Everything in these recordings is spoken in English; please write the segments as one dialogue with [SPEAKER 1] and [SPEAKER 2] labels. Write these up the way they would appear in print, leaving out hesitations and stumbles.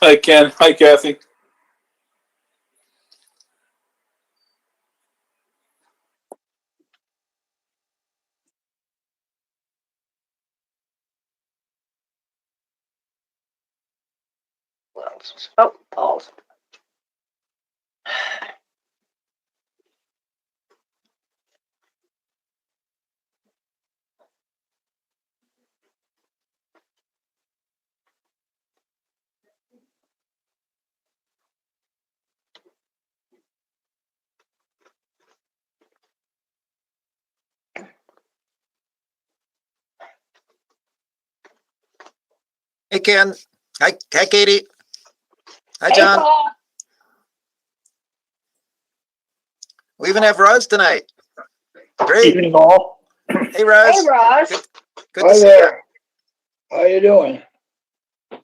[SPEAKER 1] Hi, Ken. Hi, Kathy.
[SPEAKER 2] Oh, Paul's.
[SPEAKER 3] Hey, Ken. Hi, Katie. Hi,
[SPEAKER 2] Hey,
[SPEAKER 3] John.
[SPEAKER 2] Paul.
[SPEAKER 3] We even have Roz tonight. Great.
[SPEAKER 4] Evening all.
[SPEAKER 3] Hey, Roz.
[SPEAKER 2] Hey, Roz.
[SPEAKER 3] Good
[SPEAKER 4] Hi
[SPEAKER 3] to see
[SPEAKER 4] there. How you doing?
[SPEAKER 3] you.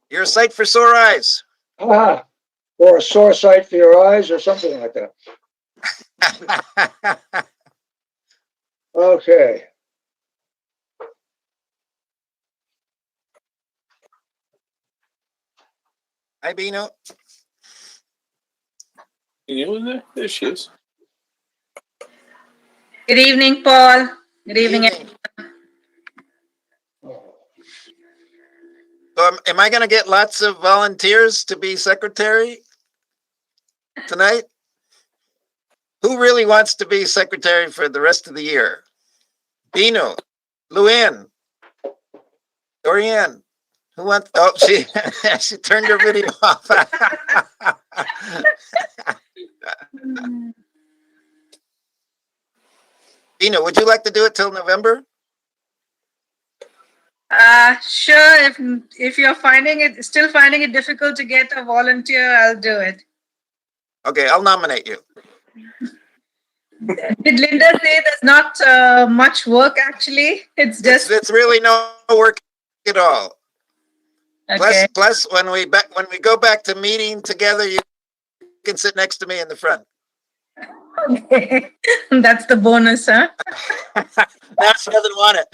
[SPEAKER 3] You're a sight for sore eyes.
[SPEAKER 4] Ah, or a sore sight for your eyes or something like that. Okay.
[SPEAKER 3] Hi, Bino.
[SPEAKER 1] You was there? There she is.
[SPEAKER 5] Good evening, Paul. Good
[SPEAKER 3] Good
[SPEAKER 5] evening.
[SPEAKER 3] evening. So, am I going to get lots of volunteers to be secretary tonight? Who really wants to be secretary for the rest of the year? Bino, Luann, Dorianne. Who wants? Oh, she she turned her video off. Bino, would you like to do it till November?
[SPEAKER 5] Sure. If you're still finding it difficult to get a volunteer, I'll do it.
[SPEAKER 3] Okay, I'll nominate you.
[SPEAKER 5] Did Linda say there's not much work actually?
[SPEAKER 3] It's really no work at all.
[SPEAKER 5] Okay.
[SPEAKER 3] Plus, when we go back to meeting together, you can sit next to me in the front.
[SPEAKER 5] Okay. That's the bonus, huh?
[SPEAKER 3] That's doesn't want it.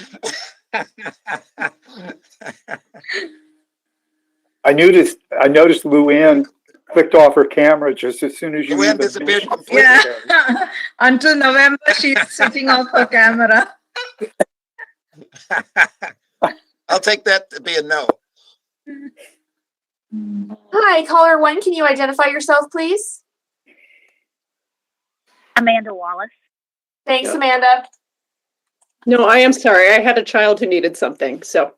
[SPEAKER 4] I noticed Luann clicked off her camera just as soon as you
[SPEAKER 3] Luann
[SPEAKER 4] even
[SPEAKER 3] disappeared
[SPEAKER 4] mentioned-
[SPEAKER 3] completely.
[SPEAKER 5] Yeah. Until November, she's sitting off her camera.
[SPEAKER 3] I'll take that to be a no.
[SPEAKER 2] Hi, caller one. Can you identify yourself, please?
[SPEAKER 6] Amanda Wallace.
[SPEAKER 2] Thanks,
[SPEAKER 4] Yeah.
[SPEAKER 2] Amanda.
[SPEAKER 7] No, I am sorry. I had a child who needed something, so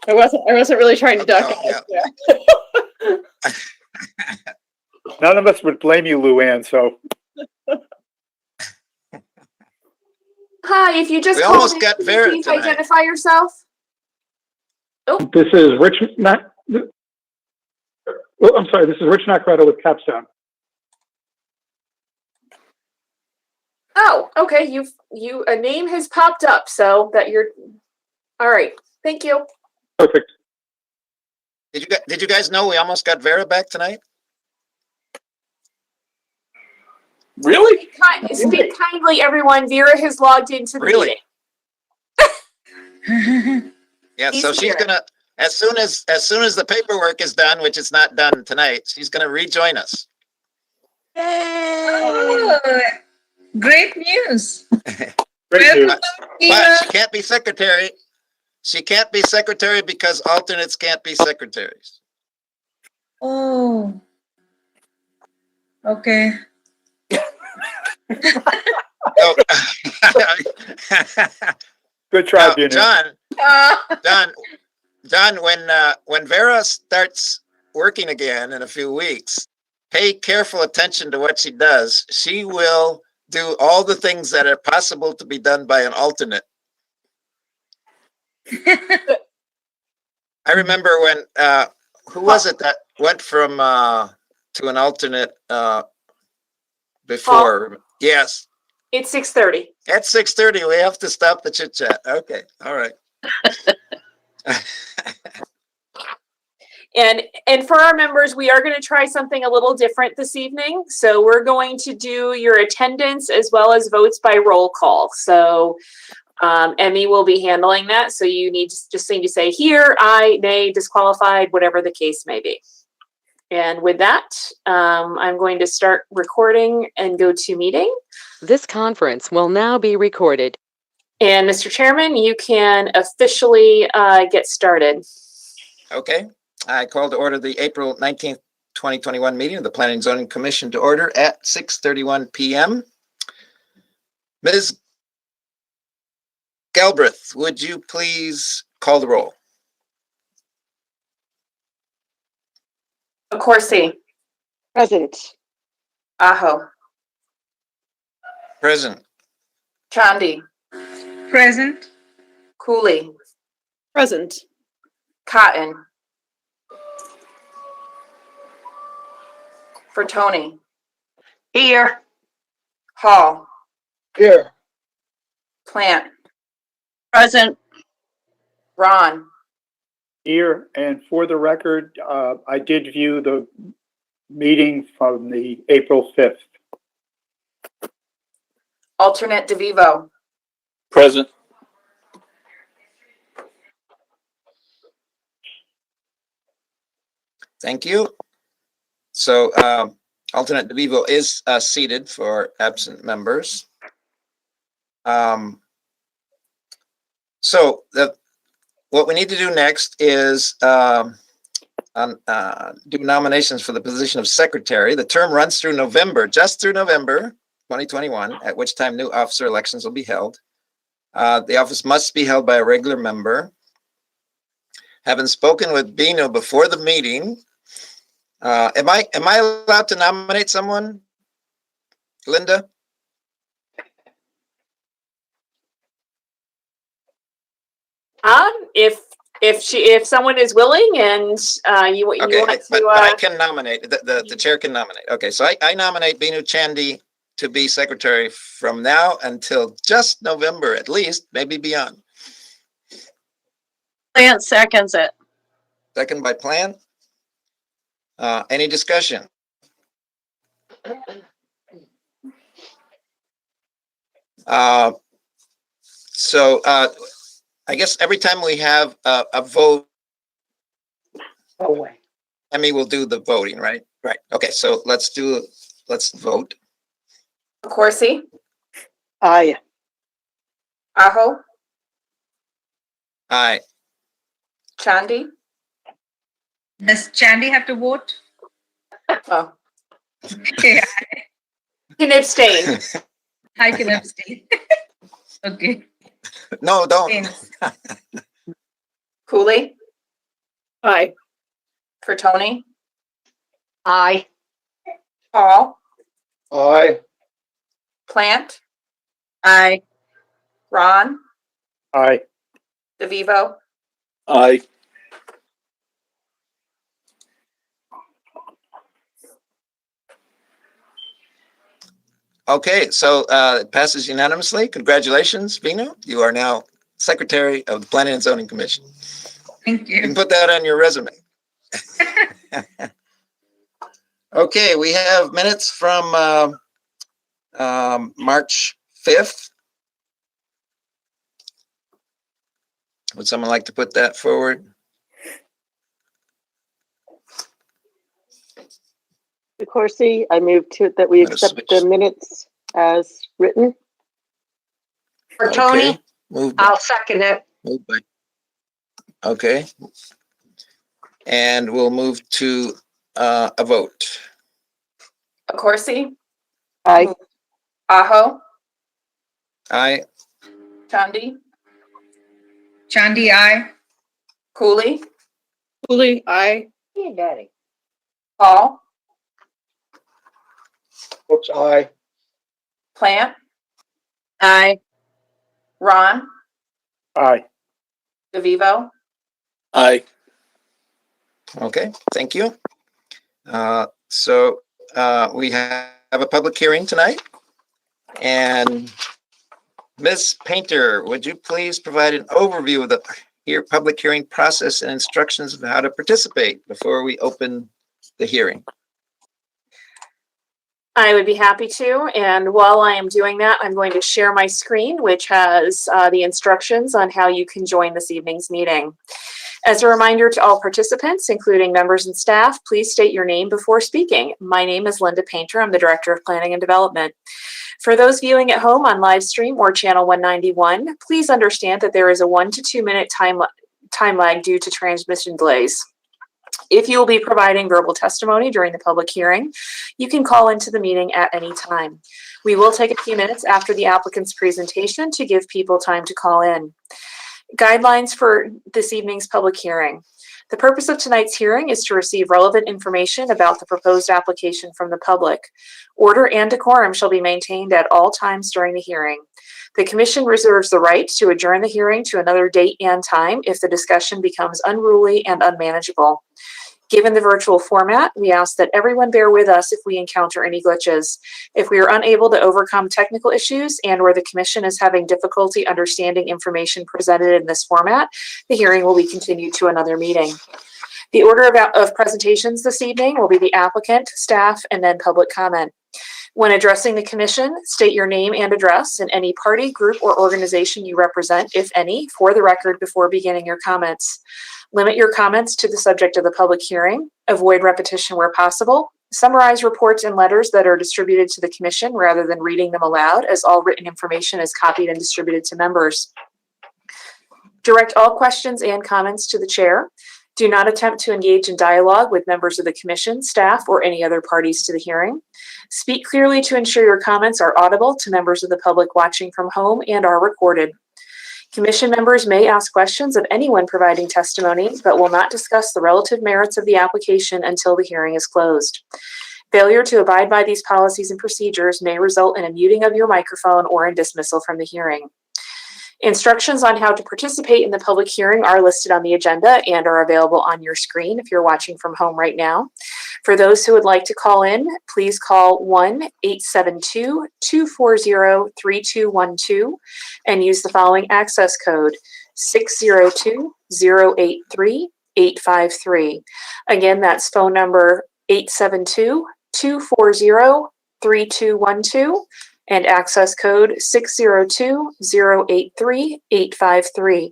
[SPEAKER 7] I wasn't really trying to duck.
[SPEAKER 3] Oh,
[SPEAKER 7] it.
[SPEAKER 3] yeah.
[SPEAKER 4] None of us would blame you, Luann. So
[SPEAKER 2] Hi, if you just
[SPEAKER 3] We
[SPEAKER 2] called
[SPEAKER 3] almost
[SPEAKER 2] in,
[SPEAKER 3] got
[SPEAKER 2] can you
[SPEAKER 3] Vera
[SPEAKER 2] please
[SPEAKER 3] tonight.
[SPEAKER 2] identify yourself?
[SPEAKER 4] this is Rich. I'm sorry. This is Rich Nacretta with Capstone.
[SPEAKER 2] Oh, okay. A name has popped up, so that you're all right. Thank you.
[SPEAKER 4] Perfect.
[SPEAKER 3] Did you guys know we almost got Vera back tonight?
[SPEAKER 1] Really?
[SPEAKER 2] Speak kindly, everyone. Vera has logged into the
[SPEAKER 3] Really?
[SPEAKER 2] meeting.
[SPEAKER 3] Yeah,
[SPEAKER 2] Easy
[SPEAKER 3] so she's
[SPEAKER 2] Vera.
[SPEAKER 3] gonna as soon as the paperwork is done, which is not done tonight, she's gonna rejoin us.
[SPEAKER 5] Oh, great news.
[SPEAKER 4] Great news.
[SPEAKER 3] But she can't be secretary. She can't be secretary because alternates can't be secretaries.
[SPEAKER 5] Oh. Okay.
[SPEAKER 3] So,
[SPEAKER 4] Good try,
[SPEAKER 3] now,
[SPEAKER 4] Bino.
[SPEAKER 3] John, when Vera starts working again in a few weeks, pay careful attention to what she does. She will do all the things that are possible to be done by an alternate. I remember when who was it that went from to an alternate before? Yes.
[SPEAKER 2] It's 6:30.
[SPEAKER 3] At 6:30, we have to stop the chit chat. Okay, all right.
[SPEAKER 2] And for our members, we are going to try something a little different this evening. So we're going to do your attendance as well as votes by roll call. So Emmy will be handling that. So you just need to say here, aye, nay, disqualified, whatever the case may be. And with that, I'm going to start recording and go to meeting.
[SPEAKER 6] This conference will now be recorded.
[SPEAKER 2] And Mr. Chairman, you can officially get started.
[SPEAKER 3] Okay, I call to order the April 19th, 2021 meeting of the Planning and Zoning Commission to order at 6:31 p.m. Ms. Galbraith, would you please call the roll?
[SPEAKER 2] Corsi,
[SPEAKER 7] Present.
[SPEAKER 2] Aho,
[SPEAKER 3] Present.
[SPEAKER 2] Chandi,
[SPEAKER 5] Present.
[SPEAKER 2] Cooley,
[SPEAKER 7] Present.
[SPEAKER 2] Cotton, Bertoni,
[SPEAKER 7] Here.
[SPEAKER 2] Hall,
[SPEAKER 4] Here.
[SPEAKER 2] Plant,
[SPEAKER 7] Present.
[SPEAKER 2] Ron,
[SPEAKER 4] Here, and for the record, I did view the meeting from the April 5th.
[SPEAKER 2] alternate DeVivo,
[SPEAKER 1] Present.
[SPEAKER 3] Thank you. So alternate DeVivo is seated for absent members. What we need to do next is do nominations for the position of secretary. The term runs through November, just through November 2021, at which time new officer elections will be held. The office must be held by a regular member. Having spoken with Bino before the meeting, am I allowed to nominate someone? Linda?
[SPEAKER 2] if someone is willing and you
[SPEAKER 3] Okay,
[SPEAKER 2] want
[SPEAKER 3] but
[SPEAKER 2] to
[SPEAKER 3] I can nominate, the chair can nominate. Okay, so I nominate Binu Chandi to be secretary from now until just November at least, maybe beyond.
[SPEAKER 7] Plant seconds it.
[SPEAKER 3] Second by Plan. Any discussion? I guess every time we have a vote, Emmy will do the voting, right? Right. Okay, so let's vote.
[SPEAKER 2] Corsi,
[SPEAKER 7] Aye.
[SPEAKER 2] Aho,
[SPEAKER 3] Aye.
[SPEAKER 2] Chandi.
[SPEAKER 5] Does Chandy have to vote?
[SPEAKER 2] Oh,
[SPEAKER 5] Yeah,
[SPEAKER 2] can abstain.
[SPEAKER 5] I can abstain. Okay.
[SPEAKER 3] No, don't.
[SPEAKER 5] Thanks.
[SPEAKER 2] Cooley,
[SPEAKER 7] Aye.
[SPEAKER 2] Bertoni,
[SPEAKER 7] Aye.
[SPEAKER 2] Hall,
[SPEAKER 4] Aye.
[SPEAKER 2] Plant,
[SPEAKER 7] Aye.
[SPEAKER 2] Ron,
[SPEAKER 4] Aye.
[SPEAKER 2] DeVivo.
[SPEAKER 1] Aye.
[SPEAKER 3] Okay, so it passes unanimously. Congratulations, Bino. You are now secretary of the Planning and Zoning Commission.
[SPEAKER 5] Thank
[SPEAKER 3] You can
[SPEAKER 5] you.
[SPEAKER 3] put that on your resume. Okay, we have minutes from March 5th. Would someone like to put that forward?
[SPEAKER 8] Corsi, I move to that we
[SPEAKER 3] I'm gonna
[SPEAKER 8] accept
[SPEAKER 3] switch.
[SPEAKER 8] the minutes as written.
[SPEAKER 3] Okay, moved by-
[SPEAKER 8] I'll second it.
[SPEAKER 3] moved by- Okay. And we'll move to a vote.
[SPEAKER 2] Corsi,
[SPEAKER 8] Aye.
[SPEAKER 2] Aho,
[SPEAKER 3] Aye.
[SPEAKER 2] Chandi,
[SPEAKER 5] Chandy, aye.
[SPEAKER 2] Cooley,
[SPEAKER 7] Cooley. Aye.
[SPEAKER 2] Hall,
[SPEAKER 4] Oops, aye.
[SPEAKER 2] Plant,
[SPEAKER 7] Aye.
[SPEAKER 2] Ron,
[SPEAKER 4] Aye.
[SPEAKER 2] DeVivo.
[SPEAKER 1] Aye.
[SPEAKER 3] Okay, thank you. So we have a public hearing tonight. And Ms. Painter, would you please provide an overview of the public hearing process and instructions of how to participate before we open the hearing?
[SPEAKER 2] I would be happy to. And while I am doing that, I'm going to share my screen, which has the instructions on how you can join this evening's meeting. As a reminder to all participants, including members and staff, please state your name before speaking. My name is Linda Painter. I'm the Director of Planning and Development. For those viewing at home on live stream or channel 191, please understand that there is a 1 to 2 minute time lag due to transmission delays. If you will be providing verbal testimony during the public hearing, you can call into the meeting at any time. We will take a few minutes after the applicant's presentation to give people time to call in. Guidelines for this evening's public hearing. The purpose of tonight's hearing is to receive relevant information about the proposed application from the public. Order and decorum shall be maintained at all times during the hearing. The Commission reserves the right to adjourn the hearing to another date and time if the discussion becomes unruly and unmanageable. Given the virtual format, we ask that everyone bear with us if we encounter any glitches. If we are unable to overcome technical issues and or the Commission is having difficulty understanding information presented in this format, the hearing will be continued to another meeting. The order of presentations this evening will be the applicant, staff, and then public comment. When addressing the Commission, state your name and address and any party, group, or organization you represent, if any, for the record before beginning your comments. Limit your comments to the subject of the public hearing. Avoid repetition where possible. Summarize reports and letters that are distributed to the Commission rather than reading them aloud, as all written information is copied and distributed to members. Direct all questions and comments to the chair. Do not attempt to engage in dialogue with members of the Commission, staff, or any other parties to the hearing. Speak clearly to ensure your comments are audible to members of the public watching from home and are recorded. Commission members may ask questions of anyone providing testimony, but will not discuss the relative merits of the application until the hearing is closed. Failure to abide by these policies and procedures may result in a muting of your microphone or in dismissal from the hearing. Instructions on how to participate in the public hearing are listed on the agenda and are available on your screen if you're watching from home right now. For those who would like to call in, please call 1-872-240-3212 and use the following access code 602-083-853. Again, that's phone number 872-240-3212 and access code 602-083-853.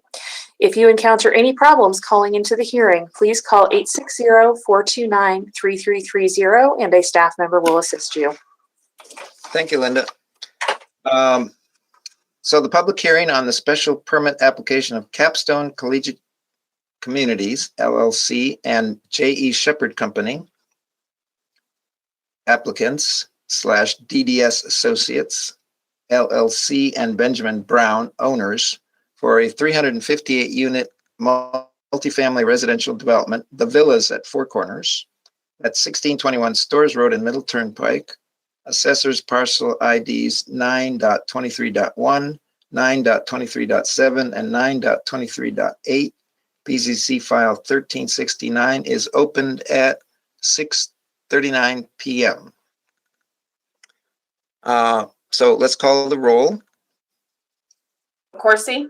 [SPEAKER 2] If you encounter any problems calling into the hearing, please call 860-429-3330 and a staff member will assist you.
[SPEAKER 3] Thank you, Linda. So the public hearing on the special permit application of Capstone Collegiate Communities, LLC, and J.E. Shepherd Company, applicants / DDS Associates, LLC, and Benjamin Brown, owners, for a 358-unit multifamily residential development, The Villas at Four Corners, at 1621 Stores Road in Middle Turnpike, Assessor's Parcel IDs 9.23.1, 9.23.7, and 9.23.8. PZC file 1369 is opened at 6:39 p.m. So let's call the roll.
[SPEAKER 2] Corsi,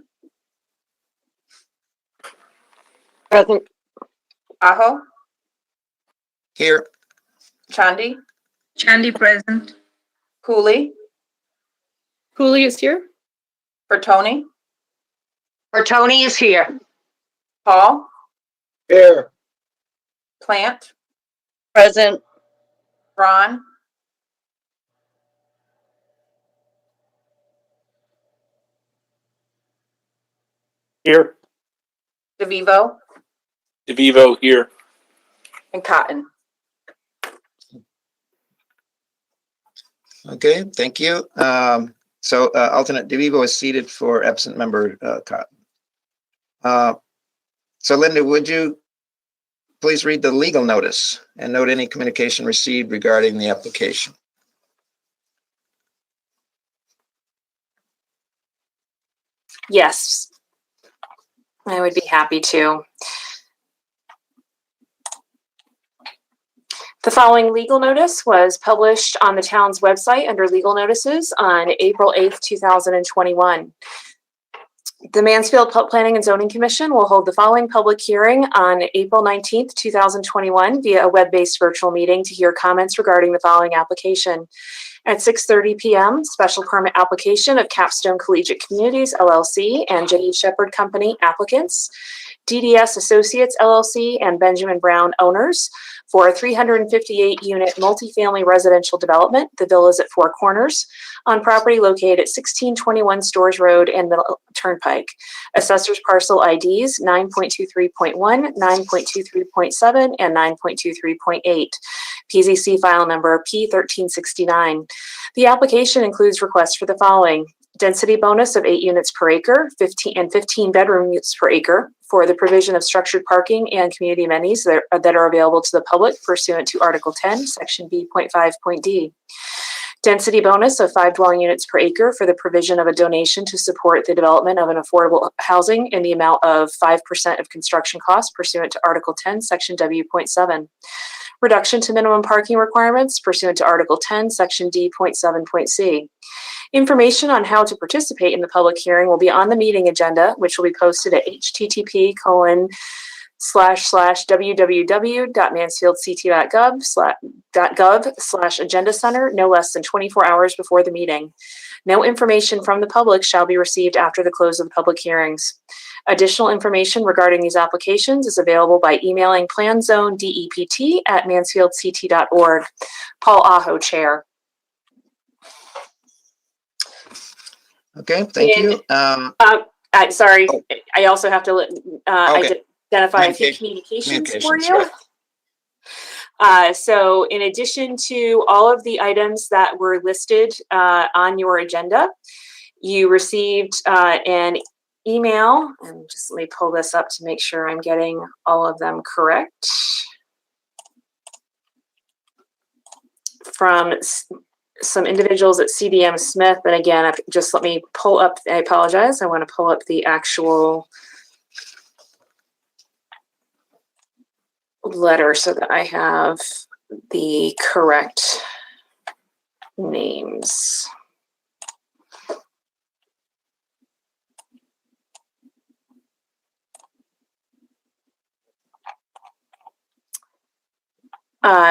[SPEAKER 8] Present.
[SPEAKER 2] Aho,
[SPEAKER 3] Here.
[SPEAKER 2] Chandi,
[SPEAKER 5] Chandy present.
[SPEAKER 2] Cooley,
[SPEAKER 7] Cooley is here.
[SPEAKER 2] Bertoni,
[SPEAKER 8] Bertoni is here.
[SPEAKER 2] Paul,
[SPEAKER 1] Here.
[SPEAKER 2] Plant,
[SPEAKER 8] Present.
[SPEAKER 2] Ron,
[SPEAKER 4] Here.
[SPEAKER 2] DeVivo,
[SPEAKER 1] DeVivo here.
[SPEAKER 2] and Cotton.
[SPEAKER 3] Okay, thank you. So alternate DeVivo is seated for absent member Cotton. So Linda, would you please read the legal notice and note any communication received regarding the application?
[SPEAKER 2] Yes, I would be happy to. The following legal notice was published on the town's website under legal notices on April 8th, 2021. The Mansfield Planning and Zoning Commission will hold the following public hearing on April 19th, 2021 via a web-based virtual meeting to hear comments regarding the following application. At 6:30 p.m., special permit application of Capstone Collegiate Communities, LLC and J.E. Shepherd Company applicants, DDS Associates, LLC and Benjamin Brown owners for a 358-unit multifamily residential development, the Villas at Four Corners, on property located at 1621 Stores Road and Middle Turnpike. Assessors parcel IDs 9.23.1, 9.23.7, and 9.23.8. PZC file number P1369. The application includes requests for the following: density bonus of 8 units per acre, 15 bedroom units per acre for the provision of structured parking and community amenities that are available to the public pursuant to Article 10, Section B.5.d. Density bonus of 5 dwelling units per acre for the provision of a donation to support the development of an affordable housing in the amount of 5% of construction costs pursuant to Article 10, Section W.7. Reduction to minimum parking requirements pursuant to Article 10, Section D.7.c. Information on how to participate in the public hearing will be on the meeting agenda, which will be posted at http://www.mansfieldct.gov/agenda center no less than 24 hours before the meeting. No information from the public shall be received after the close of the public hearings. Additional information regarding these applications is available by emailing planzonedept@mansfieldct.org. Paul Aho, Chair.
[SPEAKER 3] Okay, thank you.
[SPEAKER 2] Sorry,
[SPEAKER 3] Oh.
[SPEAKER 2] I also have to
[SPEAKER 3] Okay.
[SPEAKER 2] identify a few communications for you. So in addition to all of the items that were listed on your agenda, you received an email, and just let me pull this up to make sure I'm getting all of them correct, from some individuals at CDM Smith. And again, just let me pull up, I apologize, I want to pull up the actual letter so that I have the correct names.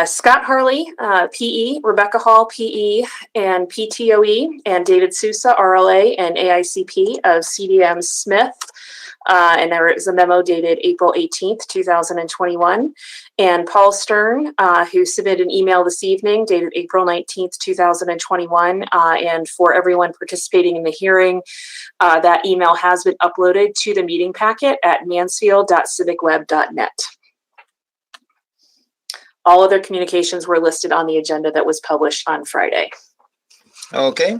[SPEAKER 2] Scott Harley, PE, Rebecca Hall, PE, and PTOE, and David Sousa, RLA, and AICP of CDM Smith. And there is a memo dated April 18th, 2021. And Paul Stern, who submitted an email this evening dated April 19th, 2021. And for everyone participating in the hearing, that email has been uploaded to the meeting packet at mansfield.civicweb.net. All other communications were listed on the agenda that was published on Friday.
[SPEAKER 3] Okay,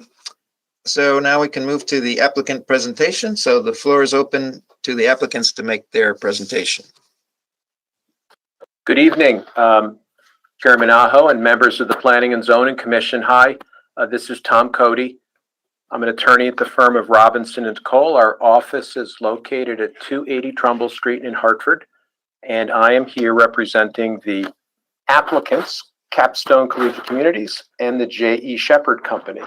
[SPEAKER 3] so now we can move to the applicant presentation. So the floor is open to the applicants to make their presentation.
[SPEAKER 9] Good evening, Chairman Aho and members of the Planning and Zoning Commission. Hi, this is Tom Cody. I'm an attorney at the firm of Robinson and Cole. Our office is located at 280 Trumbull Street in Hartford, and I am here representing the applicants, Capstone Collegiate Communities and the J.E. Shepherd Company.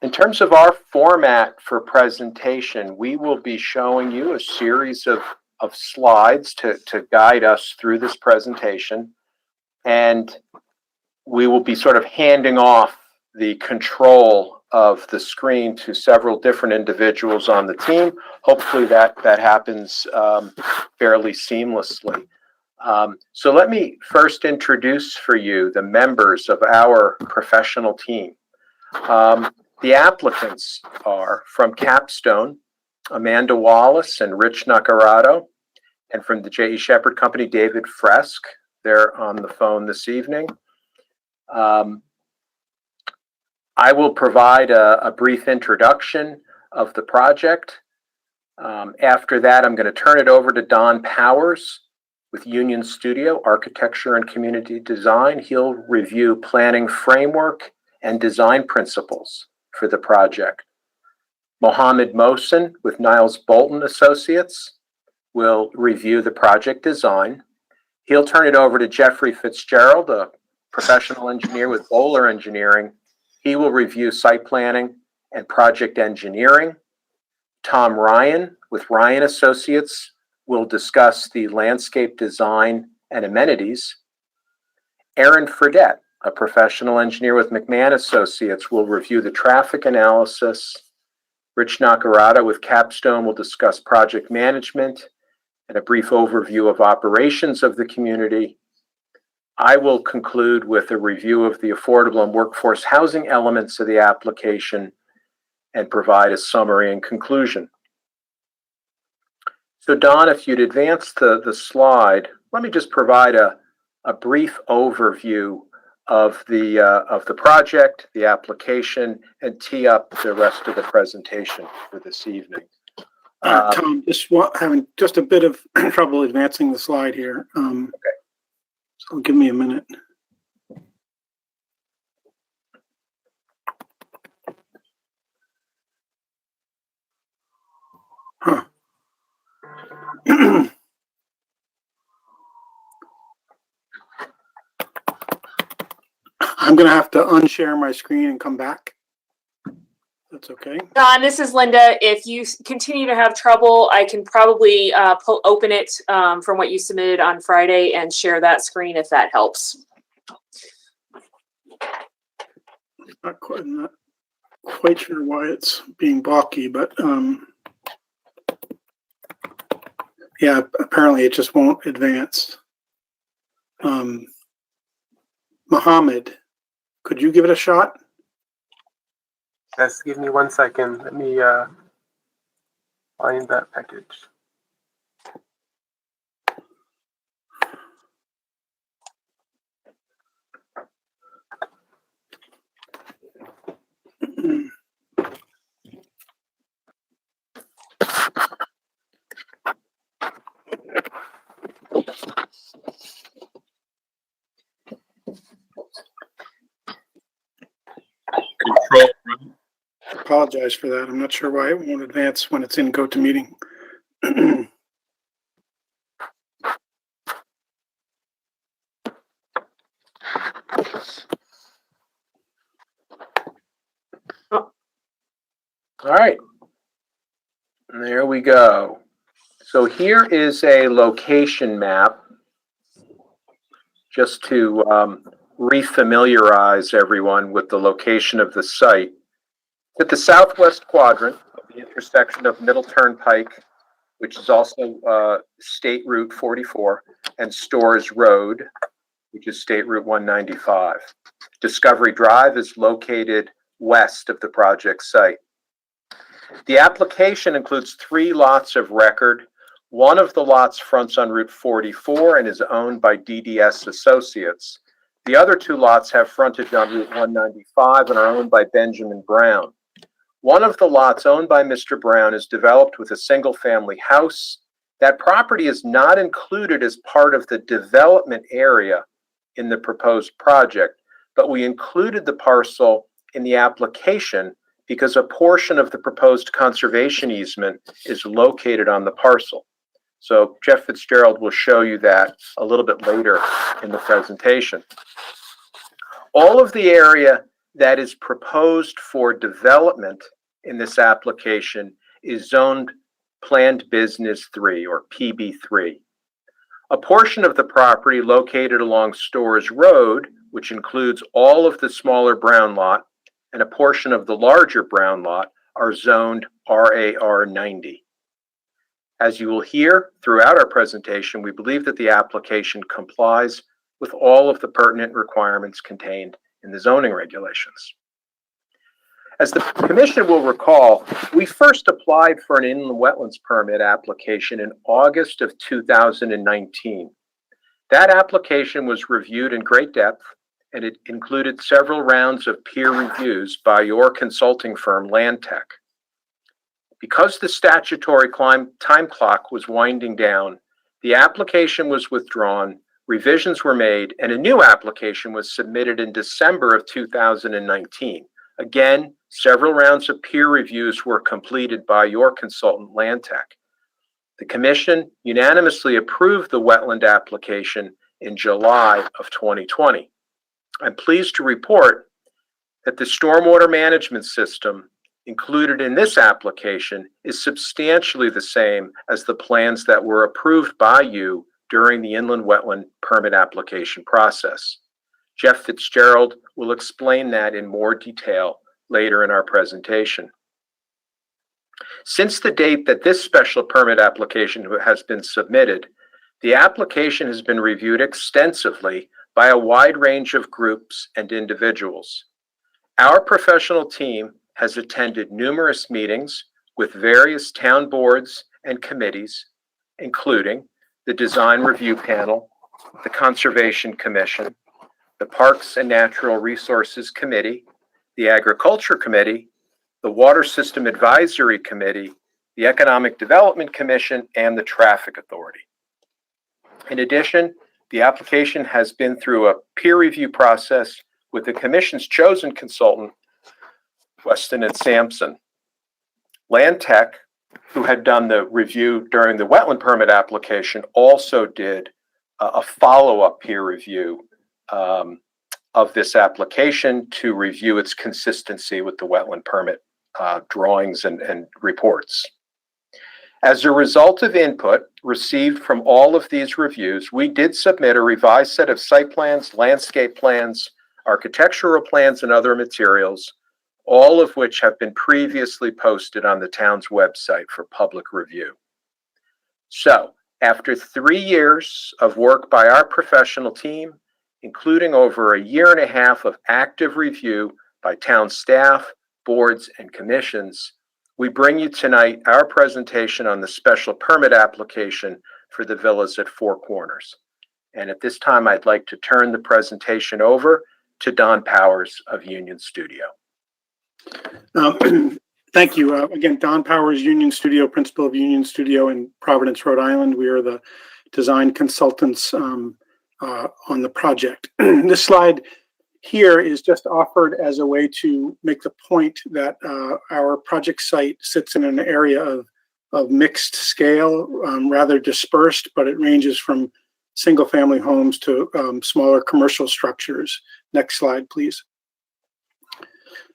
[SPEAKER 9] In terms of our format for presentation, we will be showing you a series of slides to guide us through this presentation, and we will be sort of handing off the control of the screen to several different individuals on the team. Hopefully that happens fairly seamlessly. So let me first introduce for you the members of our professional team. The applicants are from Capstone, Amanda Wallace and Rich Nacarado, and from the J.E. Shepherd Company, David Fresk. They're on the phone this evening. I will provide a brief introduction of the project. After that, I'm going to turn it over to Don Powers with Union Studio, Architecture and Community Design. He'll review planning framework and design principles for the project. Mohammed Mohsen with Niles Bolton Associates will review the project design. He'll turn it over to Jeffrey Fitzgerald, a professional engineer with Bowler Engineering. He will review site planning and project engineering. Tom Ryan with Ryan Associates will discuss the landscape design and amenities. Aaron Fredette, a professional engineer with McMahon Associates, will review the traffic analysis. Rich Nakarada with Capstone will discuss project management and a brief overview of operations of the community. I will conclude with a review of the affordable and workforce housing elements of the application and provide a summary and conclusion. So Don, if you'd advance the slide, let me just provide a brief overview of the project, the application, and tee up the rest of the presentation for this evening.
[SPEAKER 10] Tom, having just a bit of trouble advancing the slide here. Okay. So give me a minute. Huh. I'm going to have to unshare my screen and come back. That's okay.
[SPEAKER 2] Don, this is Linda. If you continue to have trouble, I can probably open it from what you submitted on Friday and share that screen if that helps.
[SPEAKER 10] Not quite sure why it's being blocky, but yeah, apparently it just won't advance. Mohammed, could you give it a shot?
[SPEAKER 11] Yes, give me 1 second. Let me find that package.
[SPEAKER 1] Control.
[SPEAKER 10] I apologize for that. I'm not sure why it won't advance when it's in GoToMeeting.
[SPEAKER 9] All right, there we go. So here is a location map, just to refamiliarize everyone with the location of the site. At the southwest quadrant of the intersection of Middle Turnpike, which is also State Route 44, and Storrs Road, which is State Route 195. Discovery Drive is located west of the project site. The application includes 3 lots of record. One of the lots fronts on Route 44 and is owned by DDS Associates. The other 2 lots have frontage on Route 195 and are owned by Benjamin Brown. One of the lots owned by Mr. Brown is developed with a single-family house. That property is not included as part of the development area in the proposed project, but we included the parcel in the application because a portion of the proposed conservation easement is located on the parcel. So Jeff Fitzgerald will show you that a little bit later in the presentation. All of the area that is proposed for development in this application is zoned Planned Business 3 or PB3. A portion of the property located along Storrs Road, which includes all of the smaller Brown lot, and a portion of the larger Brown lot are zoned RAR 90. As you will hear throughout our presentation, we believe that the application complies with all of the pertinent requirements contained in the zoning regulations. As the Commission will recall, we first applied for an inland wetlands permit application in August of 2019. That application was reviewed in great depth, and it included several rounds of peer reviews by your consulting firm, Landtech. Because the statutory time clock was winding down, the application was withdrawn, revisions were made, and a new application was submitted in December of 2019. Again, several rounds of peer reviews were completed by your consultant, Landtech. The Commission unanimously approved the wetland application in July of 2020. I'm pleased to report that the stormwater management system included in this application is substantially the same as the plans that were approved by you during the inland wetland permit application process. Jeff Fitzgerald will explain that in more detail later in our presentation. Since the date that this special permit application has been submitted, the application has been reviewed extensively by a wide range of groups and individuals. Our professional team has attended numerous meetings with various town boards and committees, including the Design Review Panel, the Conservation Commission, the Parks and Natural Resources Committee, the Agriculture Committee, the Water System Advisory Committee, the Economic Development Commission, and the Traffic Authority. In addition, the application has been through a peer review process with the Commission's chosen consultant, Weston and Sampson. Land Tech, who had done the review during the wetland permit application, also did a follow-up peer review of this application to review its consistency with the wetland permit drawings and reports. As a result of input received from all of these reviews, we did submit a revised set of site plans, landscape plans, architectural plans, and other materials, all of which have been previously posted on the town's website for public review. So, after 3 years of work by our professional team, including over a year and a half of active review by town staff, boards, and commissions, we bring you tonight our presentation on the special permit application for the villas at Four Corners. And at this time, I'd like to turn the presentation over to Don Powers of Union Studio.
[SPEAKER 10] Thank you. Again, Don Powers, Union Studio, principal of Union Studio in Providence, Rhode Island. We are the design consultants on the project. This slide here is just offered as a way to make the point that our project site sits in an area of mixed scale, rather dispersed, but it ranges from single family homes to smaller commercial structures. Next slide, please.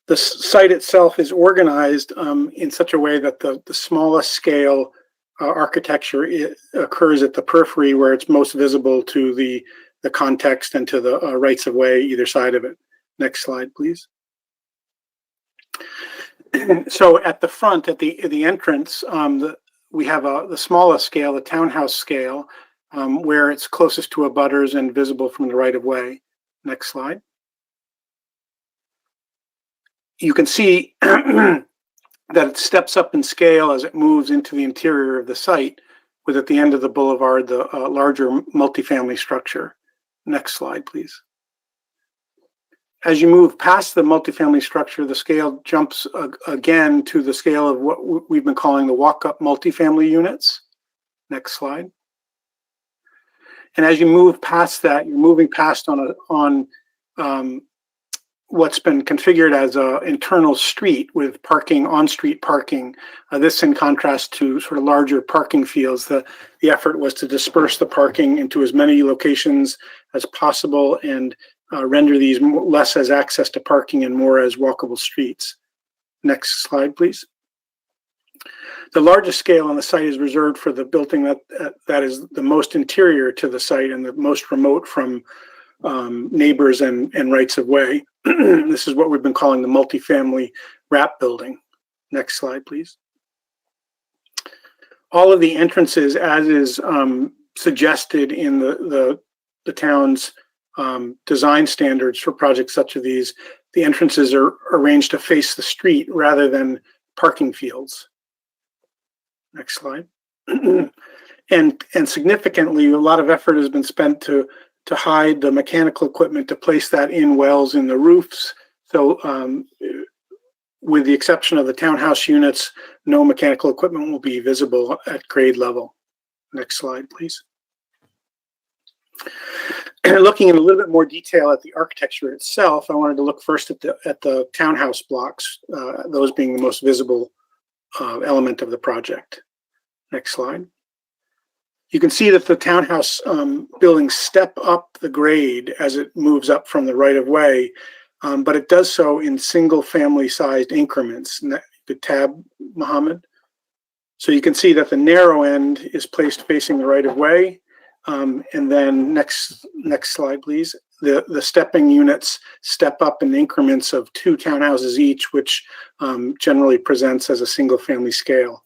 [SPEAKER 10] The site itself is organized in such a way that the smallest scale architecture occurs at the periphery, where it's most visible to the context and to the rights of way either side of it. Next slide, please. So at the front, at the entrance, we have the smallest scale, the townhouse scale, where it's closest to abutters and visible from the right of way. Next slide. You can see that it steps up in scale as it moves into the interior of the site, with at the end of the boulevard the larger multifamily structure. Next slide, please. As you move past the multifamily structure, the scale jumps again to the scale of what we've been calling the walk-up multifamily units. Next slide. And as you move past that, you're moving past on what's been configured as an internal street with parking, on-street parking. This in contrast to sort of larger parking fields. The effort was to disperse the parking into as many locations as possible and render these less as access to parking and more as walkable streets. Next slide, please. The largest scale on the site is reserved for the building that is the most interior to the site and the most remote from neighbors and rights of way. This is what we've been calling the multifamily wrap building. Next slide, please. All of the entrances, as is suggested in the town's design standards for projects such as these, the entrances are arranged to face the street rather than parking fields. Next slide. And significantly, a lot of effort has been spent to hide the mechanical equipment, to place that in wells in the roofs. So with the exception of the townhouse units, no mechanical equipment will be visible at grade level. Next slide, please. Looking in a little bit more detail at the architecture itself, I wanted to look first at the townhouse blocks, those being the most visible element of the project. Next slide. You can see that the townhouse buildings step up the grade as it moves up from the right of way, but it does so in single family sized increments. And that You could tab, Mohammed. So you can see that the narrow end is placed facing the right of way. And then next slide, please. The stepping units step up in increments of 2 townhouses each, which generally presents as a single family scale.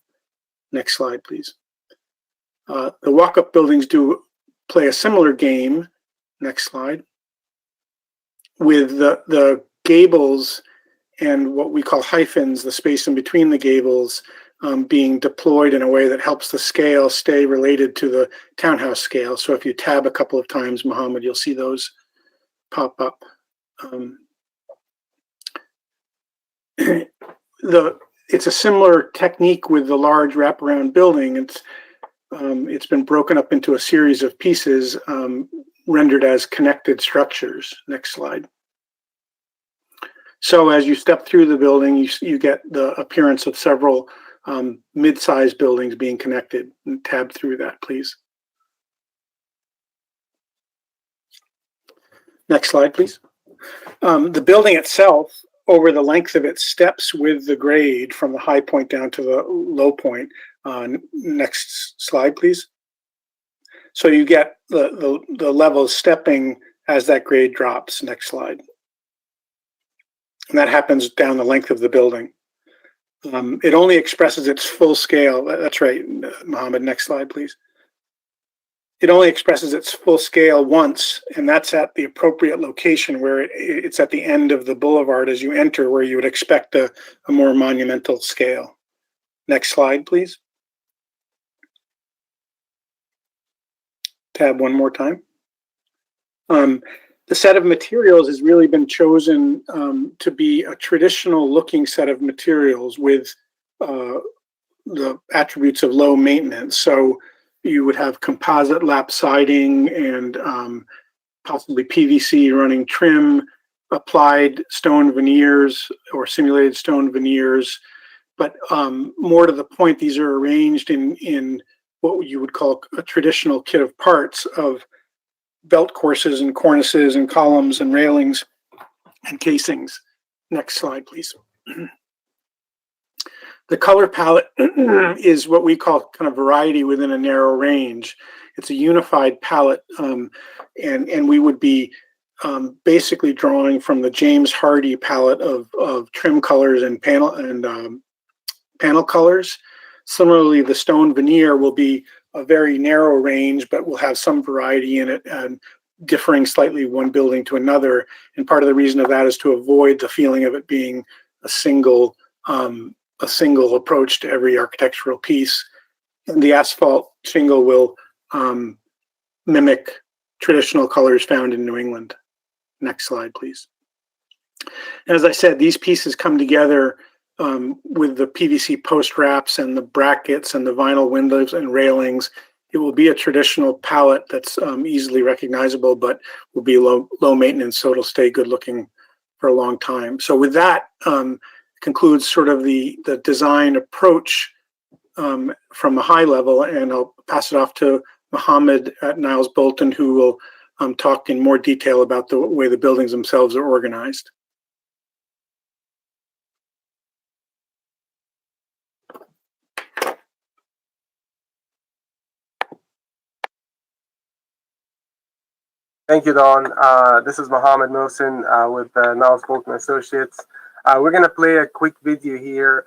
[SPEAKER 10] Next slide, please. The walk-up buildings do play a similar game. Next slide. With the gables and what we call hyphens, the space in between the gables, being deployed in a way that helps the scale stay related to the townhouse scale. So if you tab a couple of times, Mohammed, you'll see those pop up. It's a similar technique with the large wraparound building. It's been broken up into a series of pieces rendered as connected structures. Next slide. So as you step through the building, you get the appearance of several mid-sized buildings being connected. And tab through that, please. Next slide, please. The building itself, over the length of its steps with the grade from the high point down to the low point. Next slide, please. So you get the levels stepping as that grade drops. Next slide. And that happens down the length of the building. It only expresses its full scale. That's right, Mohammed. Next slide, please. It only expresses its full scale once, and that's at the appropriate location where it's at the end of the boulevard as you enter, where you would expect a more monumental scale. Next slide, please. Tab one more time. The set of materials has really been chosen to be a traditional looking set of materials with the attributes of low maintenance. So you would have composite lap siding and possibly PVC running trim, applied stone veneers or simulated stone veneers. But more to the point, these are arranged in what you would call a traditional kit of parts of belt courses and cornices and columns and railings and casings. Next slide, please. The color palette is what we call kind of variety within a narrow range. It's a unified palette, and we would be basically drawing from the James Hardie palette of trim colors and panel colors. Similarly, the stone veneer will be a very narrow range, but will have some variety in it and differing slightly one building to another. And part of the reason of that is to avoid the feeling of it being a single approach to every architectural piece. And the asphalt shingle will mimic traditional colors found in New England. Next slide, please. As I said, these pieces come together with the PVC post wraps and the brackets and the vinyl windows and railings. It will be a traditional palette that's easily recognizable, but will be low maintenance, so it'll stay good looking for a long time. So with that, concludes sort of the design approach from a high level, and I'll pass it off to Mohammed at Niles Bolton, who will talk in more detail about the way the buildings themselves are organized.
[SPEAKER 11] Thank you, Don. This is Mohammed Mohsen with Niles Bolton Associates. We're going to play a quick video here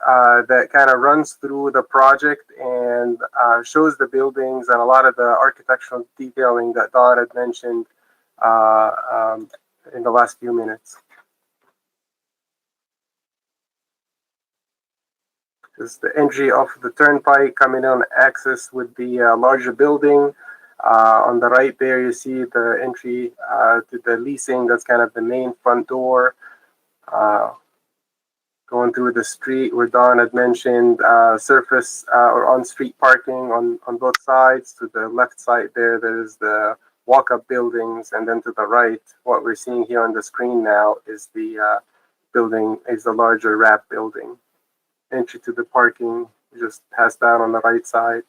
[SPEAKER 11] that kind of runs through the project and shows the buildings and a lot of the architectural detailing that Don had mentioned in the last few minutes. This is the entry of the turnpike coming on access with the larger building. On the right there, you see the entry to the leasing. That's kind of the main front door. Going through the street where Don had mentioned surface or on-street parking on both sides. To the left side there's the walk-up buildings, and then to the right, what we're seeing here on the screen now is the larger wrap building. Entry to the parking just past that on the right side.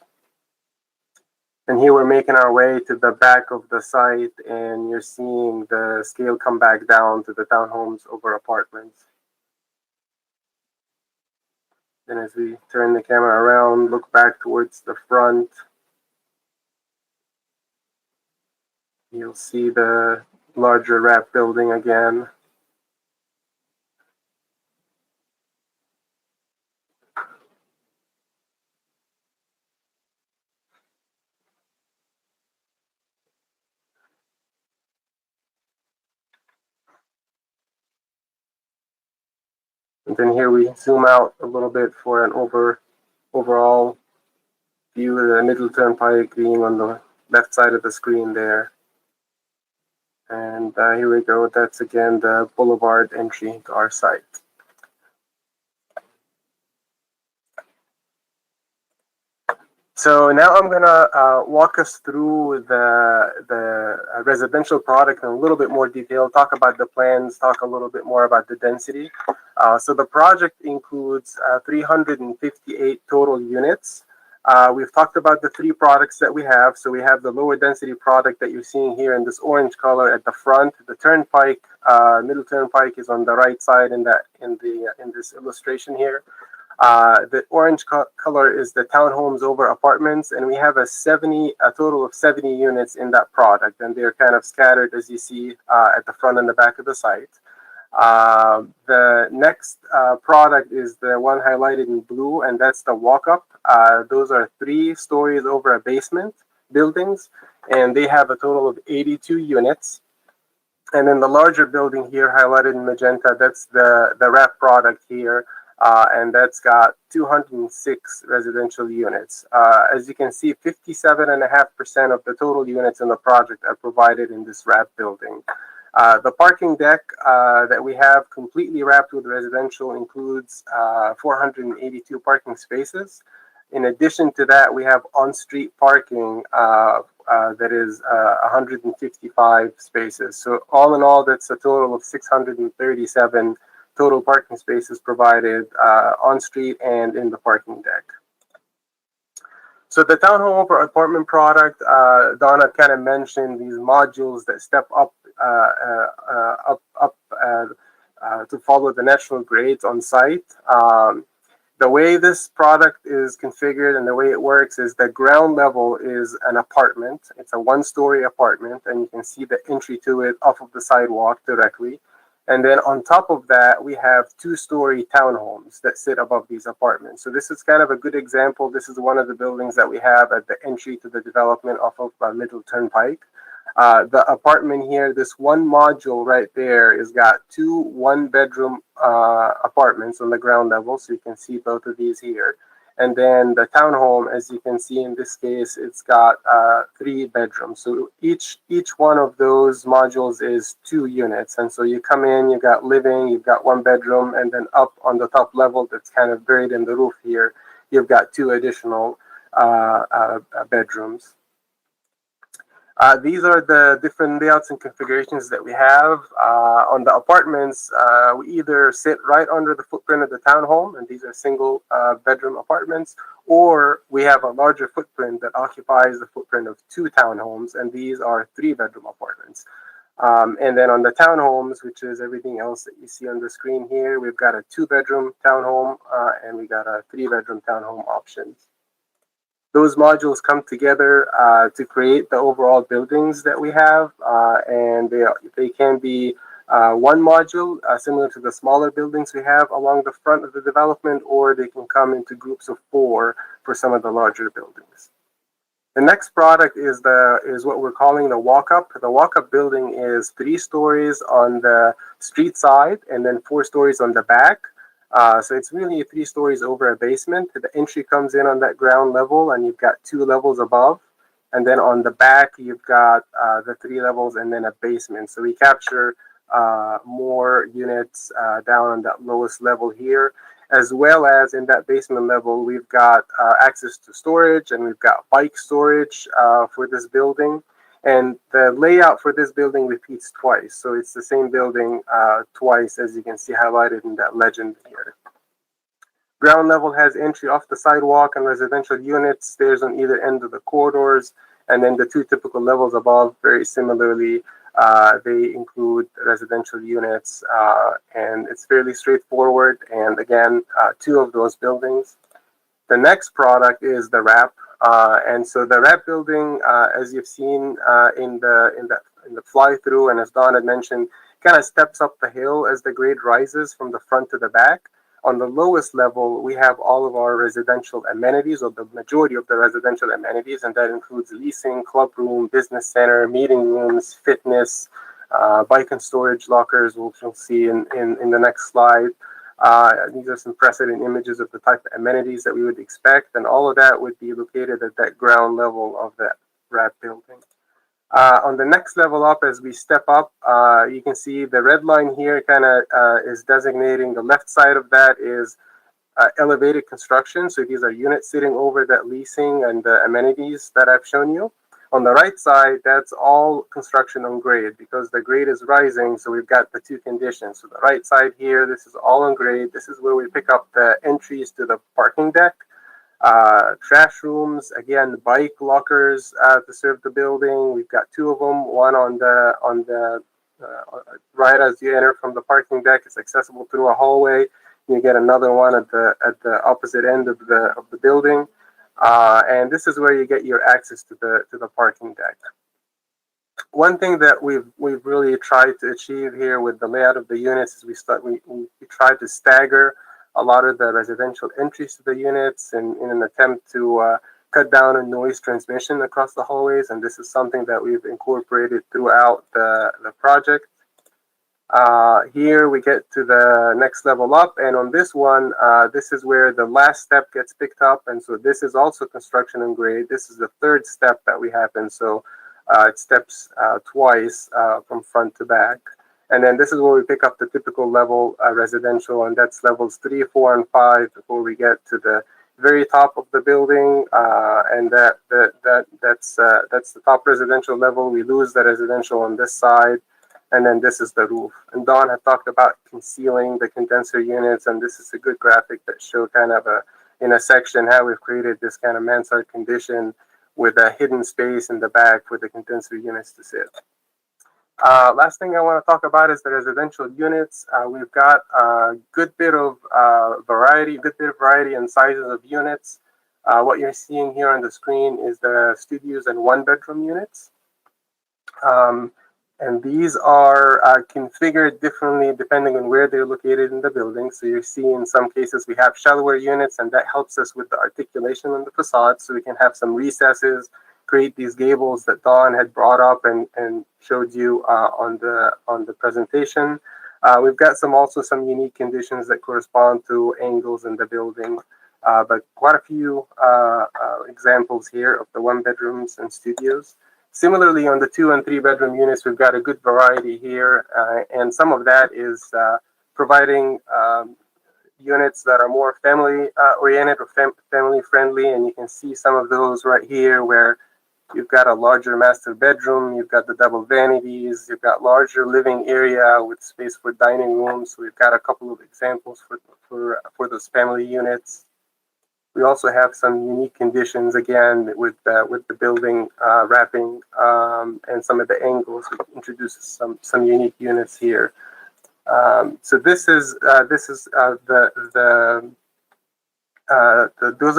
[SPEAKER 11] And here we're making our way to the back of the site, and you're seeing the scale come back down to the townhomes over apartments. Then as we turn the camera around, look back towards the front, you'll see the larger wrap building again. And then here we zoom out a little bit for an overall view of the Middle Turnpike being on the left side of the screen there. And here we go. That's again the boulevard entry to our site. So now I'm gonna walk us through the residential product in a little bit more detail, talk about the plans, talk a little bit more about the density. So the project includes 358 total units. We've talked about the three products that we have. So we have the lower density product that you're seeing here in this orange color at the front. The Turnpike, Middle Turnpike, is on the right side in this illustration here. The orange color is the townhomes over apartments, and we have a total of 70 units in that product, and they're kind of scattered, as you see, at the front and the back of the site. The next product is the one highlighted in blue, and that's the walk-up. Those are 3 stories over a basement buildings, and they have a total of 82 units. And then the larger building here highlighted in magenta, that's the wrap product here. And that's got 206 residential units. As you can see, 57.5% of the total units in the project are provided in this wrap building. The parking deck that we have completely wrapped with residential includes 482 parking spaces. In addition to that, we have on-street parking that is 155 spaces. So all in all, that's a total of 637 total parking spaces provided on street and in the parking deck. So the townhome over apartment product, Donna kind of mentioned these modules that step up to follow the natural grades on site. The way this product is configured and the way it works is the ground level is an apartment. It's a 1-story apartment, and you can see the entry to it off of the sidewalk directly. And then on top of that, we have 2-story townhomes that sit above these apartments. So this is kind of a good example. This is one of the buildings that we have at the entry to the development off of Middle Turnpike. The apartment here, this one module right there, has got 2 1-bedroom apartments on the ground level. So you can see both of these here. And then the townhome, as you can see in this case, it's got 3 bedrooms. So each one of those modules is 2 units. And so you come in, you've got living, you've got 1 bedroom, and then up on the top level that's kind of buried in the roof here, you've got 2 additional bedrooms. These are the different layouts and configurations that we have. On the apartments, we either sit right under the footprint of the townhome, and these are single bedroom apartments, or we have a larger footprint that occupies the footprint of 2 townhomes, and these are 3-bedroom apartments. And then on the townhomes, which is everything else that you see on the screen here, we've got a 2-bedroom townhome, and we got a 3-bedroom townhome options. Those modules come together to create the overall buildings that we have, and they can be one module, similar to the smaller buildings we have along the front of the development, or they can come into groups of 4 for some of the larger buildings. The next product is what we're calling the walk-up. The walk-up building is 3 stories on the street side and then 4 stories on the back. So it's really 3 stories over a basement. The entry comes in on that ground level, and you've got 2 levels above. And then on the back, you've got the 3 levels and then a basement. So we capture more units down on that lowest level here, as well as in that basement level, we've got access to storage, and we've got bike storage for this building. And the layout for this building repeats twice. So it's the same building twice, as you can see highlighted in that legend here. Ground level has entry off the sidewalk and residential units, stairs on either end of the corridors, and then the 2 typical levels above very similarly They include residential units, and it's fairly straightforward. And again, 2 of those buildings. The next product is the wrap, and so the wrap building, as you've seen in the fly through, and as Don had mentioned, kind of steps up the hill as the grade rises from the front to the back. On the lowest level, we have all of our residential amenities, or the majority of the residential amenities, and that includes leasing, club room, business center, meeting rooms, fitness, bike and storage lockers, which you'll see in the next slide. These are some precedent images of the type of amenities that we would expect, and all of that would be located at that ground level of that wrap building. On the next level up, as we step up, you can see the red line here kind of is designating the left side of that is elevated construction. So these are units sitting over that leasing and the amenities that I've shown you. On the right side, that's all construction on grade because the grade is rising. So we've got the 2 conditions. So the right side here, this is all on grade. This is where we pick up the entries to the parking deck. Trash rooms, again, bike lockers to serve the building. We've got 2 of them. One on the right as you enter from the parking deck. It's accessible through a hallway. You get another one at the opposite end of the building, and this is where you get your access to the parking deck. One thing that we've really tried to achieve here with the layout of the units is we tried to stagger a lot of the residential entries to the units in an attempt to cut down on noise transmission across the hallways, and this is something that we've incorporated throughout the project. Here we get to the next level up, and on this one, this is where the last step gets picked up, and so this is also construction and grade. This is the 3rd step that we have, and so it steps twice from front to back. And then this is where we pick up the typical level residential, and that's levels 3, 4, and 5 before we get to the very top of the building, and that's the top residential level. We lose the residential on this side, and then this is the roof. And Don had talked about concealing the condenser units, and this is a good graphic that shows kind of in a section how we've created this kind of mansard condition with a hidden space in the back for the condenser units to sit. Last thing I want to talk about is the residential units. We've got a good bit of variety and sizes of units. What you're seeing here on the screen is the studios and 1-bedroom units. And these are configured differently depending on where they're located in the building. So you see in some cases we have shallower units, and that helps us with the articulation on the facade, so we can have some recesses, create these gables that Don had brought up and showed you on the presentation. We've got also some unique conditions that correspond to angles in the building, but quite a few examples here of the 1-bedrooms and studios. Similarly, on the 2- and 3-bedroom units, we've got a good variety here, and some of that is providing units that are more family oriented or family friendly, and you can see some of those right here where you've got a larger master bedroom, you've got the double vanities, you've got larger living area with space for dining rooms. So we've got a couple of examples for those family units. We also have some unique conditions again with the building wrapping and some of the angles, which introduces some unique units here. So those are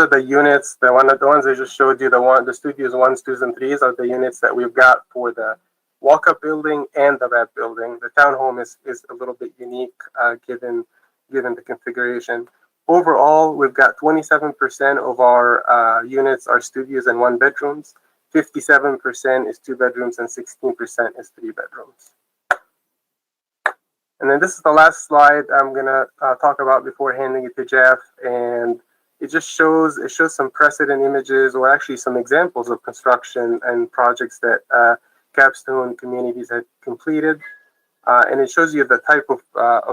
[SPEAKER 11] the units. The ones I just showed you, the studios 1s, 2s, and 3s are the units that we've got for the walk-up building and the wrap building. The townhome is a little bit unique given the configuration. Overall, we've got 27% of our units are studios and 1-bedrooms, 57% is 2 bedrooms, and 16% is 3 bedrooms. And then this is the last slide I'm gonna talk about before handing it to Jeff, and it shows some precedent images, or actually some examples of construction and projects that Capstone Communities had completed, and it shows you the type of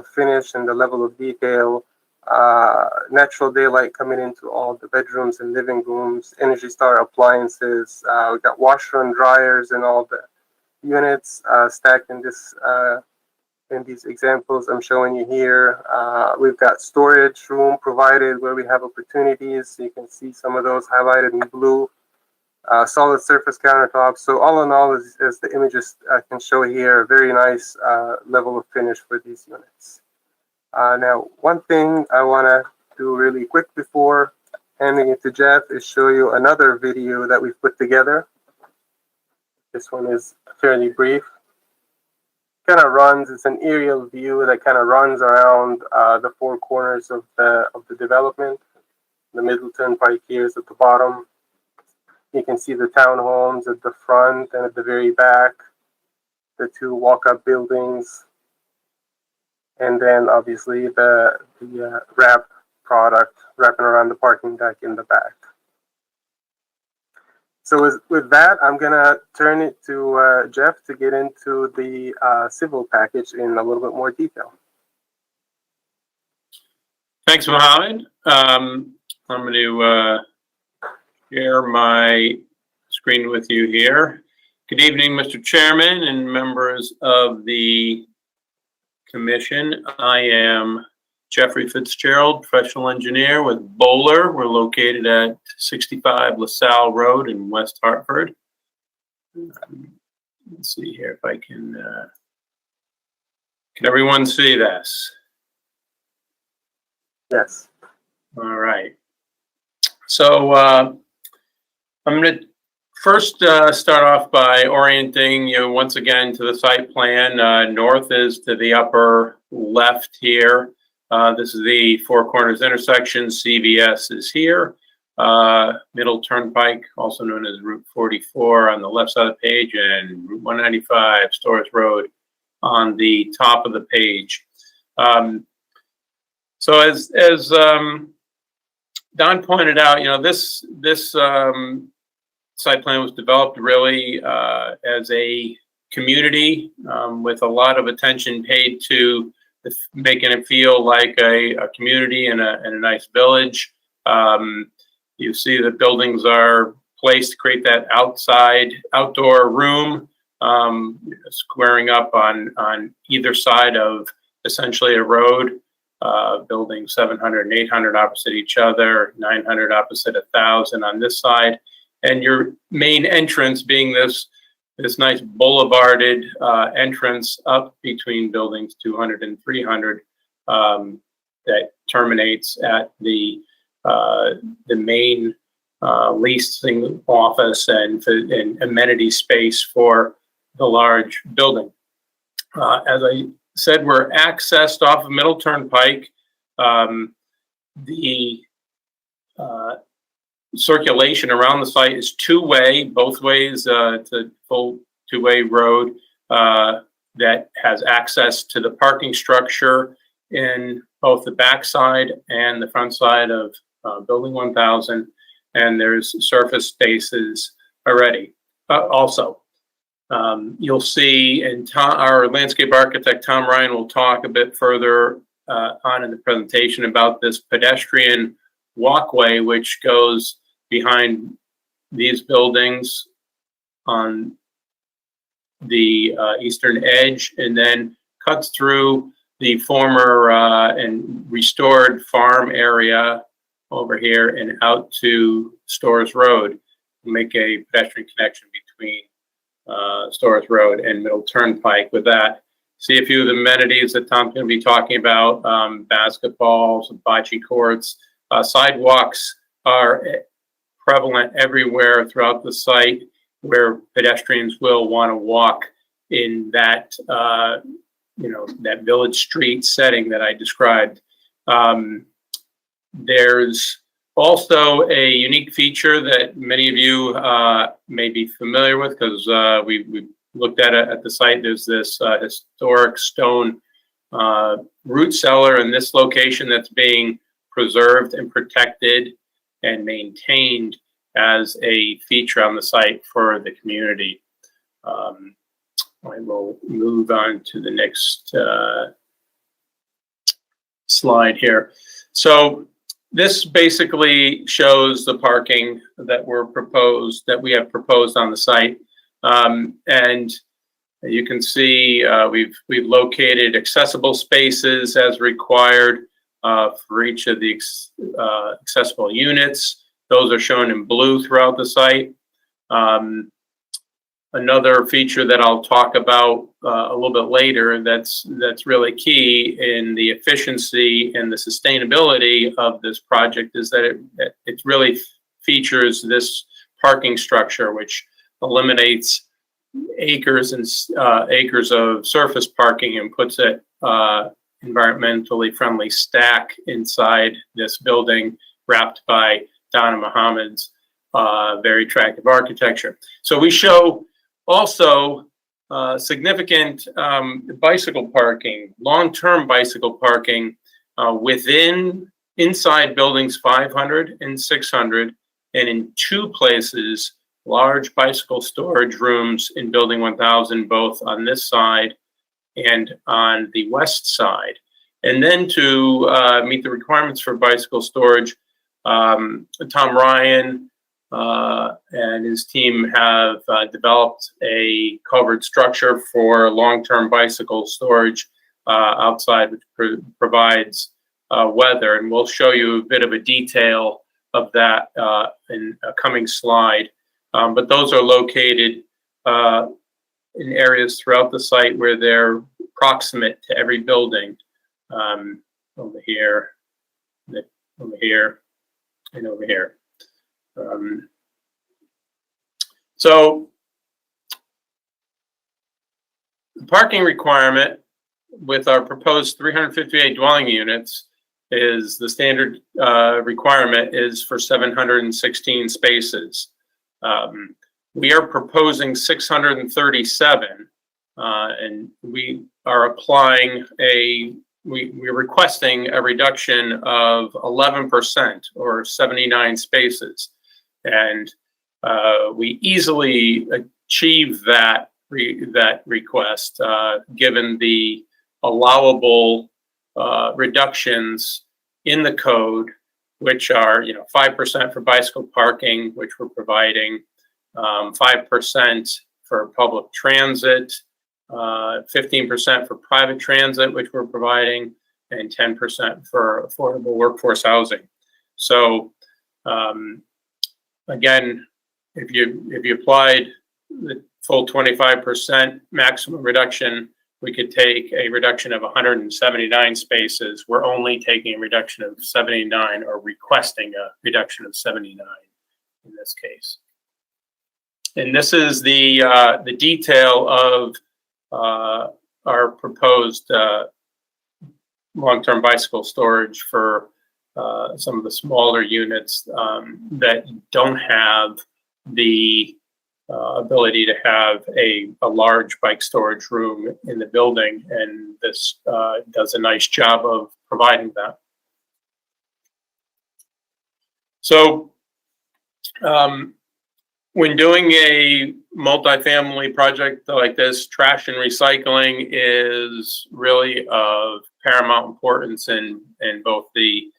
[SPEAKER 11] finish and the level of detail. Natural daylight coming into all the bedrooms and living rooms, Energy Star appliances. We've got washer and dryers in all the units stacked in these examples I'm showing you here. We've got storage room provided where we have opportunities. So you can see some of those highlighted in blue. solid surface countertops. So all in all, as the images can show here, a very nice level of finish for these units. Now, one thing I want to do really quick before handing it to Jeff is show you another video that we've put together. This one is fairly brief. Kind of runs, it's an aerial view that kind of runs around the four corners of the development. The Middle Turnpike here is at the bottom. You can see the townhomes at the front and at the very back, the two walk-up buildings, and then obviously the wrap product wrapping around the parking deck in the back. So with that, I'm gonna turn it to Jeff to get into the civil package in a little bit more detail.
[SPEAKER 1] Thanks, Mohammed. I'm going to share my screen with you here. Good evening, Mr. Chairman and members of the commission. I am Jeffrey Fitzgerald, professional engineer with Bowler. We're located at 65 LaSalle Road in West Hartford. Let's see here if I can everyone see this?
[SPEAKER 11] Yes.
[SPEAKER 1] All right. So I'm going to first start off by orienting you once again to the site plan. North is to the upper left here. This is the Four Corners intersection. CVS is here. Middle Turnpike, also known as Route 44 on the left side of the page, and Route 195, Storrs Road on the top of the page. So as Don pointed out, you know, this site plan was developed really as a community with a lot of attention paid to making it feel like a community and a nice village. You see the buildings are placed to create that outdoor room, squaring up on either side of essentially a road. Building 700 and 800 opposite each other, 900 opposite 1,000 on this side, and your main entrance being this nice boulevarded entrance up between buildings 200 and 300 that terminates at the main leasing office and amenity space for the large building. As I said, we're accessed off of Middle Turnpike. The circulation around the site is two-way, both ways. It's a full two-way road that has access to the parking structure in both the backside and the front side of Building 1000, and there's surface spaces already also. You'll see, and our landscape architect, Tom Ryan, will talk a bit further on in the presentation about this pedestrian walkway, which goes behind these buildings on the eastern edge and then cuts through the former and restored farm area over here and out to Storrs Road, make a pedestrian connection between Storrs Road and Middle Turnpike. With that, see a few of the amenities that Tom's going to be talking about: basketballs, bocce courts, sidewalks are prevalent everywhere throughout the site where pedestrians will want to walk in that that village street setting that I described. There's also a unique feature that many of you may be familiar with because we looked at it at the site. There's this historic stone root cellar in this location that's being preserved and protected and maintained as a feature on the site for the community. I will move on to the next slide here. So this basically shows the parking that we have proposed on the site. And you can see we've located accessible spaces as required for each of the accessible units. Those are shown in blue throughout the site. Another feature that I'll talk about a little bit later that's really key in the efficiency and the sustainability of this project is that it really features this parking structure, which eliminates acres and acres of surface parking and puts it environmentally friendly stack inside this building, wrapped by Donna Muhammad's very attractive architecture. So we show also significant bicycle parking, long-term bicycle parking inside buildings 500 and 600, and in 2 places, large bicycle storage rooms in building 1000, both on this side and on the west side. And then to meet the requirements for bicycle storage, Tom Ryan and his team have developed a covered structure for long-term bicycle storage outside, which provides weather. And we'll show you a bit of a detail of that in a coming slide. But those are located in areas throughout the site where they're proximate to every building. Over here, over here, and over here. So the parking requirement with our proposed 358 dwelling units is the standard requirement is for 716 spaces. We are proposing 637, and we are applying we're requesting a reduction of 11% or 79 spaces. And we easily achieve that request given the allowable reductions in the code, which are 5% for bicycle parking, which we're providing, 5% for public transit, 15% for private transit, which we're providing, and 10% for affordable workforce housing. So again, if you applied the full 25% maximum reduction, we could take a reduction of 179 spaces. We're only taking a reduction of 79, or requesting a reduction of 79 in this case. And this is the detail of our proposed long-term bicycle storage for some of the smaller units that don't have the ability to have a large bike storage room in the building, and this does a nice job of providing that. So when doing a multifamily project like this, trash and recycling is really of paramount importance in both the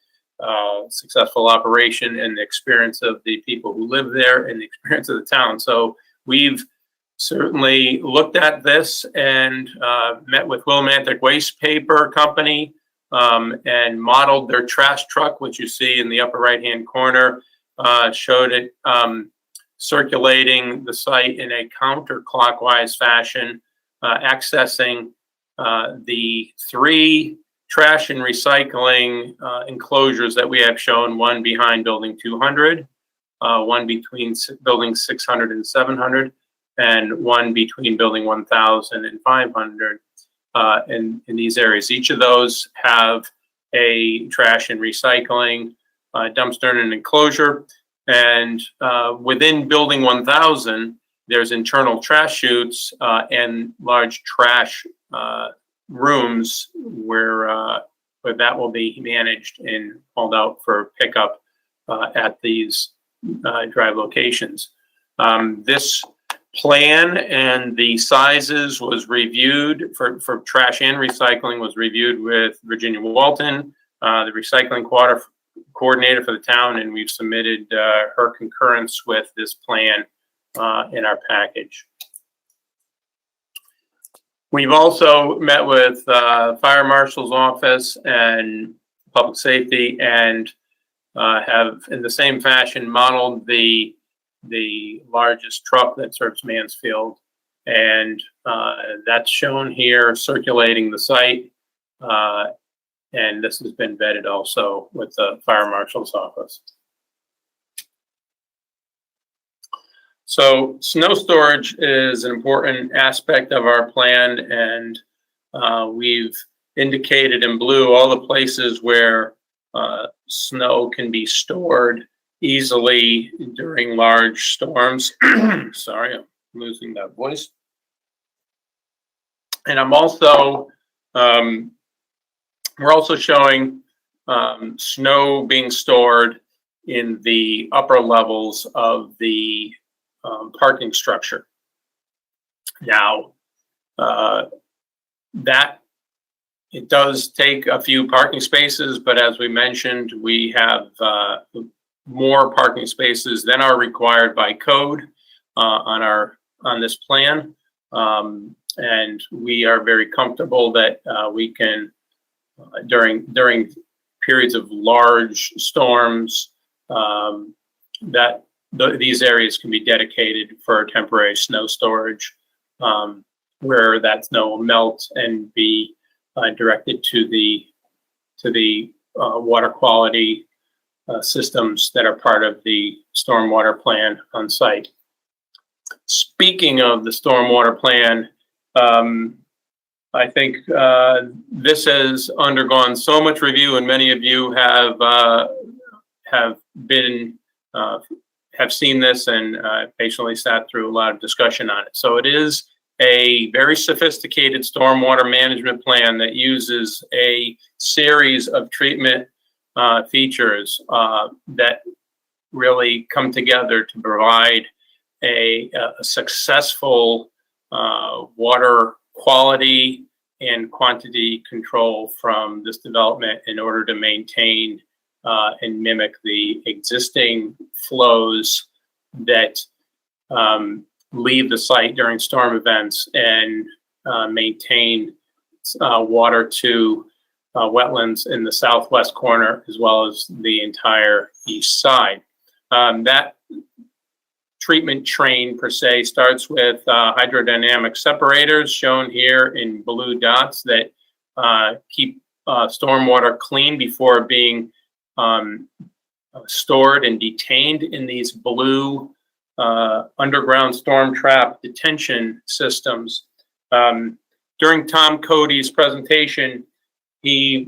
[SPEAKER 1] successful operation and the experience of the people who live there and the experience of the town. So we've certainly looked at this and met with Willimantic Waste Paper Company and modeled their trash truck, which you see in the upper right-hand corner, showed it circulating the site in a counterclockwise fashion, accessing the 3 trash and recycling enclosures that we have shown, one behind building 200, one between building 600 and 700, and one between building 1000 and 500 in these areas. Each of those have a trash and recycling dumpster and an enclosure. And within building 1000, there's internal trash chutes and large trash rooms where that will be managed and hauled out for pickup at these drive locations. This plan and the sizes was reviewed for trash and recycling, was reviewed with Virginia Walton, the recycling coordinator for the town, and we've submitted her concurrence with this plan in our package. We've also met with Fire Marshal's office and Public Safety, and have in the same fashion modeled the the largest truck that serves Mansfield. And that's shown here circulating the site. And this has been vetted also with the fire marshal's office. So snow storage is an important aspect of our plan, and we've indicated in blue all the places where snow can be stored easily during large storms. Sorry, I'm losing that voice. And I'm also, we're also showing snow being stored in the upper levels of the parking structure. Now, that it does take a few parking spaces, but as we mentioned, we have more parking spaces than are required by code on this plan, and we are very comfortable that we can during periods of large storms that these areas can be dedicated for temporary snow storage, where that snow will melt and be directed to the water quality systems that are part of the stormwater plan on site. Speaking of the stormwater plan, I think this has undergone so much review, and many of you have seen this and patiently sat through a lot of discussion on it. So it is a very sophisticated stormwater management plan that uses a series of treatment features that really come together to provide a successful water quality and quantity control from this development in order to maintain and mimic the existing flows that leave the site during storm events and maintain water to wetlands in the southwest corner as well as the entire east side. That treatment train per se starts with hydrodynamic separators shown here in blue dots that keep stormwater clean before being stored and detained in these blue underground storm trap detention systems. During Tom Cody's presentation, he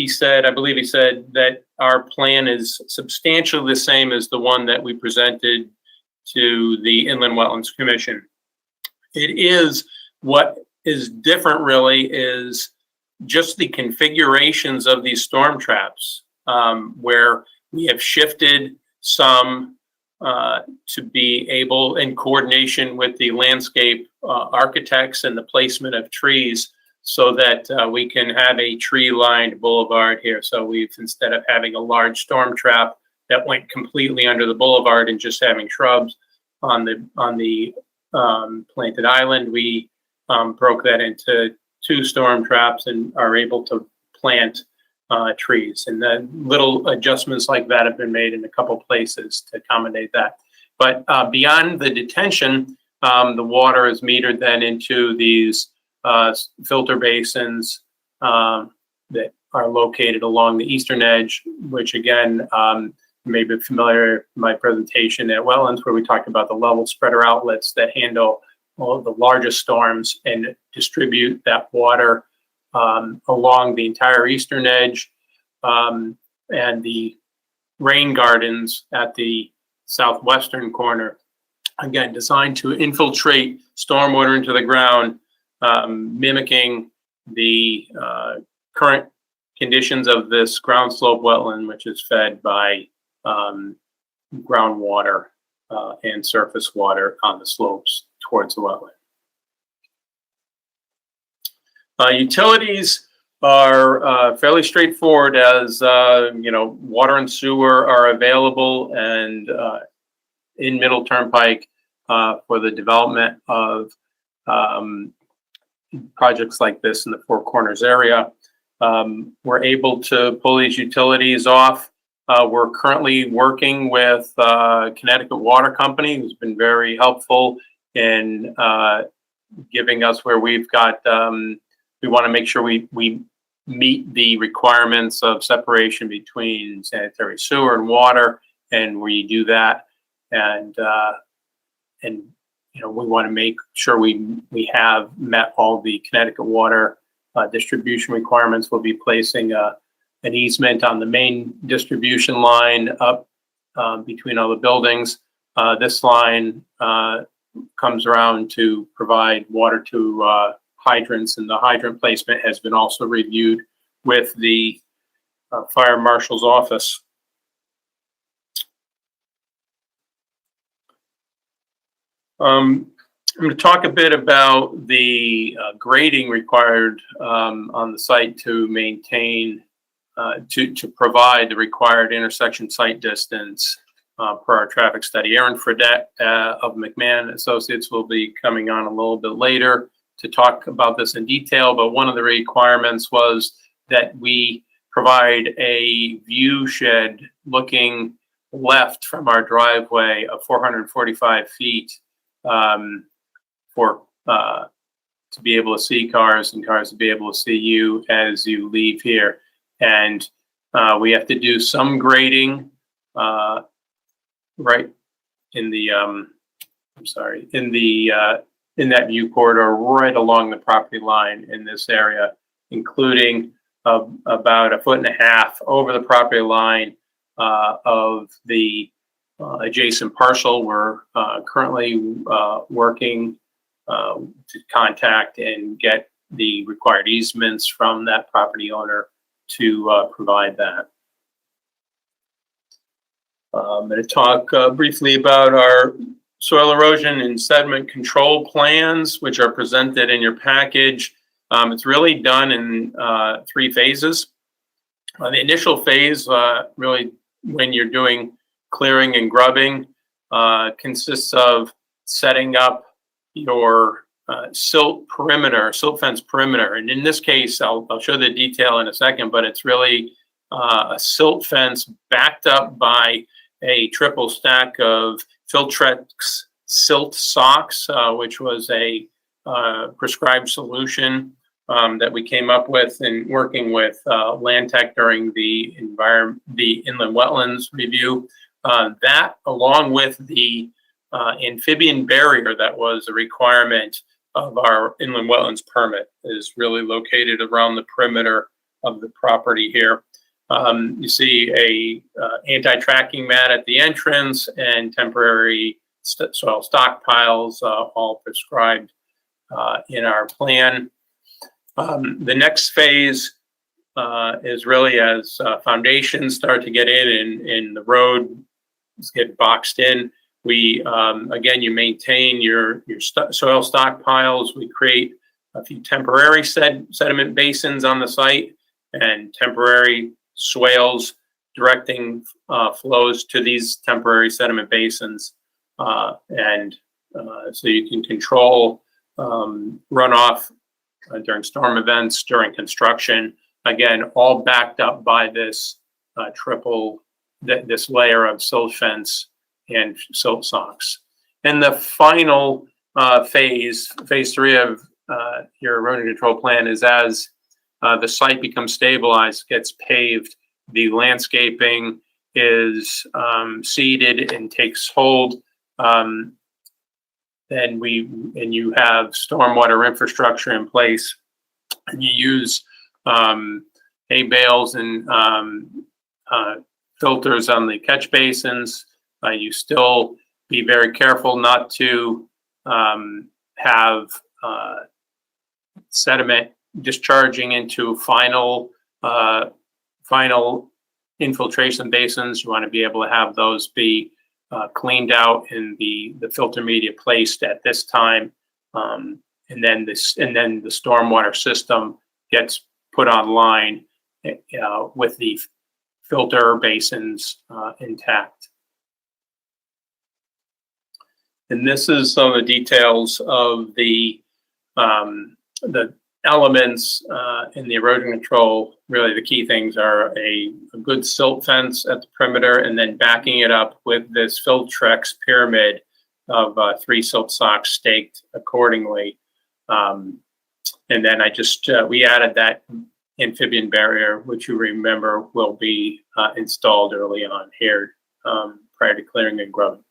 [SPEAKER 1] said, I believe he said, that our plan is substantially the same as the one that we presented to the Inland Wetlands Commission. It is, what is different really is just the configurations of these storm traps, where we have shifted some to be able, in coordination with the landscape architects and the placement of trees, so that we can have a tree-lined boulevard here. So we've, instead of having a large storm trap that went completely under the boulevard and just having shrubs on the planted island, we broke that into 2 storm traps and are able to plant trees. And then little adjustments like that have been made in a couple places to accommodate that. But beyond the detention, the water is metered then into these filter basins that are located along the eastern edge, which again, you may be familiar with my presentation at Wetlands, where we talked about the level spreader outlets that handle all of the largest storms and distribute that water along the entire eastern edge, and the rain gardens at the southwestern corner, again, designed to infiltrate stormwater into the ground, mimicking the current conditions of this ground slope wetland, which is fed by groundwater and surface water on the slopes towards the wetland. Utilities are fairly straightforward, as water and sewer are available and in Middle Turnpike for the development of projects like this in the Four Corners area. We're able to pull these utilities off We're currently working with Connecticut Water Company, who's been very helpful in giving us where we've got, we want to make sure we meet the requirements of separation between sanitary sewer and water, and we do that. And you know, we want to make sure we have met all the Connecticut Water distribution requirements. We'll be placing an easement on the main distribution line up between all the buildings. This line comes around to provide water to hydrants, and the hydrant placement has been also reviewed with the fire marshal's office. I'm going to talk a bit about the grading required on the site to maintain, to provide the required intersection site distance per our traffic study. Aaron Fredette of McMahon Associates will be coming on a little bit later to talk about this in detail, but one of the requirements was that we provide a view shed looking left from our driveway of 445 feet for to be able to see cars, and cars to be able to see you as you leave here. And we have to do some grading right in the in that view corridor right along the property line in this area, including about 1.5 feet over the property line of the adjacent parcel. We're currently working to contact and get the required easements from that property owner to provide that. I'm going to talk briefly about our soil erosion and sediment control plans, which are presented in your package. It's really done in 3 phases. The initial phase, really when you're doing clearing and grubbing, consists of setting up your silt fence perimeter. And in this case, I'll show the detail in a second, but it's really a silt fence backed up by a triple stack of Filtrex silt socks, which was a prescribed solution that we came up with in working with Land Tech during the inland wetlands review. That, along with the amphibian barrier that was a requirement of our inland wetlands permit, is really located around the perimeter of the property here. You see a anti-tracking mat at the entrance and temporary soil stockpiles, all prescribed in our plan. The next phase is really as foundations start to get in and the road get boxed in. We, again, you maintain your soil stockpiles. We create a few temporary sediment basins on the site and temporary swales directing flows to these temporary sediment basins. So you can control runoff during storm events, during construction. Again, all backed up by this this layer of silt fence and silt socks. And the final phase 3 of your erosion control plan is as the site becomes stabilized, gets paved, the landscaping is seeded and takes hold. Then you have stormwater infrastructure in place, and you use hay bales and filters on the catch basins. You still be very careful not to have sediment discharging into final infiltration basins. You want to be able to have those be cleaned out and the filter media placed at this time, and then the stormwater system gets put online with the filter basins intact. And this is some of the details of the elements in the erosion control, really the key things are a good silt fence at the perimeter, and then backing it up with this Filtrex pyramid of 3 silt socks staked accordingly. And then we added that amphibian barrier, which you remember will be installed early on here prior to clearing and grubbing.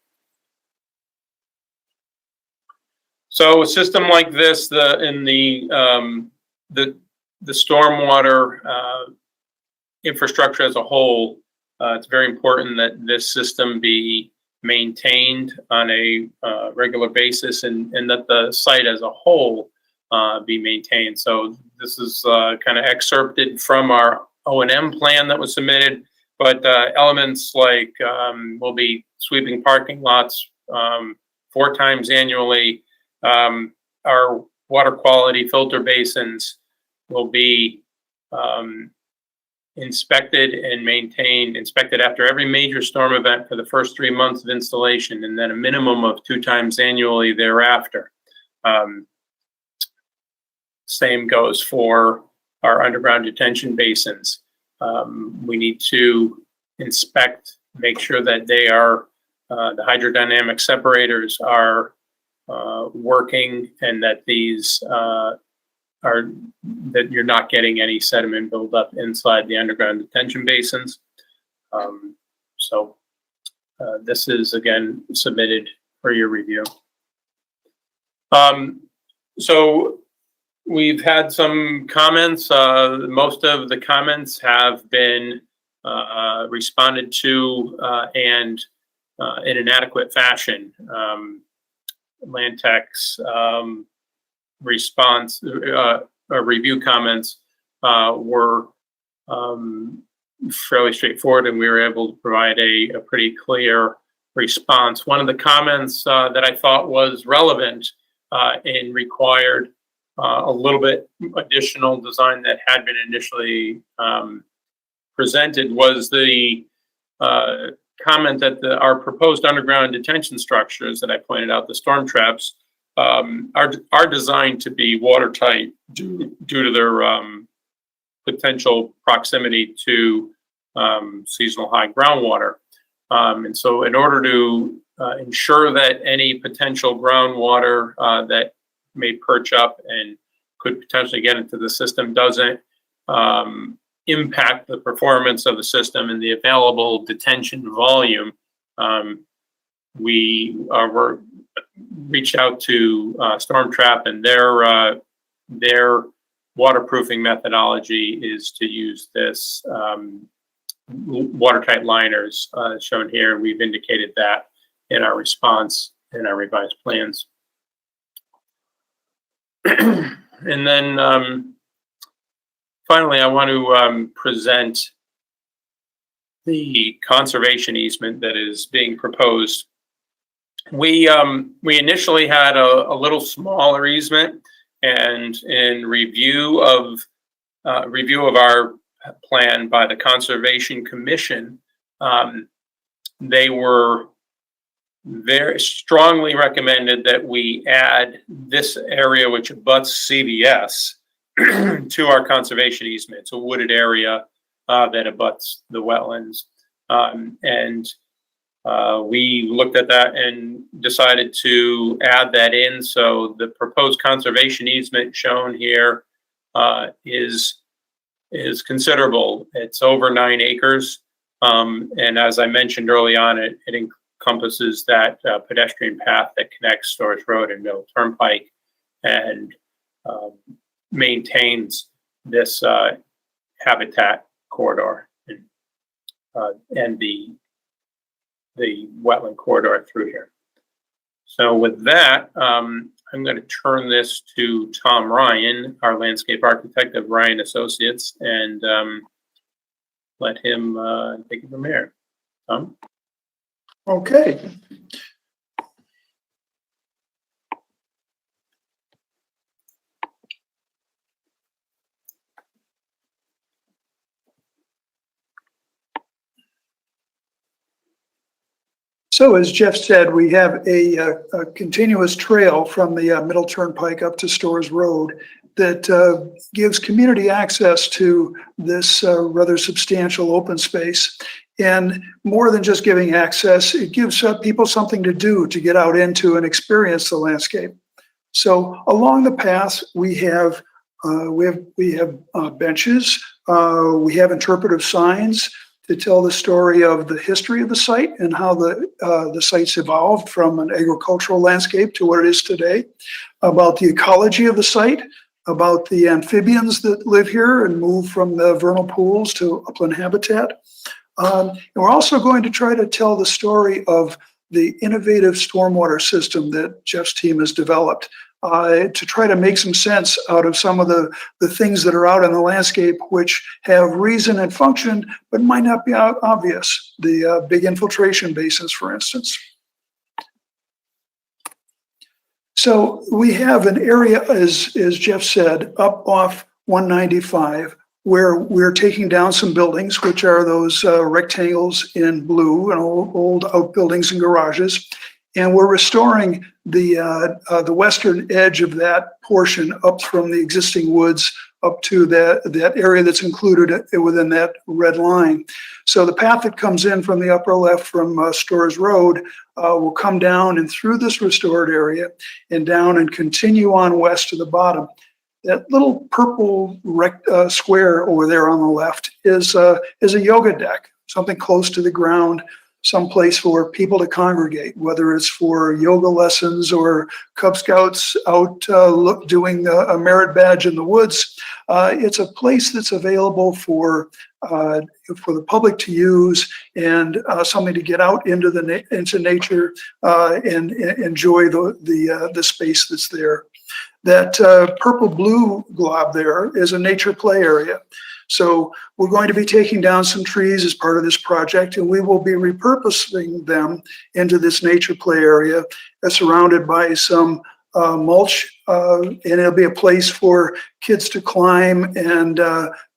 [SPEAKER 1] So a system like this, in the stormwater infrastructure as a whole, it's very important that this system be maintained on a regular basis, and that the site as a whole be maintained. So this is kind of excerpted from our O&M plan that was submitted, but elements like we'll be sweeping parking lots 4 times annually. Our water quality filter basins will be inspected and maintained, inspected after every major storm event for the first 3 months of installation, and then a minimum of 2 times annually thereafter. Same goes for our underground detention basins. We need to inspect, make sure that they are, the hydrodynamic separators are working, and that these that you're not getting any sediment buildup inside the underground detention basins. So this is again submitted for your review. So we've had some comments. Most of the comments have been responded to and in an adequate fashion. Land-Tech's response, review comments were fairly straightforward, and we were able to provide a pretty clear response. One of the comments that I thought was relevant and required a little bit additional design that had been initially presented was the comment that our proposed underground detention structures that I pointed out, the storm traps, are designed to be watertight due to their potential proximity to seasonal high groundwater. And so in order to ensure that any potential groundwater that may perch up and could potentially get into the system doesn't impact the performance of the system and the available detention volume, we reached out to Stormtrap, and their waterproofing methodology is to use this watertight liners shown here. We've indicated that in our response in our revised plans. And then finally, I want to present the conservation easement that is being proposed. We initially had a little smaller easement, and in review of our plan by the Conservation Commission, they were very strongly recommended that we add this area, which abuts CVS, to our conservation easement. It's a wooded area that abuts the wetlands. We looked at that and decided to add that in. So the proposed conservation easement shown here is considerable. It's over 9 acres. And as I mentioned early on, it encompasses that pedestrian path that connects Storrs Road and Middle Turnpike, and maintains this habitat corridor and the wetland corridor through here. So with that, I'm going to turn this to Tom Ryan, our landscape architect of Ryan Associates, and let him take it from here. Tom?
[SPEAKER 12] Okay. So as Jeff said, we have a continuous trail from the Middle Turnpike up to Storrs Road that gives community access to this rather substantial open space. And more than just giving access, it gives people something to do, to get out into and experience the landscape. So along the path, we have benches, we have interpretive signs to tell the story of the history of the site and how the site's evolved from an agricultural landscape to what it is today, about the ecology of the site, about the amphibians that live here and move from the vernal pools to upland habitat. And we're also going to try to tell the story of the innovative stormwater system that Jeff's team has developed, to try to make some sense out of some of the things that are out in the landscape, which have reason and function, but might not be obvious. The big infiltration basins, for instance. So we have an area, as Jeff said, up off 195, where we're taking down some buildings, which are those rectangles in blue and old outbuildings and garages. And we're restoring the western edge of that portion up from the existing woods up to that area that's included within that red line. So the path that comes in from the upper left from Storrs Road will come down and through this restored area and down and continue on west to the bottom. That little purple square over there on the left is a yoga deck, something close to the ground, someplace for people to congregate, whether it's for yoga lessons or Cub Scouts out doing a merit badge in the woods. It's a place that's available for the public to use and something to get out into nature and enjoy the space that's there. That purple blue glob there is a nature play area. So we're going to be taking down some trees as part of this project, and we will be repurposing them into this nature play area surrounded by some mulch, and it'll be a place for kids to climb and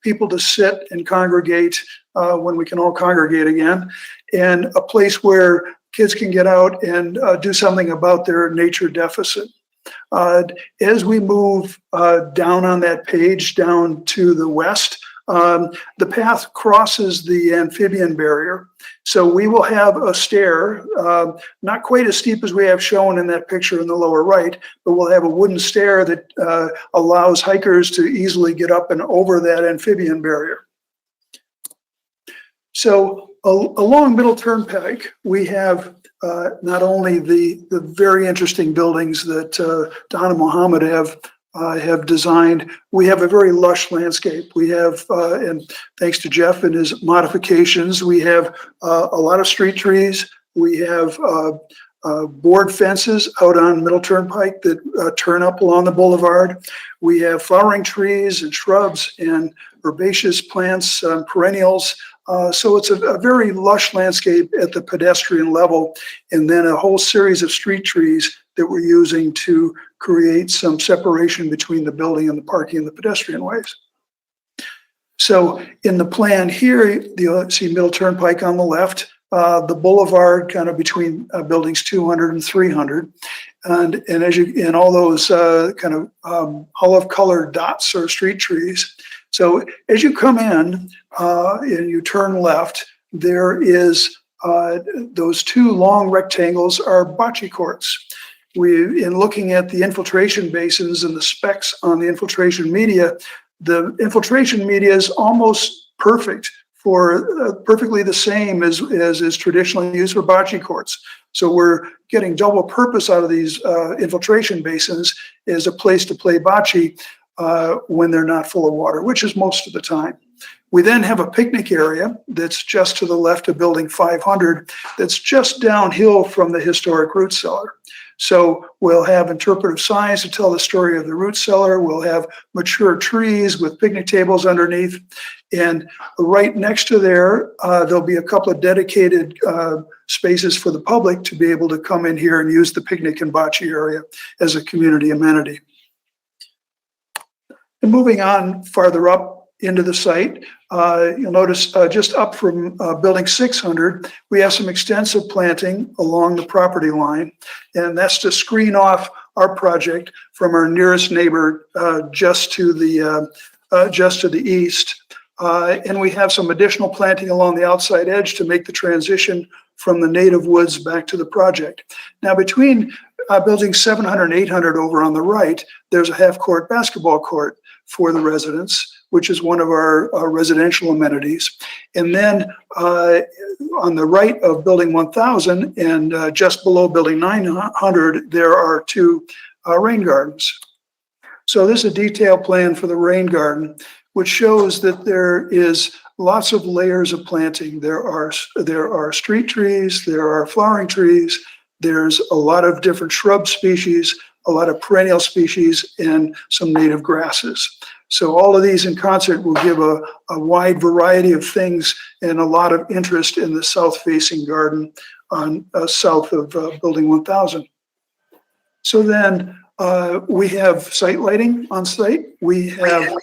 [SPEAKER 12] people to sit and congregate when we can all congregate again, and a place where kids can get out and do something about their nature deficit. As we move down on that page, down to the west, the path crosses the amphibian barrier. So we will have a stair, not quite as steep as we have shown in that picture in the lower right, but we'll have a wooden stair that allows hikers to easily get up and over that amphibian barrier. So along Middle Turnpike, we have not only the very interesting buildings that Don and Mohammed have designed. We have a very lush landscape. We have, and thanks to Jeff and his modifications, we have a lot of street trees. We have board fences out on Middle Turnpike that turn up along the boulevard. We have flowering trees and shrubs and herbaceous plants, perennials. So it's a very lush landscape at the pedestrian level, and then a whole series of street trees that we're using to create some separation between the building and the parking and the pedestrian ways. So in the plan here, you'll see Middle Turnpike on the left, the boulevard kind of between buildings 200 and 300. And all those kind of olive colored dots are street trees. So as you come in and you turn left, there is those two long rectangles are bocce courts. In looking at the infiltration basins and the specs on the infiltration media, the infiltration media is almost perfect for perfectly the same as is traditionally used for bocce courts. So we're getting double purpose out of these infiltration basins as a place to play bocce when they're not full of water, which is most of the time. We then have a picnic area that's just to the left of building 500 that's just downhill from the historic root cellar. So we'll have interpretive signs to tell the story of the root cellar. We'll have mature trees with picnic tables underneath. And right next to there, there'll be a couple of dedicated spaces for the public to be able to come in here and use the picnic and bocce area as a community amenity. And moving on farther up into the site, you'll notice just up from building 600, we have some extensive planting along the property line. And that's to screen off our project from our nearest neighbor just to the east. And we have some additional planting along the outside edge to make the transition from the native woods back to the project. Now, between buildings 700 and 800 over on the right, there's a half-court basketball court for the residents, which is one of our residential amenities. And then on the right of building 1000 and just below building 900, there are two rain gardens. So this is a detailed plan for the rain garden, which shows that there is lots of layers of planting. There are street trees, there are flowering trees, there's a lot of different shrub species, a lot of perennial species, and some native grasses. So all of these in concert will give a wide variety of things and a lot of interest in the south-facing garden on south of building 1000. So then we have site lighting on site. We have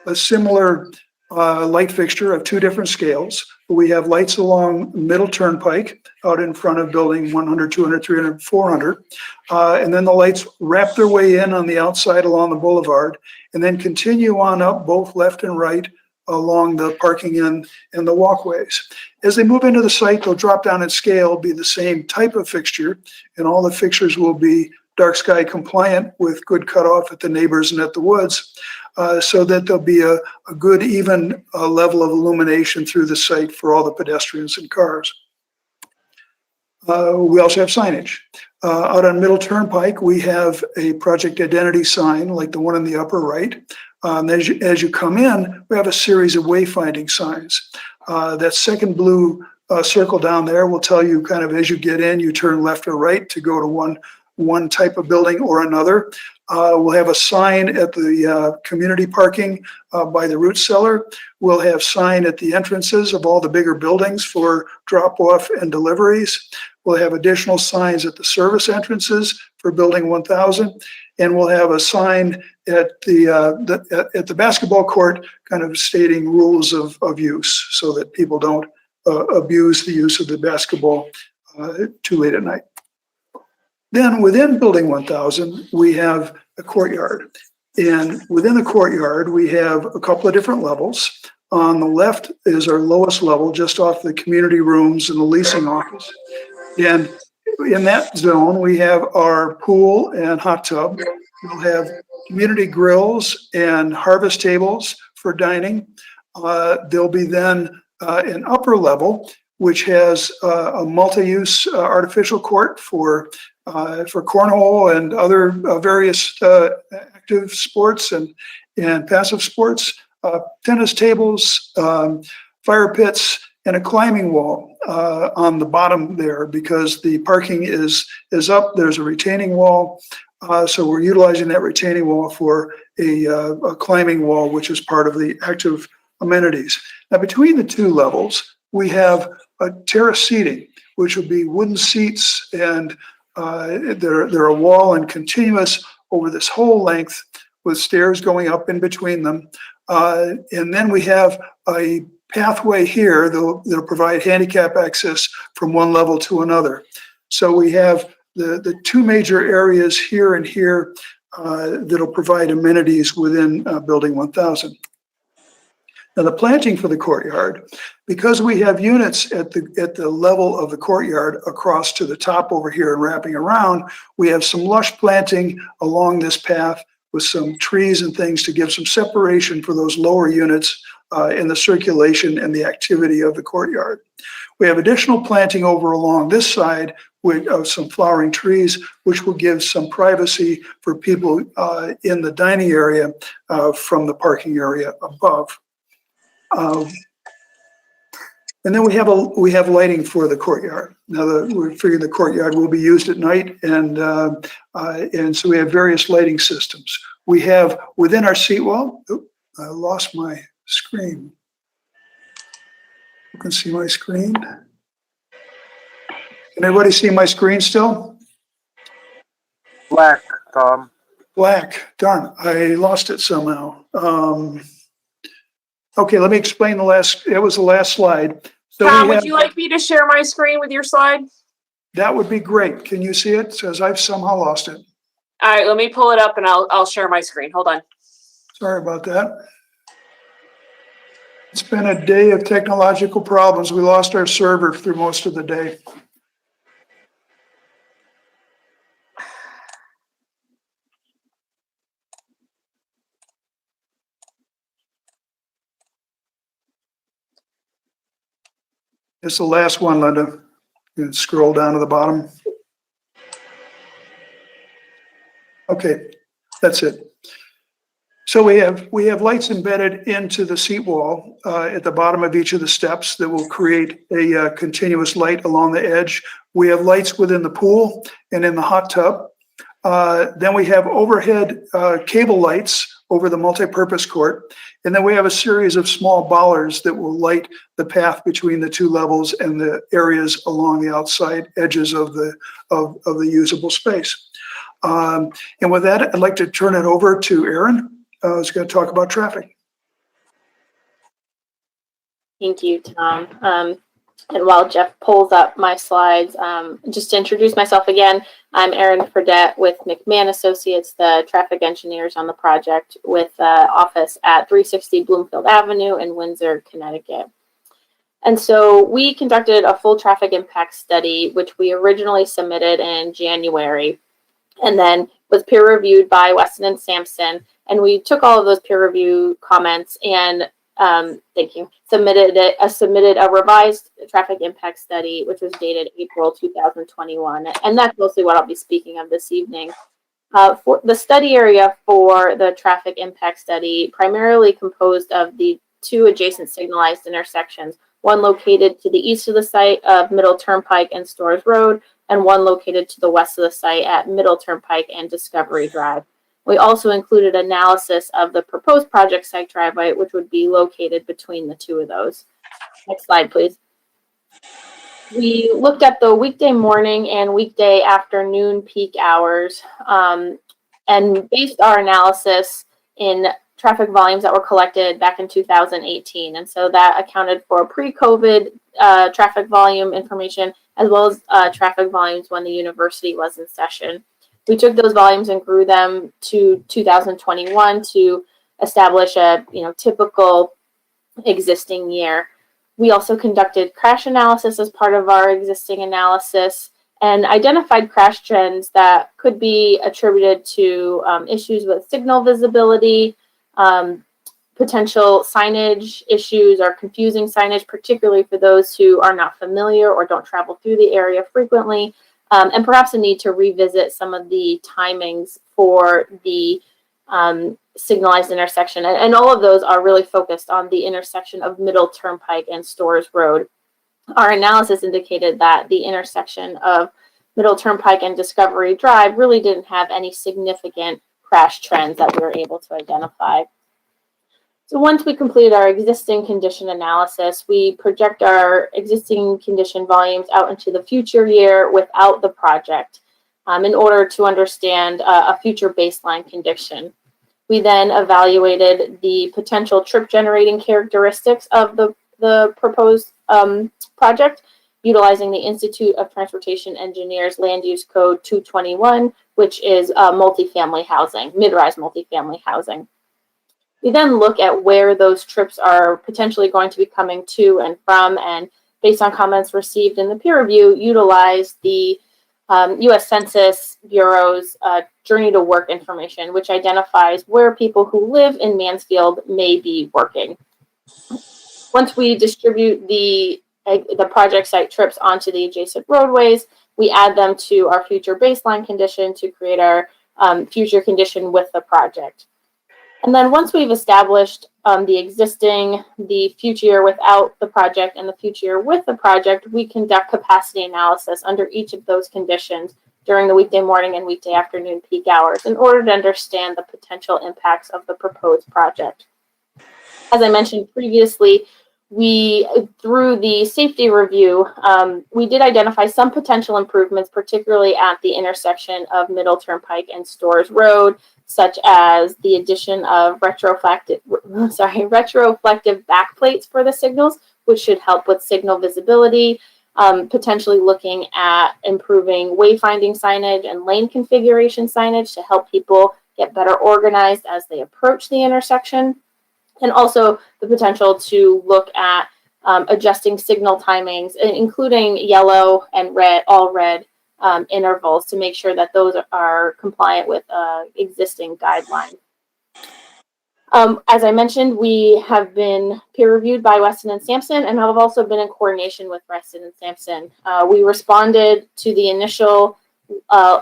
[SPEAKER 12] a similar light fixture of two different scales. We have lights along Middle Turnpike out in front of building 100, 200, 300, 400. And then the lights wrap their way in on the outside along the boulevard and then continue on up both left and right along the parking and the walkways. As they move into the site, they'll drop down in scale, be the same type of fixture, and all the fixtures will be dark sky compliant with good cutoff at the neighbors and at the woods, so that there'll be a good even level of illumination through the site for all the pedestrians and cars. We also have signage. Out on Middle Turnpike, we have a project identity sign like the one in the upper right. As you come in, we have a series of wayfinding signs. That second blue circle down there will tell you kind of as you get in, you turn left or right to go to one type of building or another. We'll have a sign at the community parking by the root cellar. We'll have sign at the entrances of all the bigger buildings for drop-off and deliveries. We'll have additional signs at the service entrances for building 1000. And we'll have a sign at the basketball court kind of stating rules of use so that people don't abuse the use of the basketball too late at night. Then within building 1000, we have a courtyard. And within the courtyard, we have a couple of different levels. On the left is our lowest level, just off the community rooms and the leasing office. And in that zone, we have our pool and hot tub. We'll have community grills and harvest tables for dining. There'll be then an upper level, which has a multi-use artificial court for cornhole and other various active sports and passive sports, tennis tables, fire pits, and a climbing wall on the bottom there because the parking is up. There's a retaining wall. So we're utilizing that retaining wall for a climbing wall, which is part of the active amenities. Now, between the two levels, we have a terrace seating, which will be wooden seats, and they're a wall and continuous over this whole length with stairs going up in between them. And then we have a pathway here that'll provide handicap access from one level to another. So we have the two major areas here and here that'll provide amenities within building 1000. Now the planting for the courtyard, because we have units at the level of the courtyard across to the top over here and wrapping around, we have some lush planting along this path with some trees and things to give some separation for those lower units in the circulation and the activity of the courtyard. We have additional planting over along this side with some flowering trees, which will give some privacy for people in the dining area from the parking area above. And then we have lighting for the courtyard. Now we're figuring the courtyard will be used at night, and so we have various lighting systems. We have within our seat wall. Oops, I lost my screen. You can see my screen. Can everybody see my screen still?
[SPEAKER 11] Black, Tom.
[SPEAKER 12] Black. Darn, I lost it somehow. Okay, let me explain the last. It was the last slide. So
[SPEAKER 2] Tom, would you like me to share my screen with your slide?
[SPEAKER 12] That would be great. Can you see it? Says I've somehow lost it.
[SPEAKER 2] All right, let me pull it up and I'll share my screen. Hold on.
[SPEAKER 12] Sorry about that. It's been a day of technological problems. We lost our server through most of the day. It's the last one, Linda. You can scroll down to the bottom. Okay, that's it. So we have lights embedded into the seat wall at the bottom of each of the steps that will create a continuous light along the edge. We have lights within the pool and in the hot tub. Then we have overhead cable lights over the multipurpose court. And then we have a series of small bollards that will light the path between the two levels and the areas along the outside edges of the usable space. And with that, I'd like to turn it over to Erin, who's going to talk about traffic.
[SPEAKER 13] Thank you, Tom. And while Jeff pulls up my slides, just to introduce myself again, I'm Erin Fredette with McMahon Associates, the traffic engineers on the project with office at 360 Bloomfield Avenue in Windsor, Connecticut. And so we conducted a full traffic impact study, which we originally submitted in January, and then was peer reviewed by Weston and Sampson. And we took all of those peer review comments and submitted a revised traffic impact study, which was dated April 2021. And that's mostly what I'll be speaking of this evening. For the study area for the traffic impact study, primarily composed of the two adjacent signalized intersections, one located to the east of the site of Middle Turnpike and Storrs Road, and one located to the west of the site at Middle Turnpike and Discovery Drive. We also included analysis of the proposed project site driveway, which would be located between the two of those. Next slide, please. We looked at the weekday morning and weekday afternoon peak hours and based our analysis in traffic volumes that were collected back in 2018. And so that accounted for pre-COVID traffic volume information, as well as traffic volumes when the university was in session. We took those volumes and grew them to 2021 to establish a typical existing year. We also conducted crash analysis as part of our existing analysis and identified crash trends that could be attributed to issues with signal visibility, potential signage issues or confusing signage, particularly for those who are not familiar or don't travel through the area frequently. And perhaps a need to revisit some of the timings for the signalized intersection. And all of those are really focused on the intersection of Middle Turnpike and Storrs Road. Our analysis indicated that the intersection of Middle Turnpike and Discovery Drive really didn't have any significant crash trends that we were able to identify. So once we complete our existing condition analysis, we project our existing condition volumes out into the future year without the project in order to understand a future baseline condition. We then evaluated the potential trip generating characteristics of the proposed project, utilizing the Institute of Transportation Engineers Land Use Code 221, which is multifamily housing, mid-rise multifamily housing. We then look at where those trips are potentially going to be coming to and from, and based on comments received in the peer review, utilize the U.S. Census Bureau's Journey to Work information, which identifies where people who live in Mansfield may be working. Once we distribute the project site trips onto the adjacent roadways, we add them to our future baseline condition to create our future condition with the project. And then once we've established the existing, the future year without the project, and the future year with the project, we conduct capacity analysis under each of those conditions during the weekday morning and weekday afternoon peak hours in order to understand the potential impacts of the proposed project. As I mentioned previously, through the safety review, we did identify some potential improvements, particularly at the intersection of Middle Turnpike and Storrs Road, such as the addition of retroflective backplates for the signals, which should help with signal visibility, potentially looking at improving wayfinding signage and lane configuration signage to help people get better organized as they approach the intersection. And also the potential to look at adjusting signal timings, including yellow and red, all red intervals, to make sure that those are compliant with existing guidelines. As I mentioned, we have been peer reviewed by Weston and Sampson and have also been in coordination with Weston and Sampson. We responded to the initial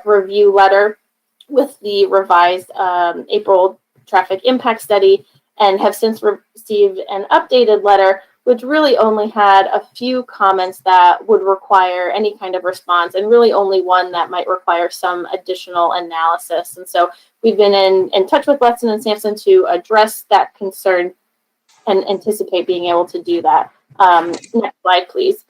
[SPEAKER 13] review letter with the revised April traffic impact study and have since received an updated letter, which really only had a few comments that would require any kind of response, and really only one that might require some additional analysis. And so we've been in touch with Weston and Sampson to address that concern and anticipate being able to do that. Next slide, please.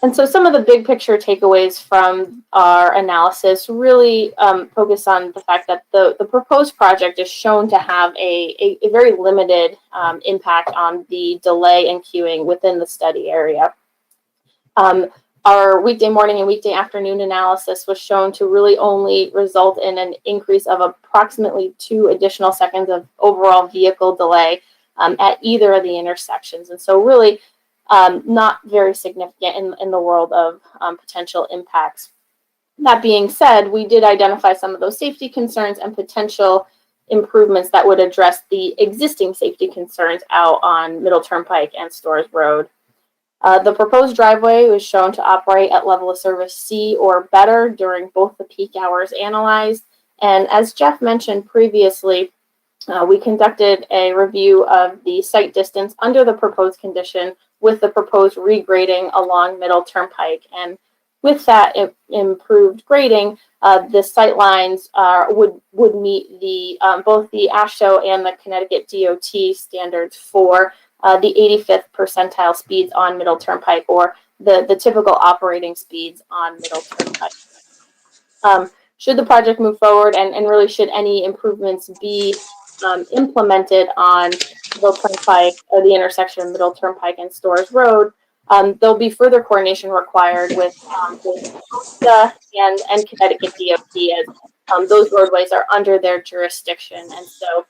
[SPEAKER 13] And so some of the big picture takeaways from our analysis really focus on the fact that the proposed project is shown to have a very limited impact on the delay and queuing within the study area. Our weekday morning and weekday afternoon analysis was shown to really only result in an increase of approximately 2 additional seconds of overall vehicle delay at either of the intersections. And so really, not very significant in the world of potential impacts. That being said, we did identify some of those safety concerns and potential improvements that would address the existing safety concerns out on Middle Turnpike and Storrs Road. The proposed driveway was shown to operate at level of service C or better during both the peak hours analyzed. And as Jeff mentioned previously, we conducted a review of the site distance under the proposed condition with the proposed regrading along Middle Turnpike. And with that improved grading, the sight lines would meet the both the AASHTO and the Connecticut DOT standards for the 85th percentile speeds on Middle Turnpike, or the typical operating speeds on Middle Turnpike. Should the project move forward, and really should any improvements be implemented on Middle Turnpike, or the intersection of Middle Turnpike and Storrs Road, there'll be further coordination required with OSTA and Connecticut DOT, as those roadways are under their jurisdiction. And so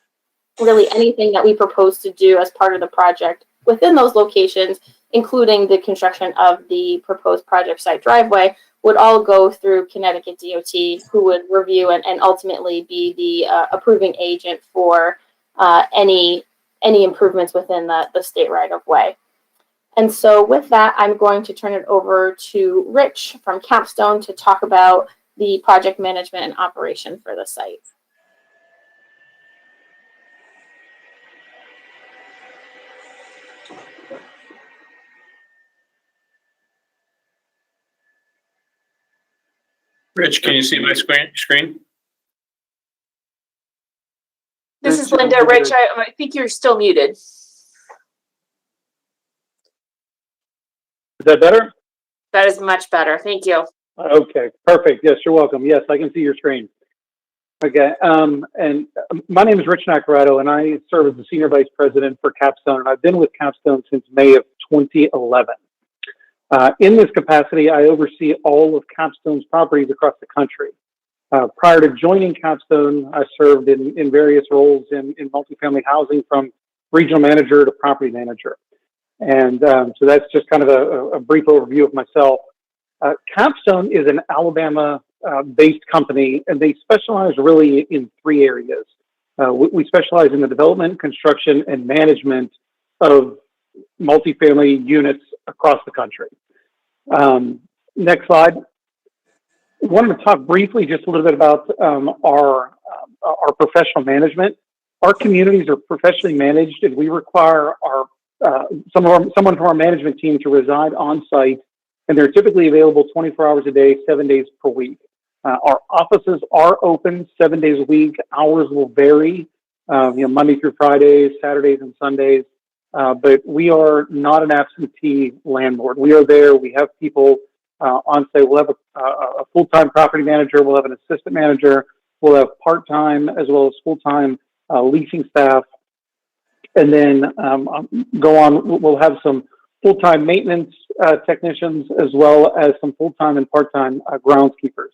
[SPEAKER 13] really anything that we propose to do as part of the project within those locations, including the construction of the proposed project site driveway, would all go through Connecticut DOT, who would review and ultimately be the approving agent for any improvements within the state right-of-way. And so with that, I'm going to turn it over to Rich from Capstone to talk about the project management and operation for the site.
[SPEAKER 1] Rich, can you see my screen?
[SPEAKER 2] This is Linda. Rich, I think you're still muted.
[SPEAKER 14] Is that better?
[SPEAKER 2] That is much better. Thank you.
[SPEAKER 14] Okay, perfect. Yes, you're welcome. Yes, I can see your screen. Okay, and my name is Rich Nacarado, and I serve as the Senior Vice President for Capstone, and I've been with Capstone since May of 2011. In this capacity, I oversee all of Capstone's properties across the country. Prior to joining Capstone, I served in various roles in multifamily housing, from regional manager to property manager. And so that's just kind of a brief overview of myself. Capstone is an Alabama-based company, and they specialize really in 3 areas. We specialize in the development, construction, and management of multifamily units across the country. Next slide. I wanted to talk briefly just a little bit about our professional management. Our communities are professionally managed, and we require someone from our management team to reside on site, and they're typically available 24 hours a day, 7 days per week. Our offices are open 7 days a week. Hours will vary, Monday through Fridays, Saturdays, and Sundays. But we are not an absentee landlord. We are there. We have people on site. We'll have a full-time property manager. We'll have an assistant manager. We'll have part-time as well as full-time leasing staff. And then go on, we'll have some full-time maintenance technicians, as well as some full-time and part-time groundskeepers.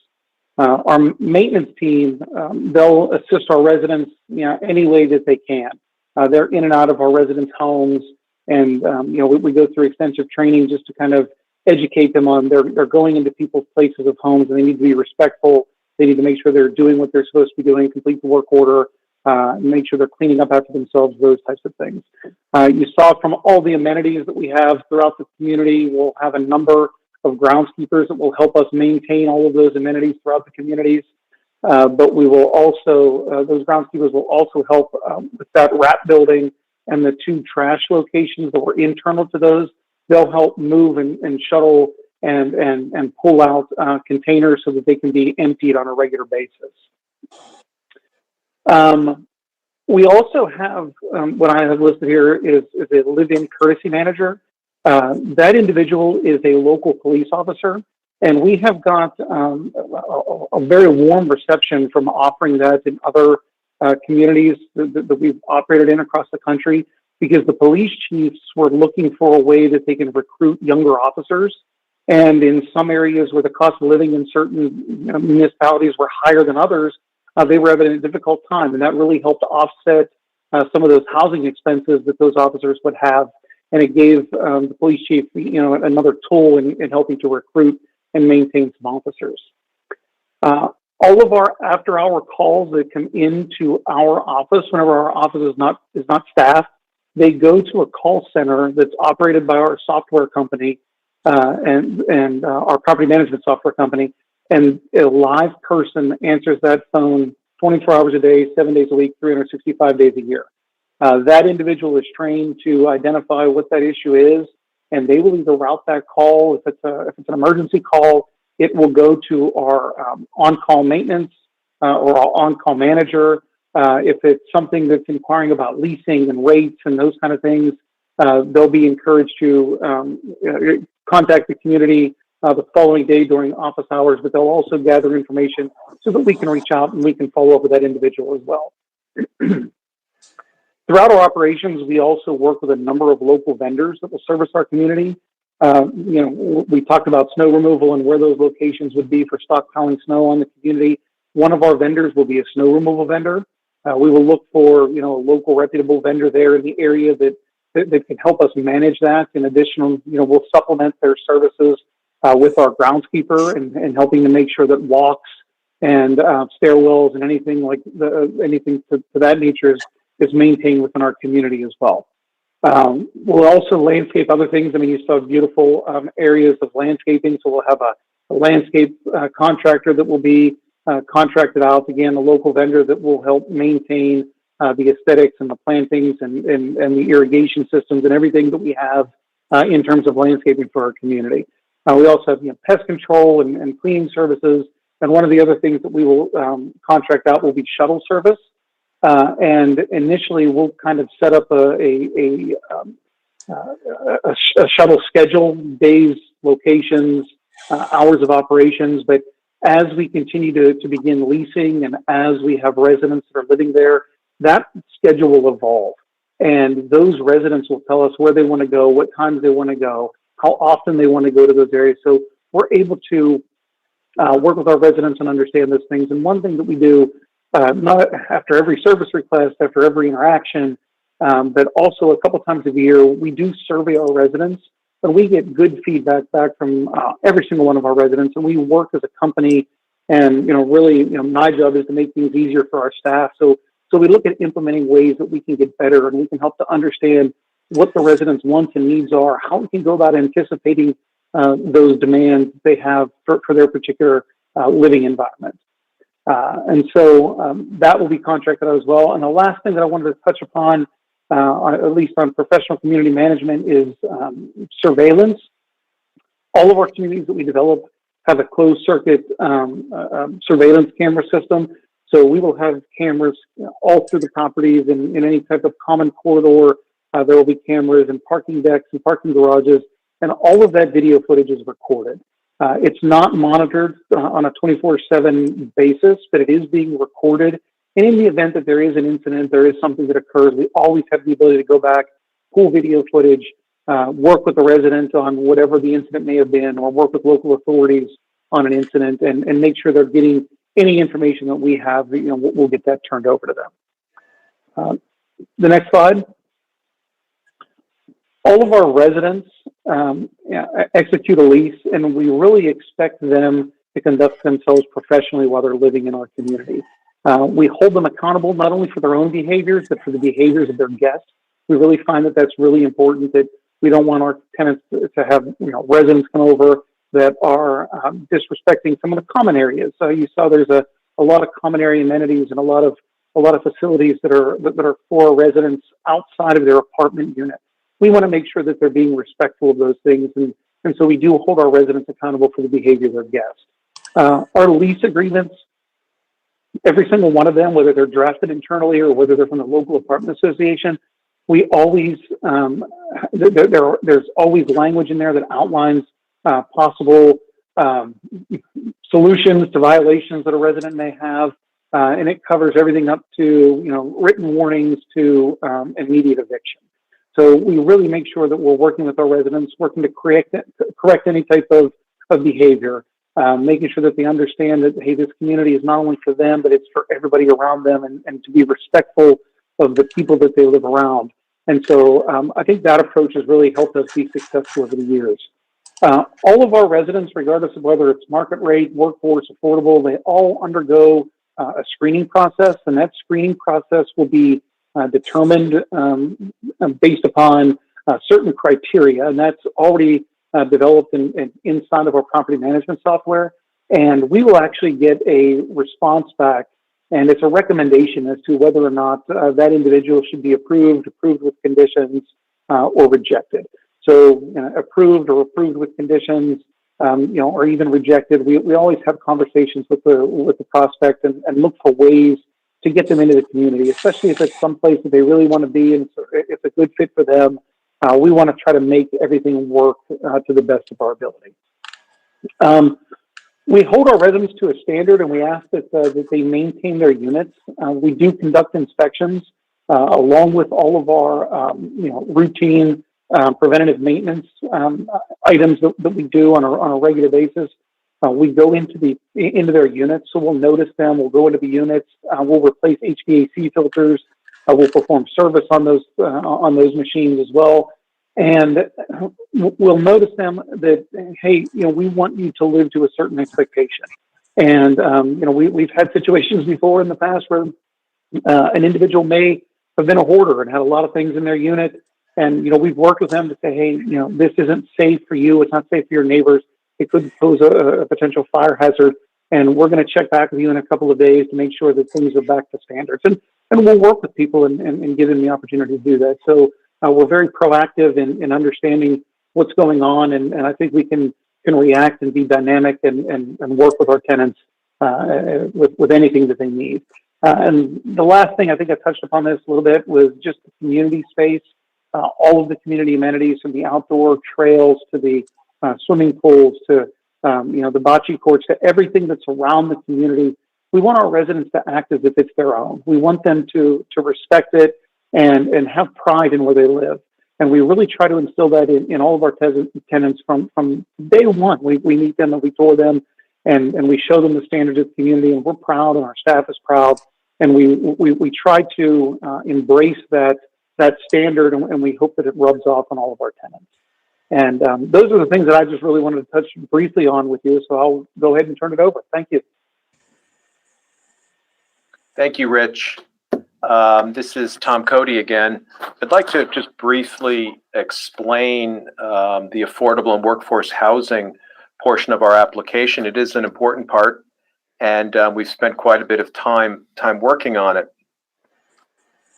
[SPEAKER 14] Our maintenance team, they'll assist our residents, any way that they can. They're in and out of our residents' homes, and we go through extensive training just to kind of educate them on they're going into people's places of homes, and they need to be respectful. They need to make sure they're doing what they're supposed to be doing, complete the work order, make sure they're cleaning up after themselves, those types of things. You saw from all the amenities that we have throughout the community, we'll have a number of groundskeepers that will help us maintain all of those amenities throughout the communities. But we will also, those groundskeepers will also help with that wrap building and the 2 trash locations that were internal to those. They'll help move and shuttle and pull out containers so that they can be emptied on a regular basis. We also have, what I have listed here is a live-in courtesy manager. That individual is a local police officer, and we have got a very warm reception from offering that in other communities that we've operated in across the country, because the police chiefs were looking for a way that they can recruit younger officers. And in some areas where the cost of living in certain municipalities were higher than others, they were having a difficult time, and that really helped offset some of those housing expenses that those officers would have. And it gave the police chief, another tool in helping to recruit and maintain some officers. All of our after-hour calls that come into our office, whenever our office is not staffed, they go to a call center that's operated by our software company and our property management software company. And a live person answers that phone 24 hours a day, 7 days a week, 365 days a year. That individual is trained to identify what that issue is, and they will either route that call. If it's an emergency call, it will go to our on-call maintenance or our on-call manager. If it's something that's inquiring about leasing and rates and those kind of things, they'll be encouraged to contact the community the following day during office hours, but they'll also gather information so that we can reach out and we can follow up with that individual as well. Throughout our operations, we also work with a number of local vendors that will service our community. We talked about snow removal and where those locations would be for stockpiling snow on the community. One of our vendors will be a snow removal vendor. We will look for, a local reputable vendor there in the area that can help us manage that. In addition, we'll supplement their services with our groundskeeper and helping to make sure that walks and stairwells and anything like anything to that nature is maintained within our community as well. We'll also landscape other things. I mean, you saw beautiful areas of landscaping, so we'll have a landscape contractor that will be contracted out, again, a local vendor that will help maintain the aesthetics and the plantings and the irrigation systems and everything that we have in terms of landscaping for our community. We also have pest control and cleaning services, and one of the other things that we will contract out will be shuttle service. And initially, we'll kind of set up a shuttle schedule, days, locations, hours of operations. But as we continue to begin leasing and as we have residents that are living there, that schedule will evolve. And those residents will tell us where they want to go, what times they want to go, how often they want to go to those areas. So we're able to work with our residents and understand those things. And one thing that we do, not after every service request, after every interaction, but also a couple times a year, we do survey our residents, and we get good feedback back from every single one of our residents. And we work as a company, and really, my job is to make things easier for our staff. So we look at implementing ways that we can get better, and we can help to understand what the residents' wants and needs are, how we can go about anticipating those demands they have for their particular living environment. And so that will be contracted out as well. And the last thing that I wanted to touch upon, at least on professional community management, is surveillance. All of our communities that we develop have a closed circuit surveillance camera system. So we will have cameras all through the properties, and in any type of common corridor, there will be cameras in parking decks and parking garages, and all of that video footage is recorded. It's not monitored on a 24/7 basis, but it is being recorded. And in the event that there is an incident, there is something that occurs, we always have the ability to go back, pull video footage, work with the resident on whatever the incident may have been, or work with local authorities on an incident, and make sure they're getting any information that we have. We'll get that turned over to them. The next slide. All of our residents execute a lease, and we really expect them to conduct themselves professionally while they're living in our community. We hold them accountable not only for their own behaviors, but for the behaviors of their guests. We really find that that's really important, that we don't want our tenants to have residents come over that are disrespecting some of the common areas. So you saw there's a lot of common area amenities and a lot of facilities that are for residents outside of their apartment unit. We want to make sure that they're being respectful of those things, and so we do hold our residents accountable for the behavior of their guests. Our lease agreements, every single one of them, whether they're drafted internally or whether they're from the local apartment association, we always there's always language in there that outlines possible solutions to violations that a resident may have, and it covers everything up to written warnings to immediate eviction. So we really make sure that we're working with our residents, working to correct any type of behavior, making sure that they understand that, hey, this community is not only for them, but it's for everybody around them, and to be respectful of the people that they live around. And so I think that approach has really helped us be successful over the years. All of our residents, regardless of whether it's market rate, workforce, affordable, they all undergo a screening process, and that screening process will be determined based upon certain criteria, and that's already developed inside of our property management software. And we will actually get a response back, and it's a recommendation as to whether or not that individual should be approved with conditions, or rejected. So approved or approved with conditions, or even rejected. We always have conversations with the prospect and look for ways to get them into the community, especially if it's someplace that they really want to be and it's a good fit for them. We want to try to make everything work to the best of our ability. We hold our residents to a standard, and we ask that they maintain their units. We do conduct inspections along with all of our routine preventative maintenance items that we do on a regular basis. We go into their units, so we'll notice them. We'll go into the units. We'll replace HVAC filters. We'll perform service on those machines as well, and we'll notice them that, hey, we want you to live to a certain expectation. And we've had situations before in the past where an individual may have been a hoarder and had a lot of things in their unit, and we've worked with them to say, hey, this isn't safe for you. It's not safe for your neighbors. It could pose a potential fire hazard, and we're going to check back with you in a couple of days to make sure that things are back to standards. And we'll work with people and give them the opportunity to do that. So we're very proactive in understanding what's going on, and I think we can react and be dynamic and work with our tenants with anything that they need. And the last thing, I think I touched upon this a little bit, was just the community space. All of the community amenities, from the outdoor trails to the swimming pools to the bocce courts, to everything that's around the community. We want our residents to act as if it's their own. We want them to respect it and have pride in where they live. And we really try to instill that in all of our tenants from day one. We meet them and we tour them, and we show them the standards of the community, and we're proud, and our staff is proud. And we try to embrace that standard, and we hope that it rubs off on all of our tenants. And those are the things that I just really wanted to touch briefly on with you. So I'll go ahead and turn it over. Thank you.
[SPEAKER 9] Thank you, Rich. This is Tom Cody again. I'd like to just briefly explain the affordable and workforce housing portion of our application. It is an important part, and we've spent quite a bit of time working on it.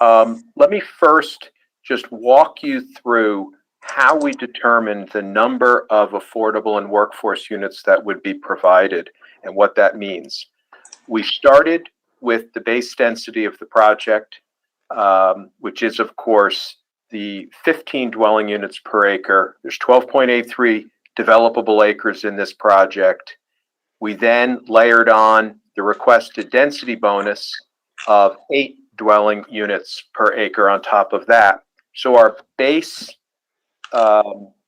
[SPEAKER 9] Let me first just walk you through how we determined the number of affordable and workforce units that would be provided and what that means. We started with the base density of the project, which is, of course, the 15 dwelling units per acre. There's 12.83 developable acres in this project. We then layered on the requested density bonus of 8 dwelling units per acre on top of that. So our base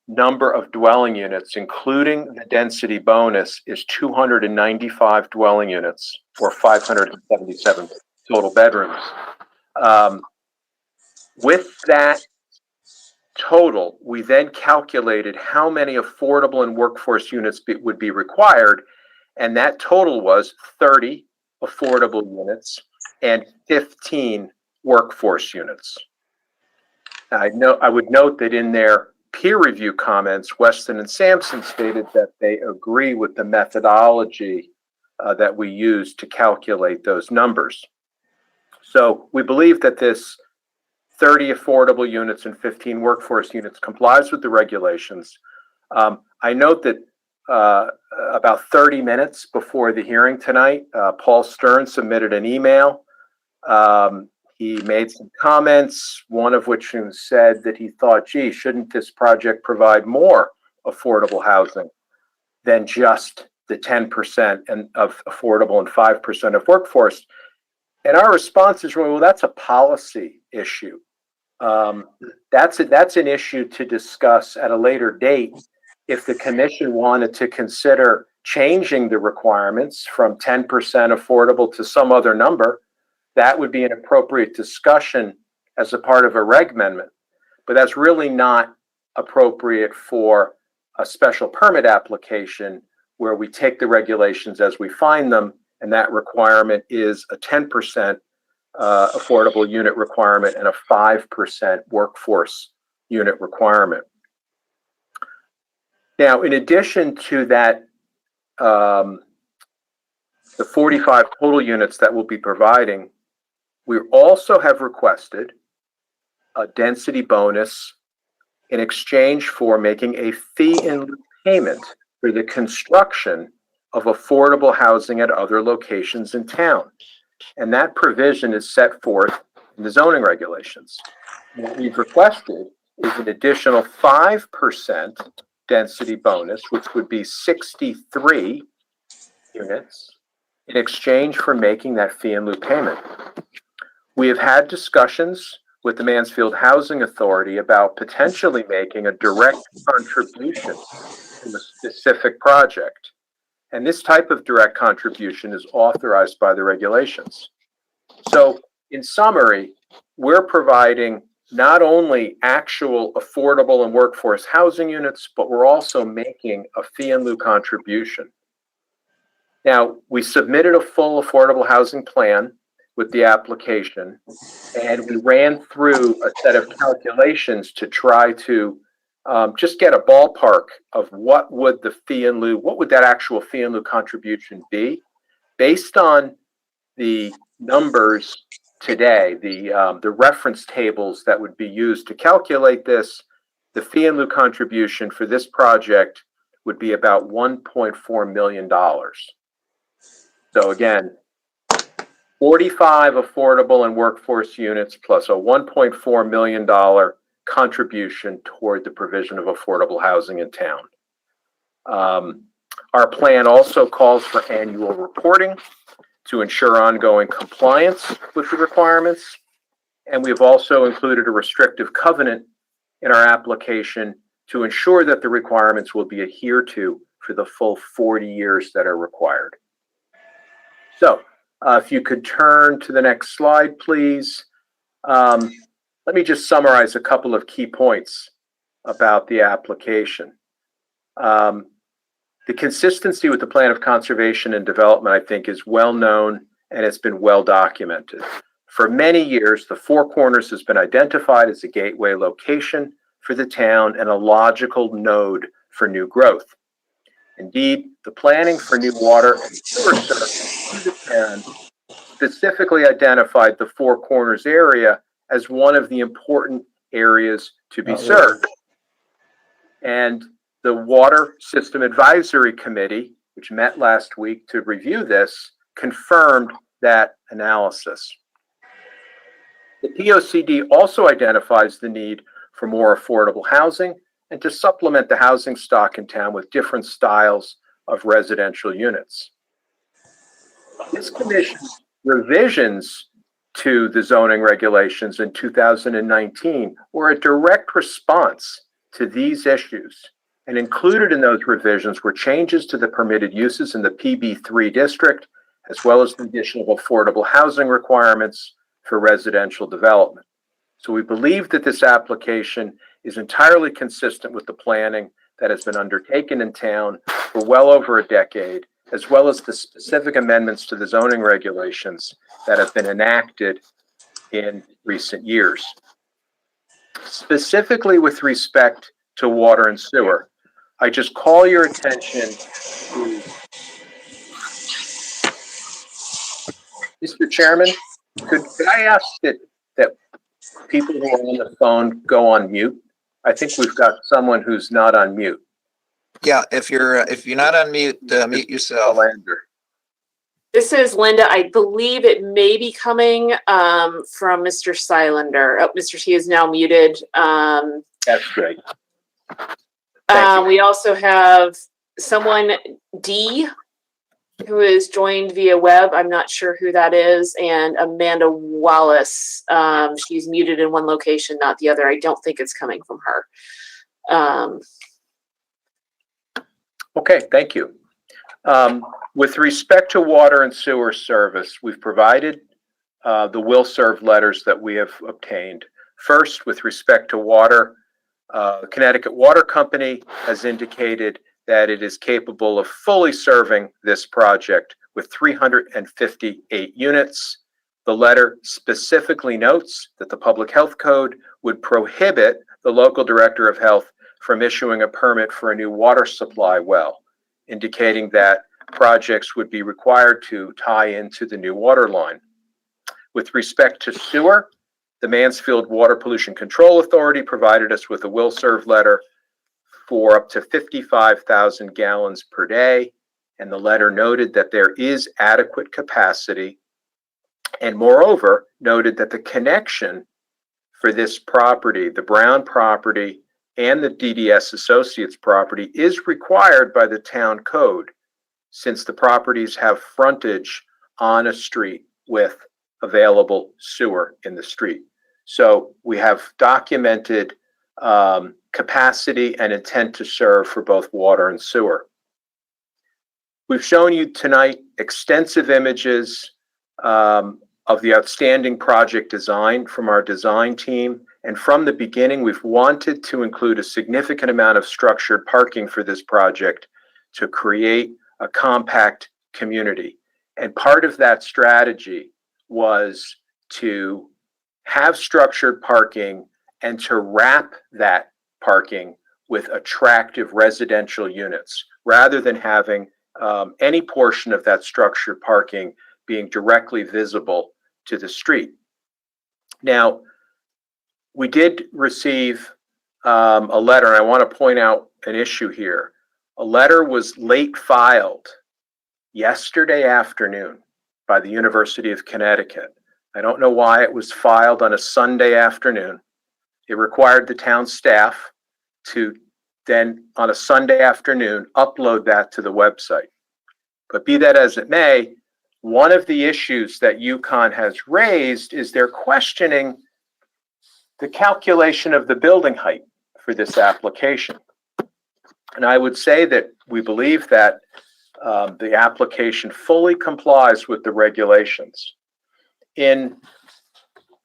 [SPEAKER 9] number of dwelling units, including the density bonus, is 295 dwelling units, or 577 total bedrooms. With that total, we then calculated how many affordable and workforce units would be required, and that total was 30 affordable units and 15 workforce units. I would note that in their peer review comments, Weston and Sampson stated that they agree with the methodology that we use to calculate those numbers. So we believe that this 30 affordable units and 15 workforce units complies with the regulations. I note that about 30 minutes before the hearing tonight, Paul Stern submitted an email. He made some comments, one of which said that he thought, gee, shouldn't this project provide more affordable housing than just the 10% of affordable and 5% of workforce? And our response is really, well, that's a policy issue. That's an issue to discuss at a later date. If the commission wanted to consider changing the requirements from 10% affordable to some other number, that would be an appropriate discussion as a part of a reg amendment. But that's really not appropriate for a special permit application where we take the regulations as we find them, and that requirement is a 10% affordable unit requirement and a 5% workforce unit requirement. Now, in addition to that, the 45 total units that we'll be providing, we also have requested a density bonus in exchange for making a fee in lieu payment for the construction of affordable housing at other locations in town. And that provision is set forth in the zoning regulations. What we've requested is an additional 5% density bonus, which would be 63 units, in exchange for making that fee in lieu payment. We have had discussions with the Mansfield Housing Authority about potentially making a direct contribution to a specific project. And this type of direct contribution is authorized by the regulations. So, in summary, we're providing not only actual affordable and workforce housing units, but we're also making a fee in lieu contribution. Now, we submitted a full affordable housing plan with the application, and we ran through a set of calculations to try to just get a ballpark of what would that actual fee in lieu contribution be based on the numbers today, the reference tables that would be used to calculate this. The fee in lieu contribution for this project would be about $1.4 million. So again, 45 affordable and workforce units plus a $1.4 million contribution toward the provision of affordable housing in town. Our plan also calls for annual reporting to ensure ongoing compliance with the requirements. And we've also included a restrictive covenant in our application to ensure that the requirements will be adhered to for the full 40 years that are required. So, if you could turn to the next slide, please. Let me just summarize a couple of key points about the application. The consistency with the plan of conservation and development, I think, is well known and it's been well documented. For many years, the Four Corners has been identified as a gateway location for the town and a logical node for new growth. Indeed, the planning for new water and sewer service in the town specifically identified the Four Corners area as one of the important areas to be served. And the Water System Advisory Committee, which met last week to review this, confirmed that analysis. The POCD also identifies the need for more affordable housing and to supplement the housing stock in town with different styles of residential units. This commission's revisions to the zoning regulations in 2019 were a direct response to these issues. And included in those revisions were changes to the permitted uses in the PB3 district, as well as the addition of affordable housing requirements for residential development. So we believe that this application is entirely consistent with the planning that has been undertaken in town for well over a decade, as well as the specific amendments to the zoning regulations that have been enacted in recent years. Specifically with respect to water and sewer, I just call your attention to, Mr. Chairman, could I ask that people who are on the phone go on mute? I think we've got someone who's not on mute.
[SPEAKER 3] Yeah, if you're not on mute, mute yourself.
[SPEAKER 9] Lander.
[SPEAKER 2] This is Linda. I believe it may be coming from Mr. Silander. Oh, Mr. T is now muted.
[SPEAKER 9] That's great. Thank you.
[SPEAKER 2] We also have someone, D, who is joined via web. I'm not sure who that is. And Amanda Wallace. She's muted in one location, not the other. I don't think it's coming from her.
[SPEAKER 9] Okay, thank you. With respect to water and sewer service, we've provided the will serve letters that we have obtained. First, with respect to water, Connecticut Water Company has indicated that it is capable of fully serving this project with 358 units. The letter specifically notes that the Public Health Code would prohibit the local director of health from issuing a permit for a new water supply well, indicating that projects would be required to tie into the new water line. With respect to sewer, the Mansfield Water Pollution Control Authority provided us with a will serve letter for up to 55,000 gallons per day. And the letter noted that there is adequate capacity, and moreover noted that the connection for this property, the Brown property and the DDS Associates property, is required by the town code, since the properties have frontage on a street with available sewer in the street. So we have documented capacity and intent to serve for both water and sewer. We've shown you tonight extensive images of the outstanding project design from our design team. And from the beginning, we've wanted to include a significant amount of structured parking for this project to create a compact community. And part of that strategy was to have structured parking and to wrap that parking with attractive residential units, rather than having any portion of that structured parking being directly visible to the street. Now, we did receive a letter, and I want to point out an issue here. A letter was late filed yesterday afternoon by the University of Connecticut. I don't know why it was filed on a Sunday afternoon. It required the town staff to then, on a Sunday afternoon, upload that to the website. But be that as it may, one of the issues that UConn has raised is they're questioning the calculation of the building height for this application. And I would say that we believe that the application fully complies with the regulations. In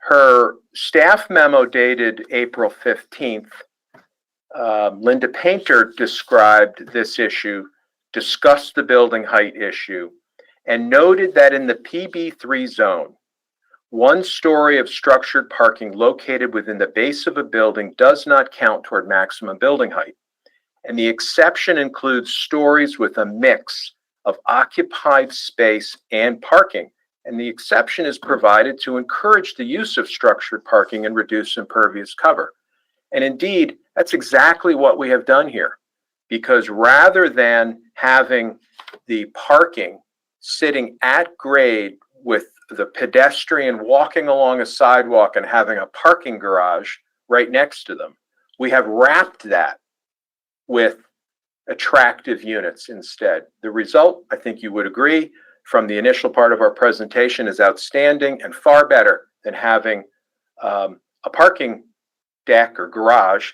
[SPEAKER 9] her staff memo dated April 15th, Linda Painter described this issue, discussed the building height issue, and noted that in the PB3 zone, one story of structured parking located within the base of a building does not count toward maximum building height. And the exception includes stories with a mix of occupied space and parking. And the exception is provided to encourage the use of structured parking and reduce impervious cover. And indeed, that's exactly what we have done here, because rather than having the parking sitting at grade with the pedestrian walking along a sidewalk and having a parking garage right next to them, we have wrapped that with attractive units instead. The result, I think you would agree, from the initial part of our presentation is outstanding and far better than having a parking deck or garage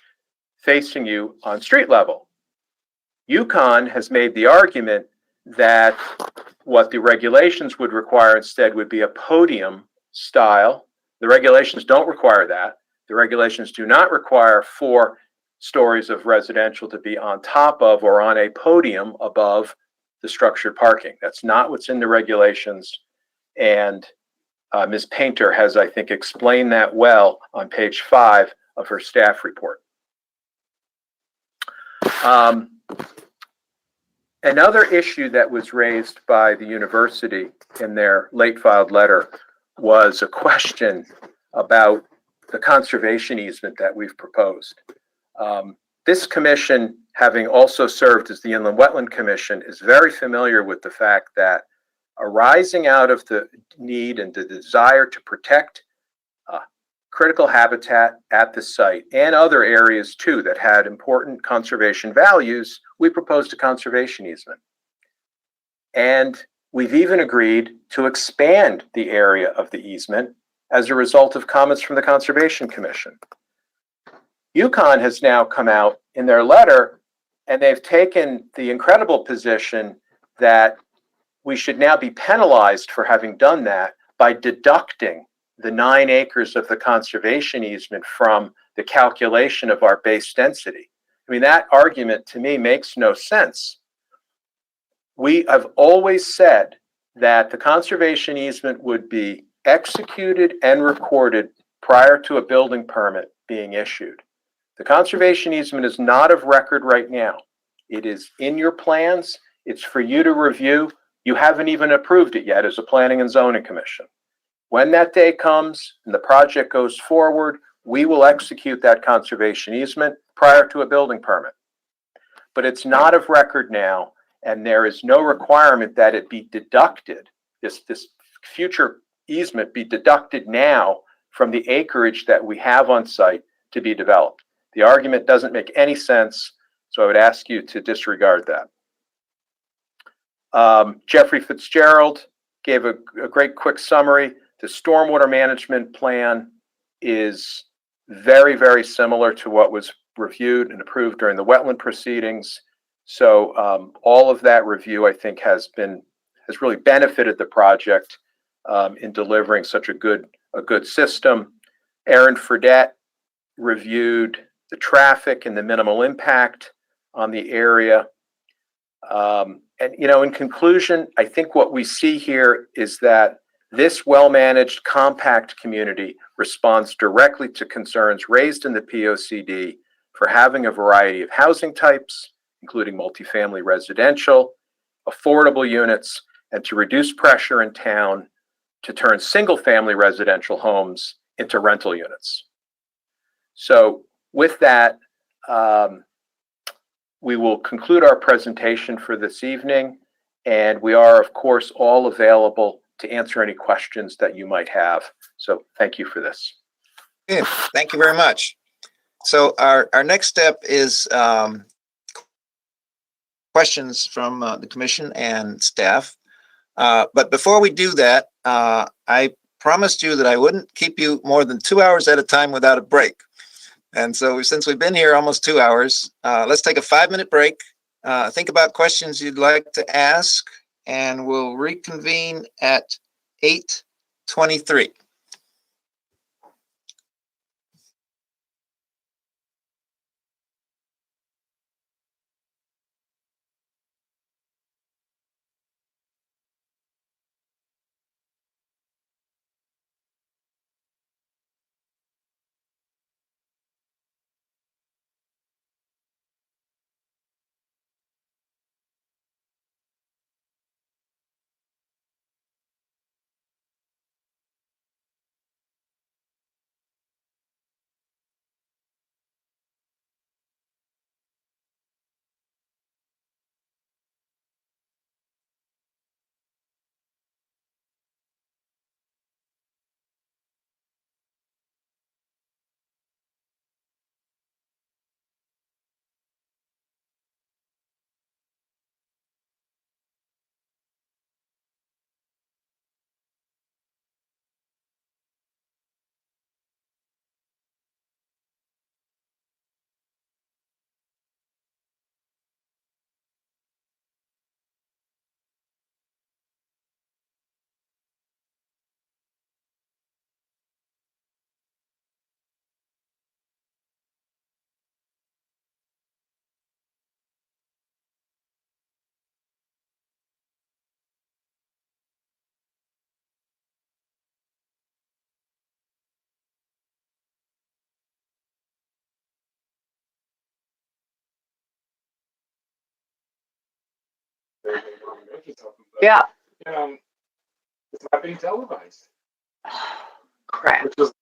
[SPEAKER 9] facing you on street level. UConn has made the argument that what the regulations would require instead would be a podium style. The regulations don't require that. The regulations do not require 4 stories of residential to be on top of or on a podium above the structured parking. That's not what's in the regulations. And Ms. Painter has, I think, explained that well on page 5 of her staff report. Another issue that was raised by the university in their late filed letter was a question about the conservation easement that we've proposed. This commission, having also served as the Inland Wetland Commission, is very familiar with the fact that arising out of the need and the desire to protect critical habitat at the site and other areas too that had important conservation values, we proposed a conservation easement. And we've even agreed to expand the area of the easement as a result of comments from the Conservation Commission. UConn has now come out in their letter and they've taken the incredible position that we should now be penalized for having done that by deducting the 9 acres of the conservation easement from the calculation of our base density. I mean, that argument to me makes no sense. We have always said that the conservation easement would be executed and recorded prior to a building permit being issued. The conservation easement is not of record right now. It is in your plans. It's for you to review. You haven't even approved it yet as a Planning and Zoning Commission. When that day comes and the project goes forward, we will execute that conservation easement prior to a building permit. But it's not of record now, and there is no requirement that it be deducted, this future easement be deducted now from the acreage that we have on site to be developed. The argument doesn't make any sense, so I would ask you to disregard that. Jeffrey Fitzgerald gave a great quick summary. The stormwater management plan is very, very similar to what was reviewed and approved during the wetland proceedings. So all of that review, I think, has really benefited the project in delivering such a good system. Aaron Fredette reviewed the traffic and the minimal impact on the area. And, you know, in conclusion, I think what we see here is that this well-managed, compact community responds directly to concerns raised in the POCD for having a variety of housing types, including multifamily residential, affordable units, and to reduce pressure in town to turn single-family residential homes into rental units. So with that, we will conclude our presentation for this evening, and we are, of course, all available to answer any questions that you might have. So thank you for this.
[SPEAKER 3] Okay, thank you very much. So our next step is questions from the commission and staff. But before we do that, I promised you that I wouldn't keep you more than 2 hours at a time without a break. And so since we've been here almost 2 hours, let's take a 5-minute break. Think about questions you'd like to ask, and we'll reconvene at 8:23.
[SPEAKER 8] Yeah.
[SPEAKER 11] It's not being televised.
[SPEAKER 8] Crap.
[SPEAKER 11] Which is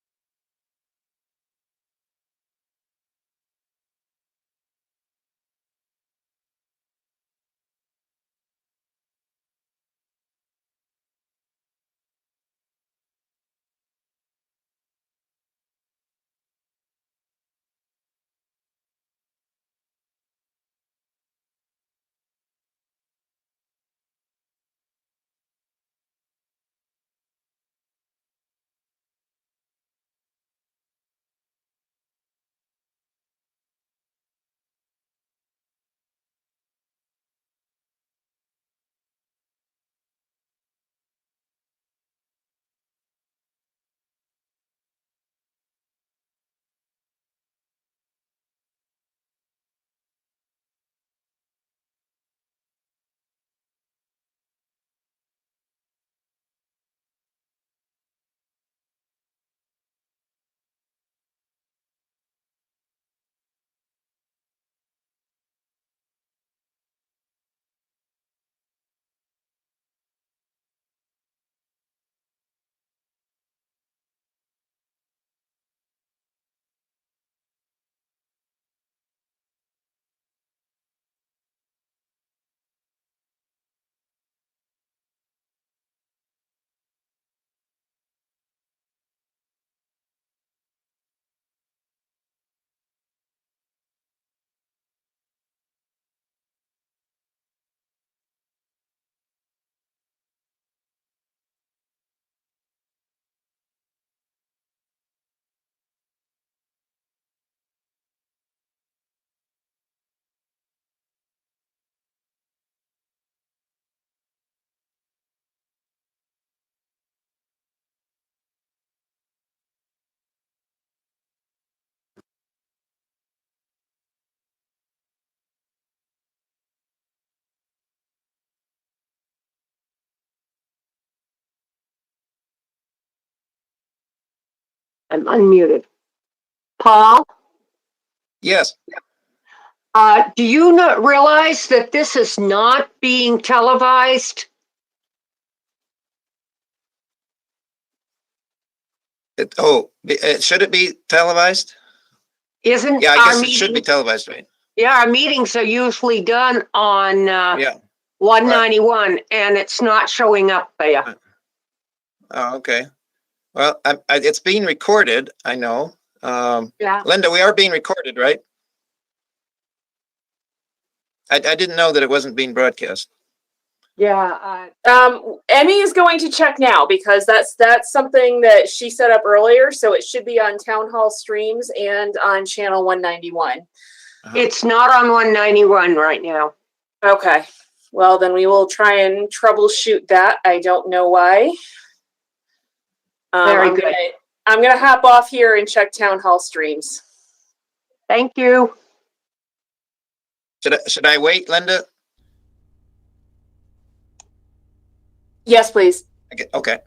[SPEAKER 8] I'm unmuted. Paul,
[SPEAKER 3] Yes,
[SPEAKER 8] do you not realize that this is not being televised?
[SPEAKER 3] should it be televised?
[SPEAKER 8] Isn't
[SPEAKER 3] Yeah, I
[SPEAKER 8] our
[SPEAKER 3] guess it should be
[SPEAKER 8] meeting?
[SPEAKER 3] televised, right?
[SPEAKER 8] Yeah, our meetings are usually done on
[SPEAKER 3] Yeah.
[SPEAKER 8] 191, and it's not showing up there.
[SPEAKER 3] Oh, okay. Well, it's being recorded, I know.
[SPEAKER 8] Yeah.
[SPEAKER 3] Linda, we are being recorded, right? I didn't know that it wasn't being broadcast.
[SPEAKER 8] Yeah.
[SPEAKER 2] Emmy is going to check now because that's something that she set up earlier, so it should be on Town Hall streams and on channel 191.
[SPEAKER 8] It's not on 191 right now.
[SPEAKER 2] Okay. Well, then we will try and troubleshoot that. I don't know why.
[SPEAKER 8] Very good.
[SPEAKER 2] I'm gonna hop off here and check Town Hall streams.
[SPEAKER 8] Thank you.
[SPEAKER 3] Should I wait, Linda?
[SPEAKER 2] Yes, please.
[SPEAKER 3] Okay.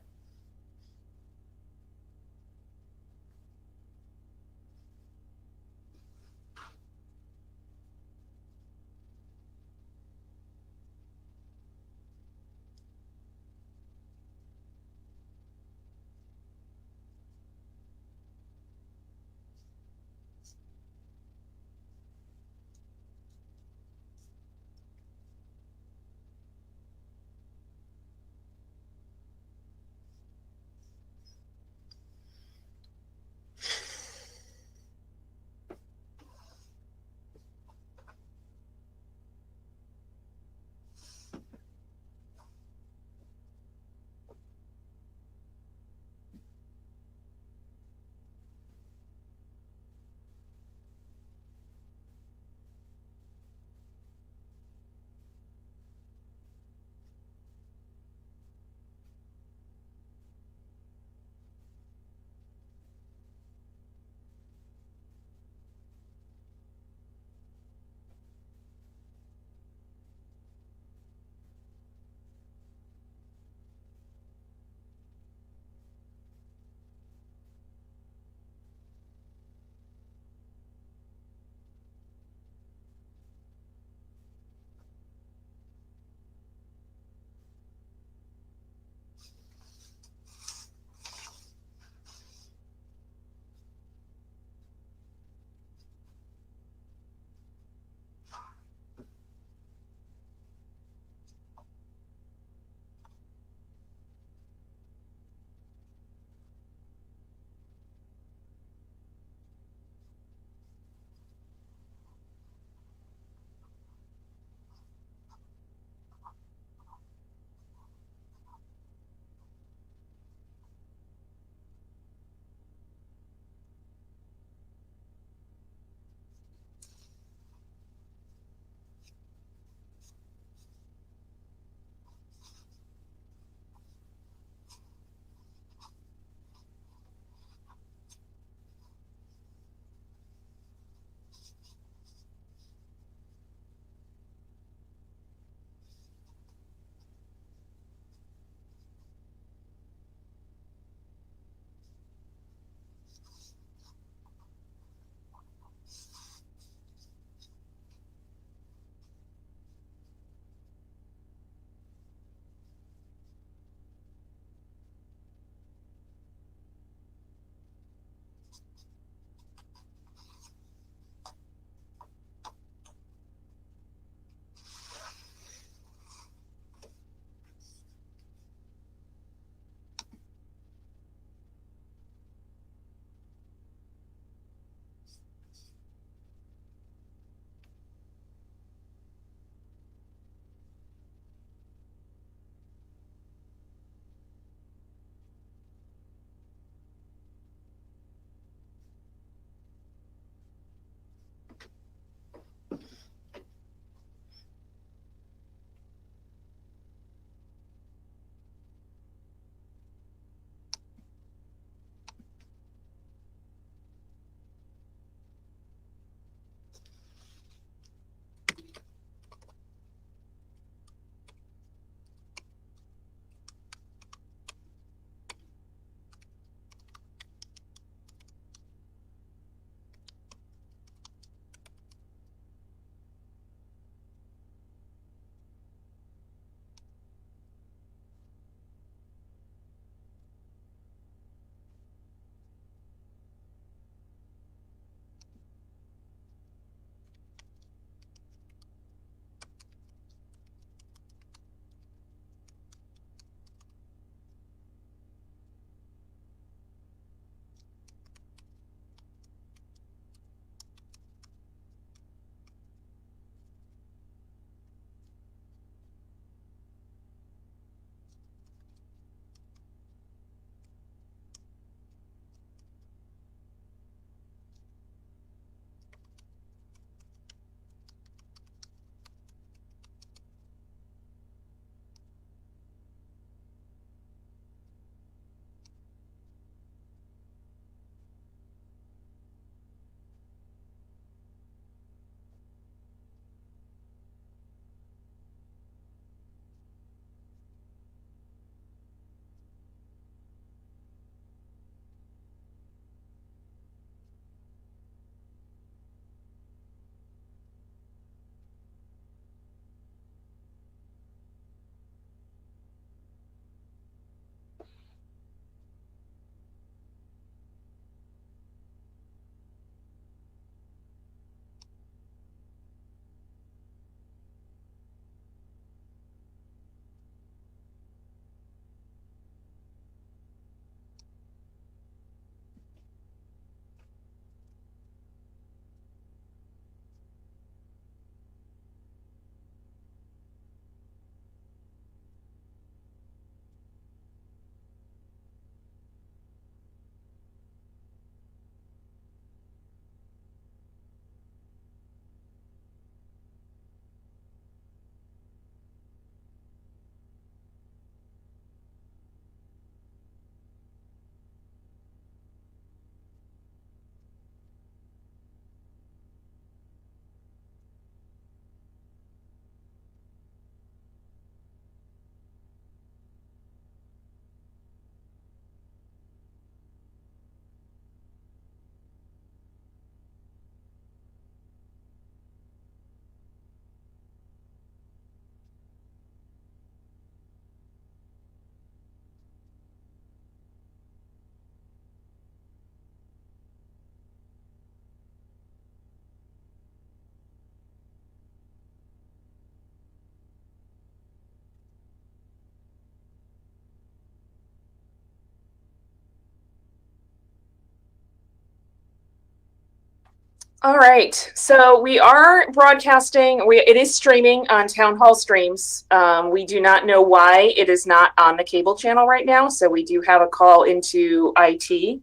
[SPEAKER 2] All right, so we are broadcasting. It is streaming on Town Hall Streams. We do not know why it is not on the cable channel right now, so we do have a call into IT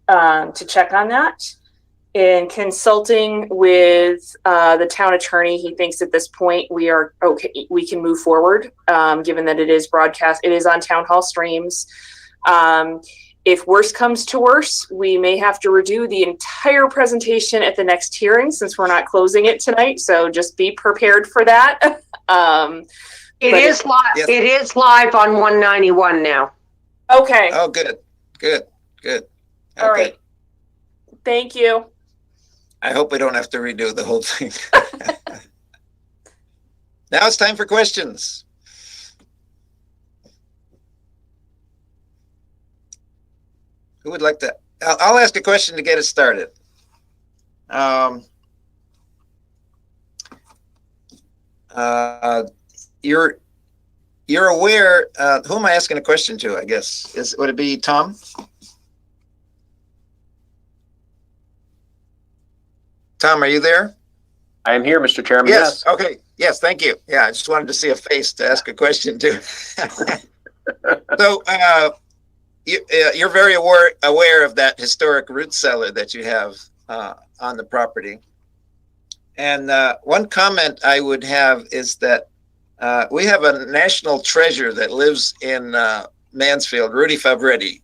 [SPEAKER 2] to check on that. In consulting with the town attorney, he thinks at this point we are okay. We can move forward, given that it is broadcast. It is on Town Hall Streams. If worse comes to worse, we may have to redo the entire presentation at the next hearing since we're not closing it tonight. So just be prepared for that.
[SPEAKER 8] It is live.
[SPEAKER 3] Yes.
[SPEAKER 8] It is live on 191 now.
[SPEAKER 2] Okay.
[SPEAKER 3] Oh, good.
[SPEAKER 2] All right. Thank you.
[SPEAKER 3] I hope we don't have to redo the whole thing. Now it's time for questions. Who would like to? I'll ask a question to get us started. You're aware. Who am I asking a question to? I guess would it be Tom? Tom, are you there?
[SPEAKER 9] I am here, Mr. Chairman.
[SPEAKER 3] Yes. Okay. Yes. Thank you. Yeah, I just wanted to see a face to ask a question to. So, you're very aware of that historic root cellar that you have on the property. And one comment I would have is that we have a national treasure that lives in Mansfield, Rudy Fabretti,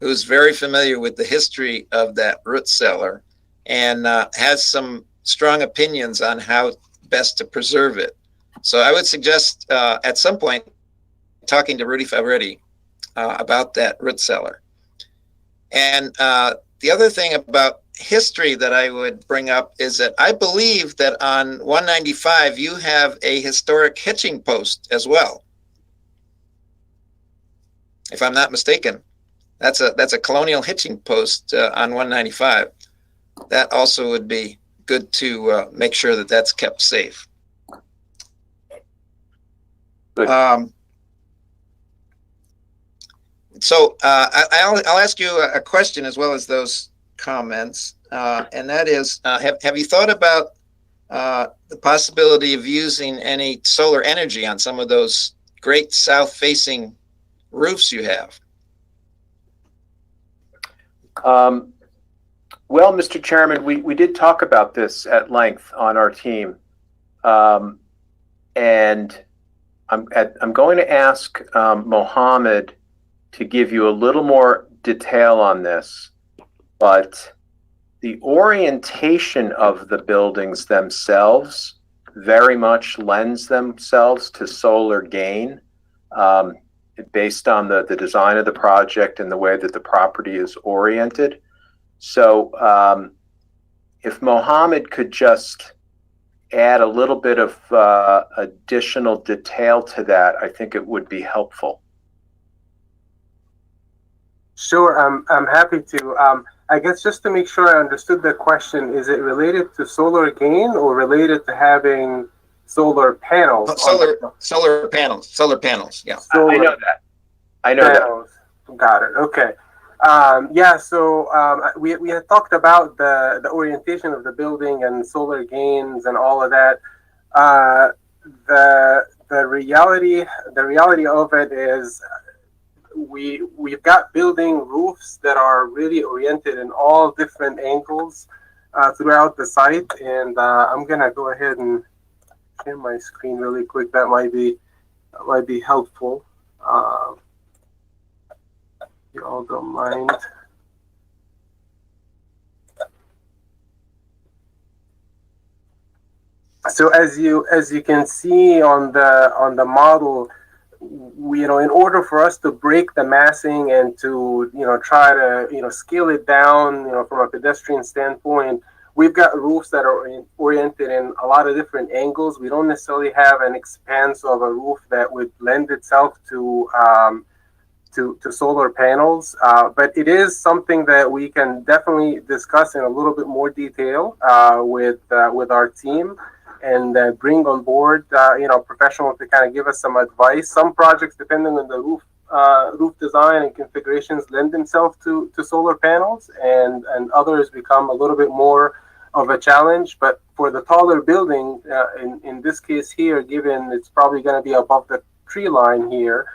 [SPEAKER 3] who's very familiar with the history of that root cellar and has some strong opinions on how best to preserve it. So I would suggest at some point talking to Rudy Fabretti about that root cellar. And the other thing about history that I would bring up is that I believe that on 195 you have a historic hitching post as well. If I'm not mistaken, that's a colonial hitching post on 195. That also would be good to make sure that that's kept safe.
[SPEAKER 9] Good.
[SPEAKER 3] So I'll ask you a question as well as those comments, and that is, have you thought about the possibility of using any solar energy on some of those great south-facing roofs you have?
[SPEAKER 9] Well, Mr. Chairman, we did talk about this at length on our team, and I'm going to ask Mohammed to give you a little more detail on this, but the orientation of the buildings themselves very much lends themselves to solar gain, based on the design of the project and the way that the property is oriented. So if Mohammed could just add a little bit of additional detail to that, I think it would be helpful.
[SPEAKER 11] Sure, I'm happy to. I guess just to make sure I understood the question, is it related to solar gain or related to having solar panels?
[SPEAKER 3] Solar panels. Yeah.
[SPEAKER 11] Solar
[SPEAKER 9] I know that. I know
[SPEAKER 11] panels. Got it. Okay. Yeah. So we had talked about the orientation of the building and solar gains and all of that. The reality of it is we've got building roofs that are really oriented in all different angles throughout the site, and I'm gonna go ahead and share my screen really quick. That might be helpful. You all don't mind. So as you can see on the model, in order for us to break the massing and to try to scale it down from a pedestrian standpoint, we've got roofs that are oriented in a lot of different angles. We don't necessarily have an expanse of a roof that would lend itself to solar panels, but it is something that we can definitely discuss in a little bit more detail with our team, and bring on board professionals to kind of give us some advice. Some projects, depending on the roof design and configurations, lend themselves to solar panels, and others become a little bit more of a challenge. But for the taller building, in this case here, given it's probably going to be above the tree line here,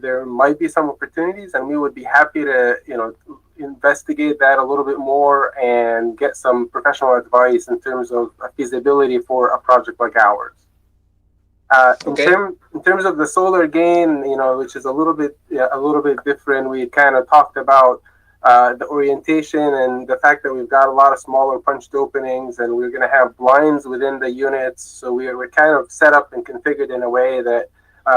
[SPEAKER 11] there might be some opportunities, and we would be happy to, investigate that a little bit more and get some professional advice in terms of feasibility for a project like ours.
[SPEAKER 3] Okay.
[SPEAKER 11] In terms of the solar gain, which is a little bit different, we kind of talked about the orientation and the fact that we've got a lot of smaller punched openings, and we're going to have blinds within the units. So we're kind of set up and configured in a way that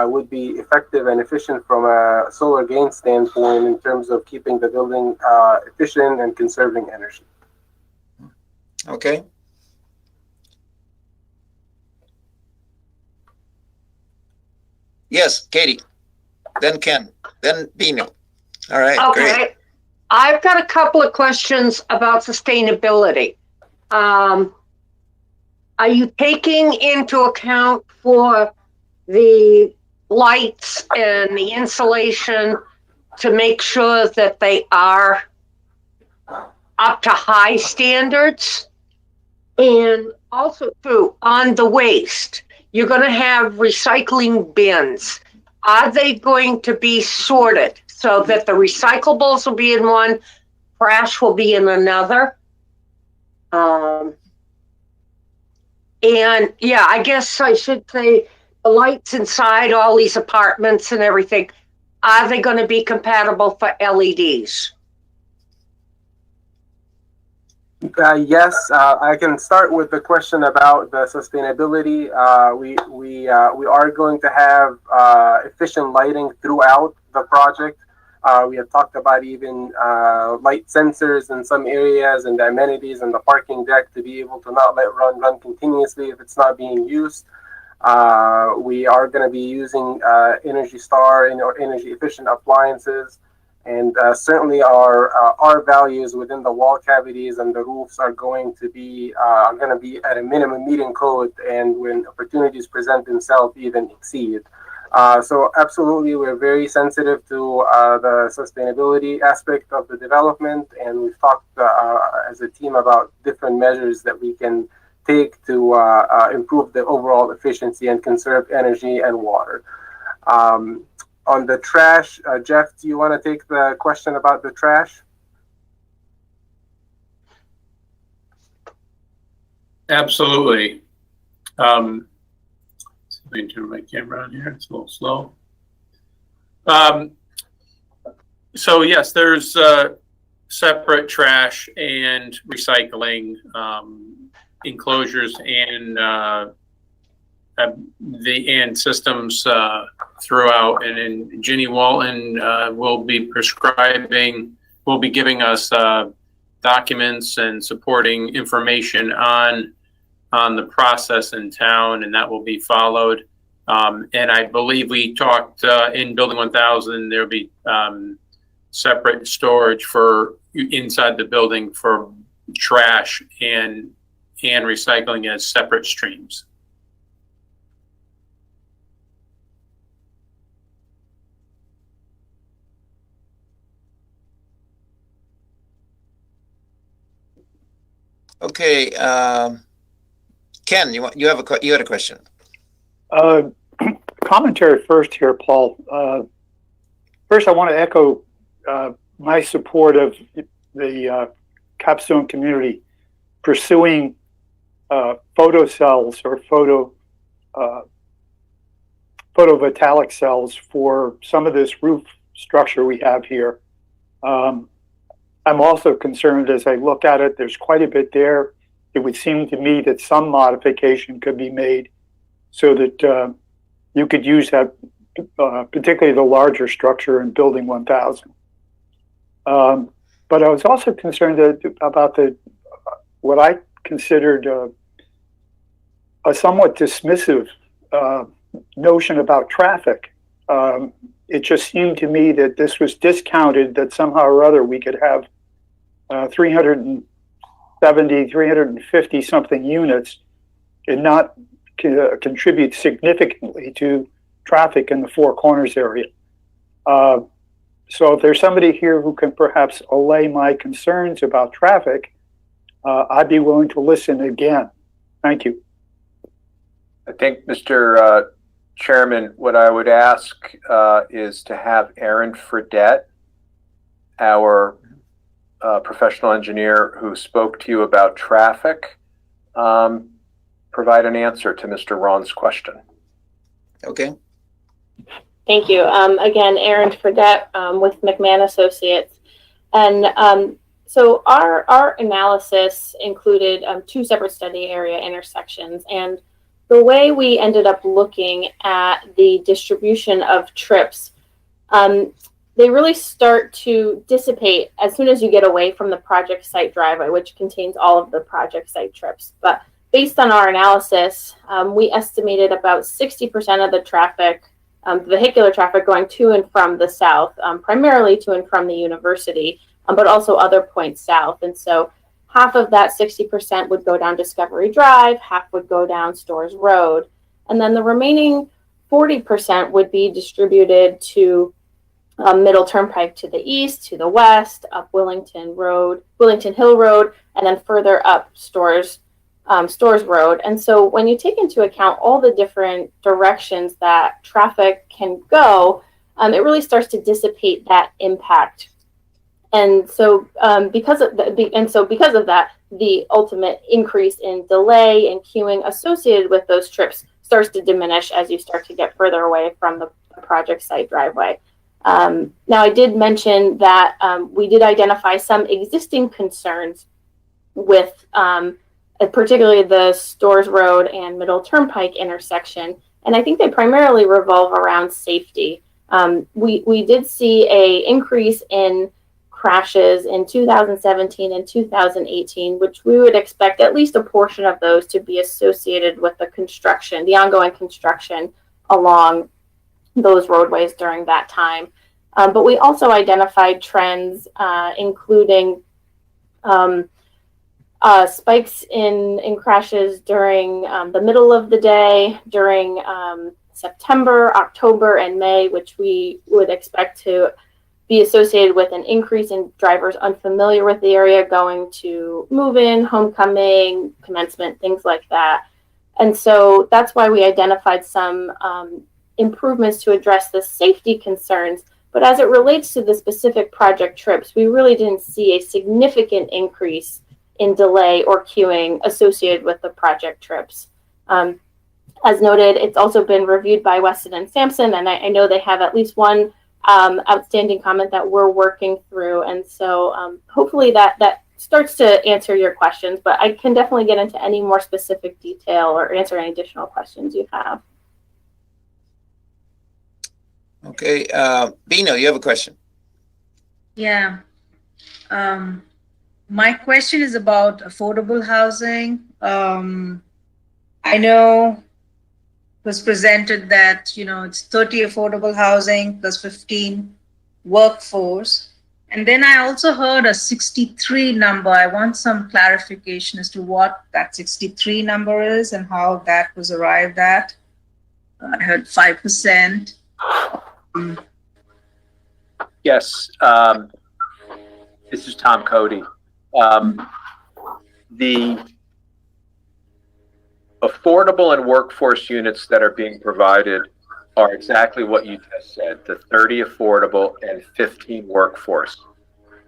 [SPEAKER 11] would be effective and efficient from a solar gain standpoint in terms of keeping the building efficient and conserving energy.
[SPEAKER 3] Okay. Yes, Katie, then Ken, then Bino. All right, great.
[SPEAKER 8] Okay. I've got a couple of questions about sustainability. Are you taking into account for the lights and the insulation to make sure that they are up to high standards? And also too, on the waste, you're going to have recycling bins. Are they going to be sorted so that the recyclables will be in one, trash will be in another? And yeah, I guess I should say the lights inside all these apartments and everything, are they going to be compatible for LEDs?
[SPEAKER 11] Yes, I can start with the question about the sustainability. We are going to have efficient lighting throughout the project. We have talked about even light sensors in some areas and the amenities and the parking deck to be able to not let run continuously if it's not being used. We are going to be using Energy Star or energy efficient appliances. And certainly our values within the wall cavities and the roofs are going to be at a minimum meeting code, and when opportunities present themselves, even exceed. So absolutely, we're very sensitive to the sustainability aspect of the development, and we've talked as a team about different measures that we can take to improve the overall efficiency and conserve energy and water. On the trash, Jeff, do you want to take the question about the trash?
[SPEAKER 1] Absolutely. Let me turn my camera on here. It's a little slow. So yes, there's separate trash and recycling enclosures and systems throughout, and then Ginny Walton will be giving us documents and supporting information on the process in town, and that will be followed. And I believe we talked in Building 1000, there'll be separate storage for inside the building for trash and recycling as separate streams.
[SPEAKER 3] Okay, Ken, you had a question.
[SPEAKER 4] Commentary first here, Paul. First, I want to echo my support of the Capstone community pursuing photocells or photovoltaic cells for some of this roof structure we have here. I'm also concerned as I look at it, there's quite a bit there. It would seem to me that some modification could be made so that you could use that, particularly the larger structure in Building 1000. But I was also concerned about what I considered a somewhat dismissive notion about traffic. It just seemed to me that this was discounted, that somehow or other we could have 370, 350 something units and not contribute significantly to traffic in the Four Corners area. So if there's somebody here who can perhaps allay my concerns about traffic, I'd be willing to listen again. Thank you.
[SPEAKER 9] I think, Mr. Chairman, what I would ask is to have Aaron Fredette, our professional engineer who spoke to you about traffic, provide an answer to Mr. Ron's question.
[SPEAKER 3] Okay.
[SPEAKER 13] Thank you. Again, Erin Fredette with McMahon Associates. And so our analysis included two separate study area intersections. And the way we ended up looking at the distribution of trips, they really start to dissipate as soon as you get away from the project site driveway, which contains all of the project site trips. But based on our analysis, we estimated about 60% of the traffic, vehicular traffic going to and from the south, primarily to and from the university, but also other points south. And so half of that 60% would go down Discovery Drive, half would go down Stores Road. And then the remaining 40% would be distributed to Middle Turnpike to the east, to the west, up Wellington Hill Road, and then further up Stores Road. And so when you take into account all the different directions that traffic can go, it really starts to dissipate that impact. And so because of that, the ultimate increase in delay and queuing associated with those trips starts to diminish as you start to get further away from the project site driveway. Now, I did mention that we did identify some existing concerns with particularly the Stores Road and Middle Turnpike intersection, and I think they primarily revolve around safety. We did see an increase in crashes in 2017 and 2018, which we would expect at least a portion of those to be associated with the ongoing construction along those roadways during that time. But we also identified trends, including spikes in crashes during the middle of the day, during September, October, and May, which we would expect to be associated with an increase in drivers unfamiliar with the area going to move-in, homecoming, commencement, things like that. And so that's why we identified some improvements to address the safety concerns. But as it relates to the specific project trips, we really didn't see a significant increase in delay or queuing associated with the project trips. As noted, it's also been reviewed by Weston and Sampson, and I know they have at least one outstanding comment that we're working through. And so hopefully that starts to answer your questions, but I can definitely get into any more specific detail or answer any additional questions you have.
[SPEAKER 3] Okay, Bino, you have a question.
[SPEAKER 5] Yeah. My question is about affordable housing. I know it was presented that, it's 30 affordable housing plus 15 workforce. And then I also heard a 63 number. I want some clarification as to what that 63 number is and how that was arrived at. I heard 5%.
[SPEAKER 9] Yes, this is Tom Cody. The affordable and workforce units that are being provided are exactly what you just said, the 30 affordable and 15 workforce.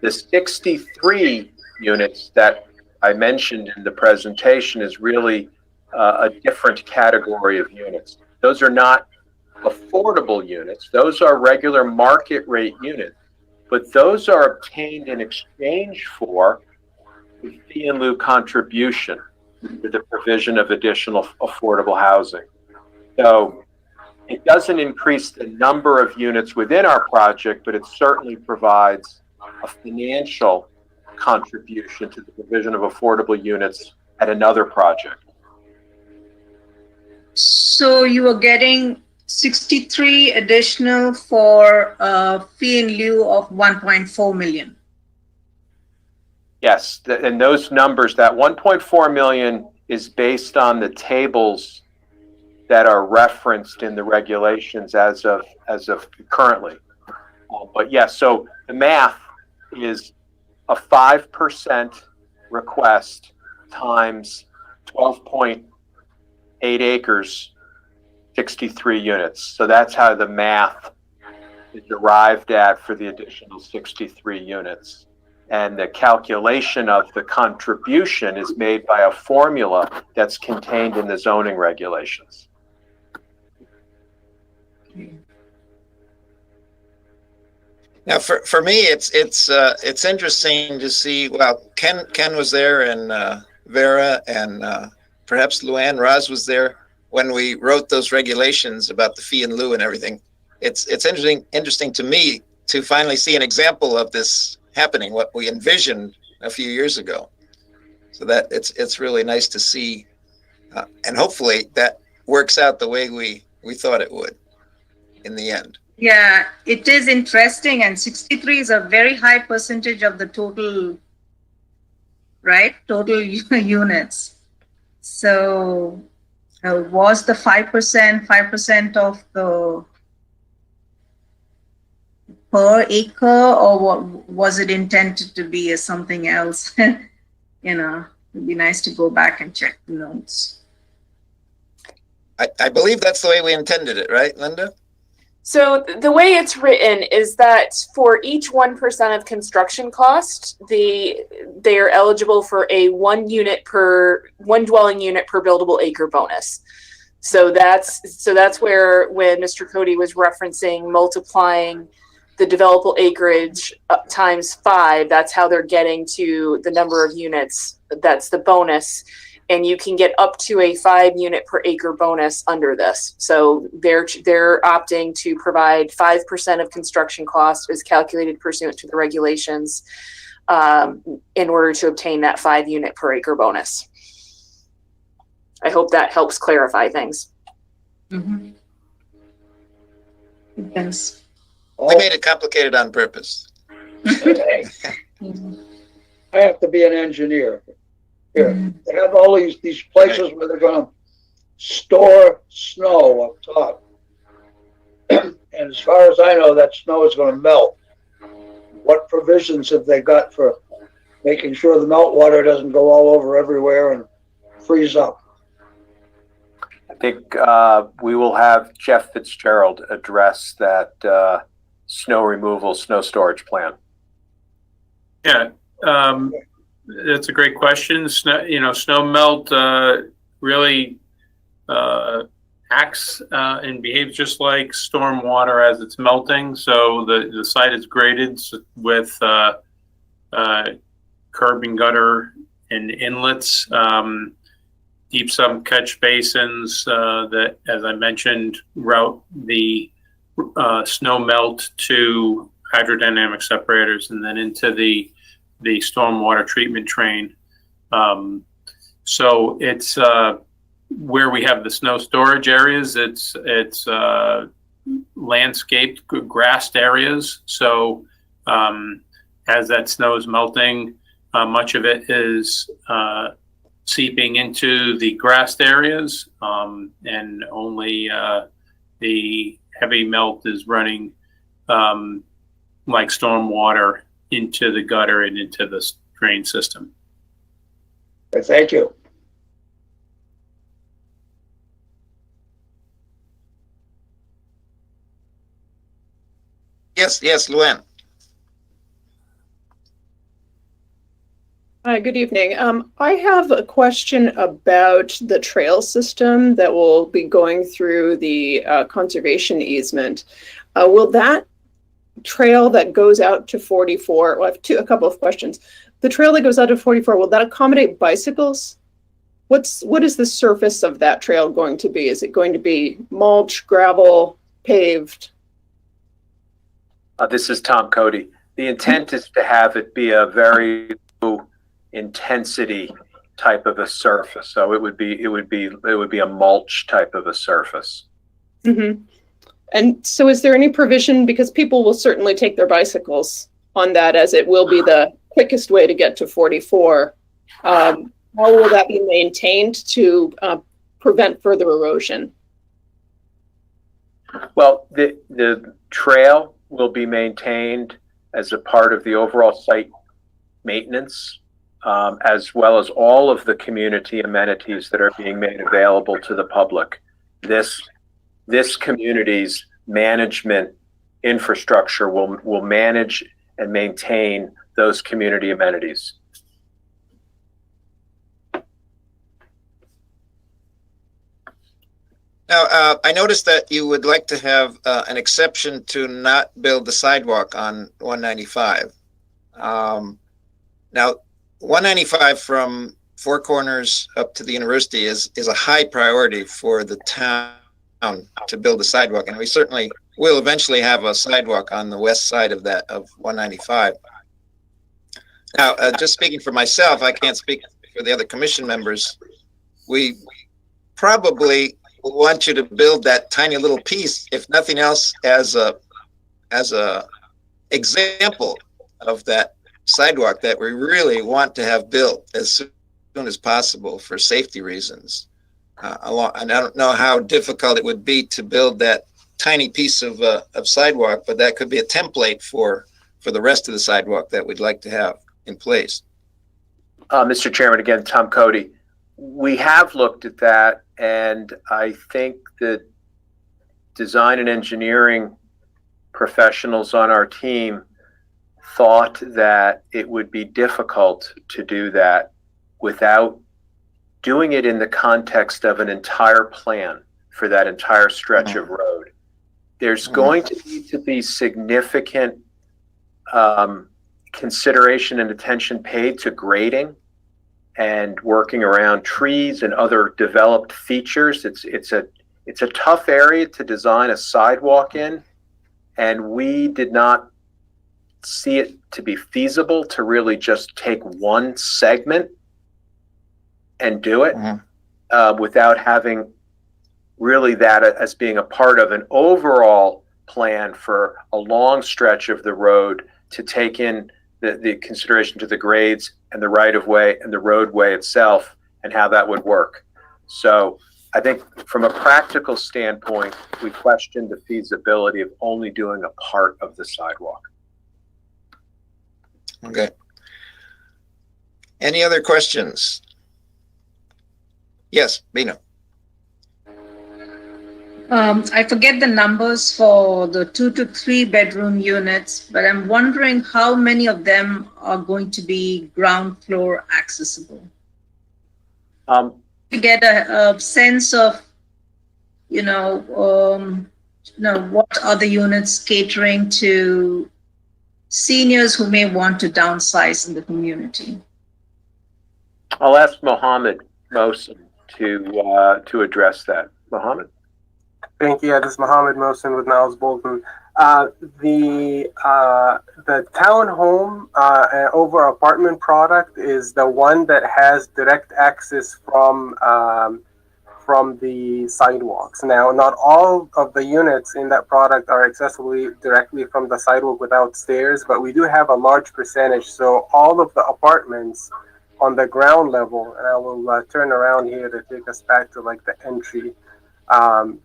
[SPEAKER 9] The 63 units that I mentioned in the presentation is really a different category of units. Those are not affordable units. Those are regular market rate units, but those are obtained in exchange for the fee in lieu contribution for the provision of additional affordable housing. So it doesn't increase the number of units within our project, but it certainly provides a financial contribution to the provision of affordable units at another project.
[SPEAKER 5] So you are getting 63 additional for fee in lieu of 1.4 million.
[SPEAKER 9] Yes, and those numbers, that 1.4 million is based on the tables that are referenced in the regulations as of currently. But yes, so the math is a 5% request times 12.8 acres, 63 units. So that's how the math is arrived at for the additional 63 units. And the calculation of the contribution is made by a formula that's contained in the zoning regulations.
[SPEAKER 3] Now, for me, it's interesting to see. Well, Ken was there, and Vera, and perhaps Luann Raz was there when we wrote those regulations about the fee in lieu and everything. It's interesting to me to finally see an example of this happening, what we envisioned a few years ago. So that it's really nice to see, and hopefully that works out the way we thought it would in the end.
[SPEAKER 5] Yeah, it is interesting, and 63 is a very high percentage of the total, right? Total units. So was the 5% of the per acre, or what was it intended to be as something else? It'd be nice to go back and check the notes.
[SPEAKER 3] I believe that's the way we intended it, right, Linda?
[SPEAKER 2] So the way it's written is that for each 1% of construction cost, they are eligible for a one dwelling unit per buildable acre bonus. So that's where, when Mr. Cody was referencing multiplying the developable acreage times 5, that's how they're getting to the number of units. That's the bonus. And you can get up to a 5 unit per acre bonus under this. So they're opting to provide 5% of construction cost as calculated pursuant to the regulations in order to obtain that 5 unit per acre bonus. I hope that helps clarify things.
[SPEAKER 5] Mm-hmm. Yes.
[SPEAKER 3] We made it complicated on purpose.
[SPEAKER 15] I have to be an engineer. Here, they have all these places where they're going to store snow up top. And as far as I know, that snow is going to melt. What provisions have they got for making sure the meltwater doesn't go all over everywhere and freeze up?
[SPEAKER 9] I think we will have Jeff Fitzgerald address that snow removal, snow storage plan.
[SPEAKER 1] Yeah. That's a great question. Snow melt really acts and behaves just like storm water as it's melting. So the site is graded with curb and gutter and inlets, deep sump catch basins that, as I mentioned, route the snow melt to hydrodynamic separators and then into the stormwater treatment train. So it's where we have the snow storage areas, it's landscaped, grassed areas. So as that snow is melting, much of it is seeping into the grassed areas, and only the heavy melt is running like stormwater into the gutter and into the drain system.
[SPEAKER 15] Thank you.
[SPEAKER 3] Yes, Luann.
[SPEAKER 7] Hi, good evening. I have a question about the trail system that will be going through the conservation easement. Will that trail that goes out to 44, well, I have a couple of questions. The trail that goes out to 44, will that accommodate bicycles? What is the surface of that trail going to be? Is it going to be mulch, gravel, paved?
[SPEAKER 9] This is Tom Cody. The intent is to have it be a very low intensity type of a surface. So it would be a mulch type of a surface.
[SPEAKER 7] Mm-hmm. And so is there any provision, because people will certainly take their bicycles on that, as it will be the quickest way to get to 44. How will that be maintained to prevent further erosion?
[SPEAKER 9] Well, the trail will be maintained as a part of the overall site maintenance as well as all of the community amenities that are being made available to the public. This community's management infrastructure will manage and maintain those community amenities.
[SPEAKER 3] Now, I noticed that you would like to have an exception to not build the sidewalk on 195. Now, 195 from Four Corners up to the university is a high priority for the town to build a sidewalk, and we certainly will eventually have a sidewalk on the west side of 195. Now, just speaking for myself, I can't speak for the other commission members. We probably want you to build that tiny little piece, if nothing else, as a example of that sidewalk that we really want to have built as soon as possible for safety reasons. And I don't know how difficult it would be to build that tiny piece of sidewalk, but that could be a template for the rest of the sidewalk that we'd like to have in place.
[SPEAKER 9] Mr. Chairman, again, Tom Cody. We have looked at that, and I think that design and engineering professionals on our team thought that it would be difficult to do that without doing it in the context of an entire plan for that entire stretch of road. There's going to need to be significant consideration and attention paid to grading and working around trees and other developed features. It's a tough area to design a sidewalk in, and we did not see it to be feasible to really just take one segment and do it without having really that as being a part of an overall plan for a long stretch of the road to take in the consideration to the grades and the right-of-way and the roadway itself and how that would work. So I think from a practical standpoint, we questioned the feasibility of only doing a part of the sidewalk.
[SPEAKER 3] Okay. Any other questions? Yes, Bino.
[SPEAKER 5] I forget the numbers for the 2 to 3 bedroom units, but I'm wondering how many of them are going to be ground floor accessible. To get a sense of, what are the units catering to seniors who may want to downsize in the community.
[SPEAKER 9] I'll ask Mohammed Mohsen to address that. Mohammed?
[SPEAKER 11] Thank you. Yeah, this is Mohammed Mohsen with Niles Bolton. The townhome over apartment product is the one that has direct access from the sidewalks. Now, not all of the units in that product are accessible directly from the sidewalk without stairs, but we do have a large percentage. So all of the apartments on the ground level, and I will turn around here to take us back to like the entry.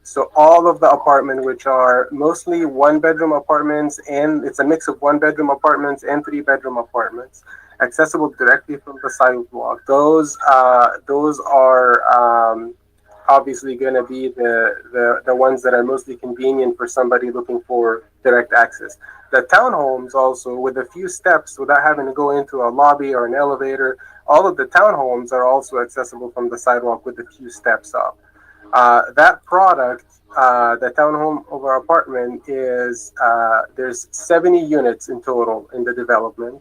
[SPEAKER 11] So all of the apartments, which are mostly 1-bedroom apartments, and it's a mix of 1-bedroom apartments and 3-bedroom apartments, accessible directly from the sidewalk. Those are obviously going to be the ones that are mostly convenient for somebody looking for direct access. The townhomes also, with a few steps without having to go into a lobby or an elevator, all of the townhomes are also accessible from the sidewalk with a few steps up. That product, the townhome over apartment, is there's 70 units in total in the development,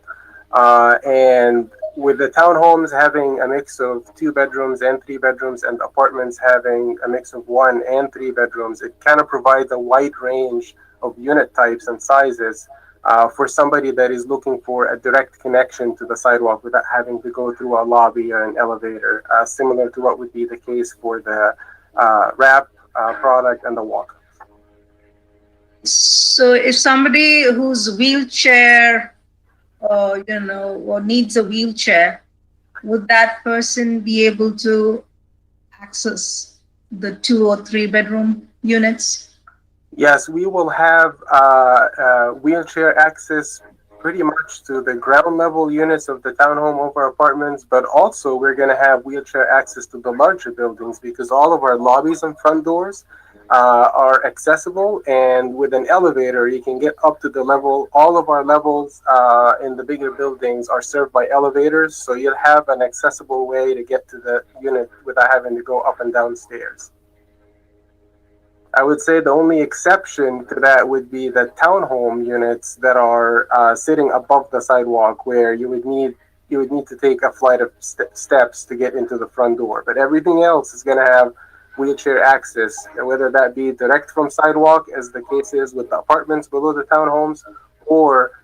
[SPEAKER 11] and with the townhomes having a mix of 2 bedrooms and 3 bedrooms, and apartments having a mix of 1 and 3 bedrooms, it kind of provides a wide range of unit types and sizes for somebody that is looking for a direct connection to the sidewalk without having to go through a lobby or an elevator, similar to what would be the case for the wrap product and the walk.
[SPEAKER 5] So if somebody who's wheelchair, or needs a wheelchair, would that person be able to access the 2 or 3 bedroom units?
[SPEAKER 11] Yes, we will have wheelchair access pretty much to the ground level units of the townhome over apartments, but also we're going to have wheelchair access to the larger buildings because all of our lobbies and front doors are accessible, and with an elevator you can get up to the level. All of our levels in the bigger buildings are served by elevators, so you'll have an accessible way to get to the unit without having to go up and down stairs. I would say the only exception to that would be the townhome units that are sitting above the sidewalk, where you would need to take a flight of steps to get into the front door. But everything else is going to have wheelchair access, whether that be direct from sidewalk, as the case is with the apartments below the townhomes, or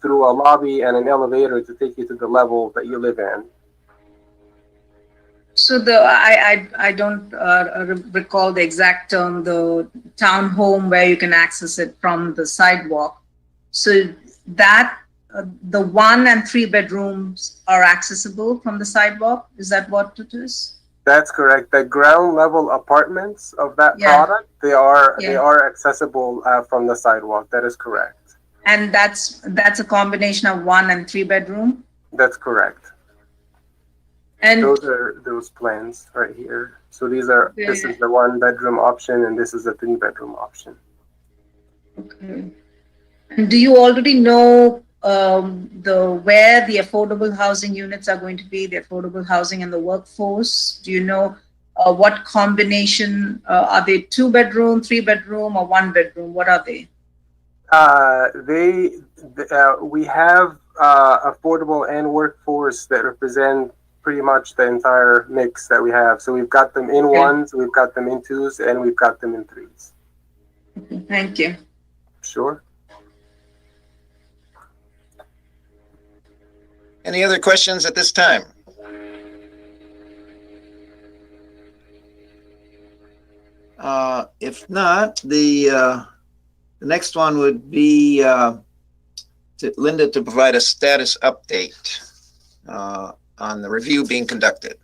[SPEAKER 11] through a lobby and an elevator to take you to the level that you live in.
[SPEAKER 5] So I don't recall the exact term, the townhome where you can access it from the sidewalk. So that the 1 and 3 bedrooms are accessible from the sidewalk. Is that what it is?
[SPEAKER 11] That's correct. The ground level apartments of that product, they are accessible from the sidewalk. That is correct.
[SPEAKER 5] And that's a combination of 1 and 3 bedroom?
[SPEAKER 11] That's correct.
[SPEAKER 5] And
[SPEAKER 11] those are those plans right here. So this is the 1 bedroom option, and this is the 3 bedroom option.
[SPEAKER 5] Okay. And do you already know where the affordable housing units are going to be, the affordable housing and the workforce? Do you know what combination? Are they 2 bedroom, 3 bedroom, or 1 bedroom? What are they?
[SPEAKER 11] We have affordable and workforce that represent pretty much the entire mix that we have. So we've got them in 1s, we've got them in 2s, and we've got them in 3s.
[SPEAKER 5] Okay, thank you.
[SPEAKER 11] Sure.
[SPEAKER 3] Any other questions at this time? If not, the next one would be to Linda to provide a status update on the review being conducted.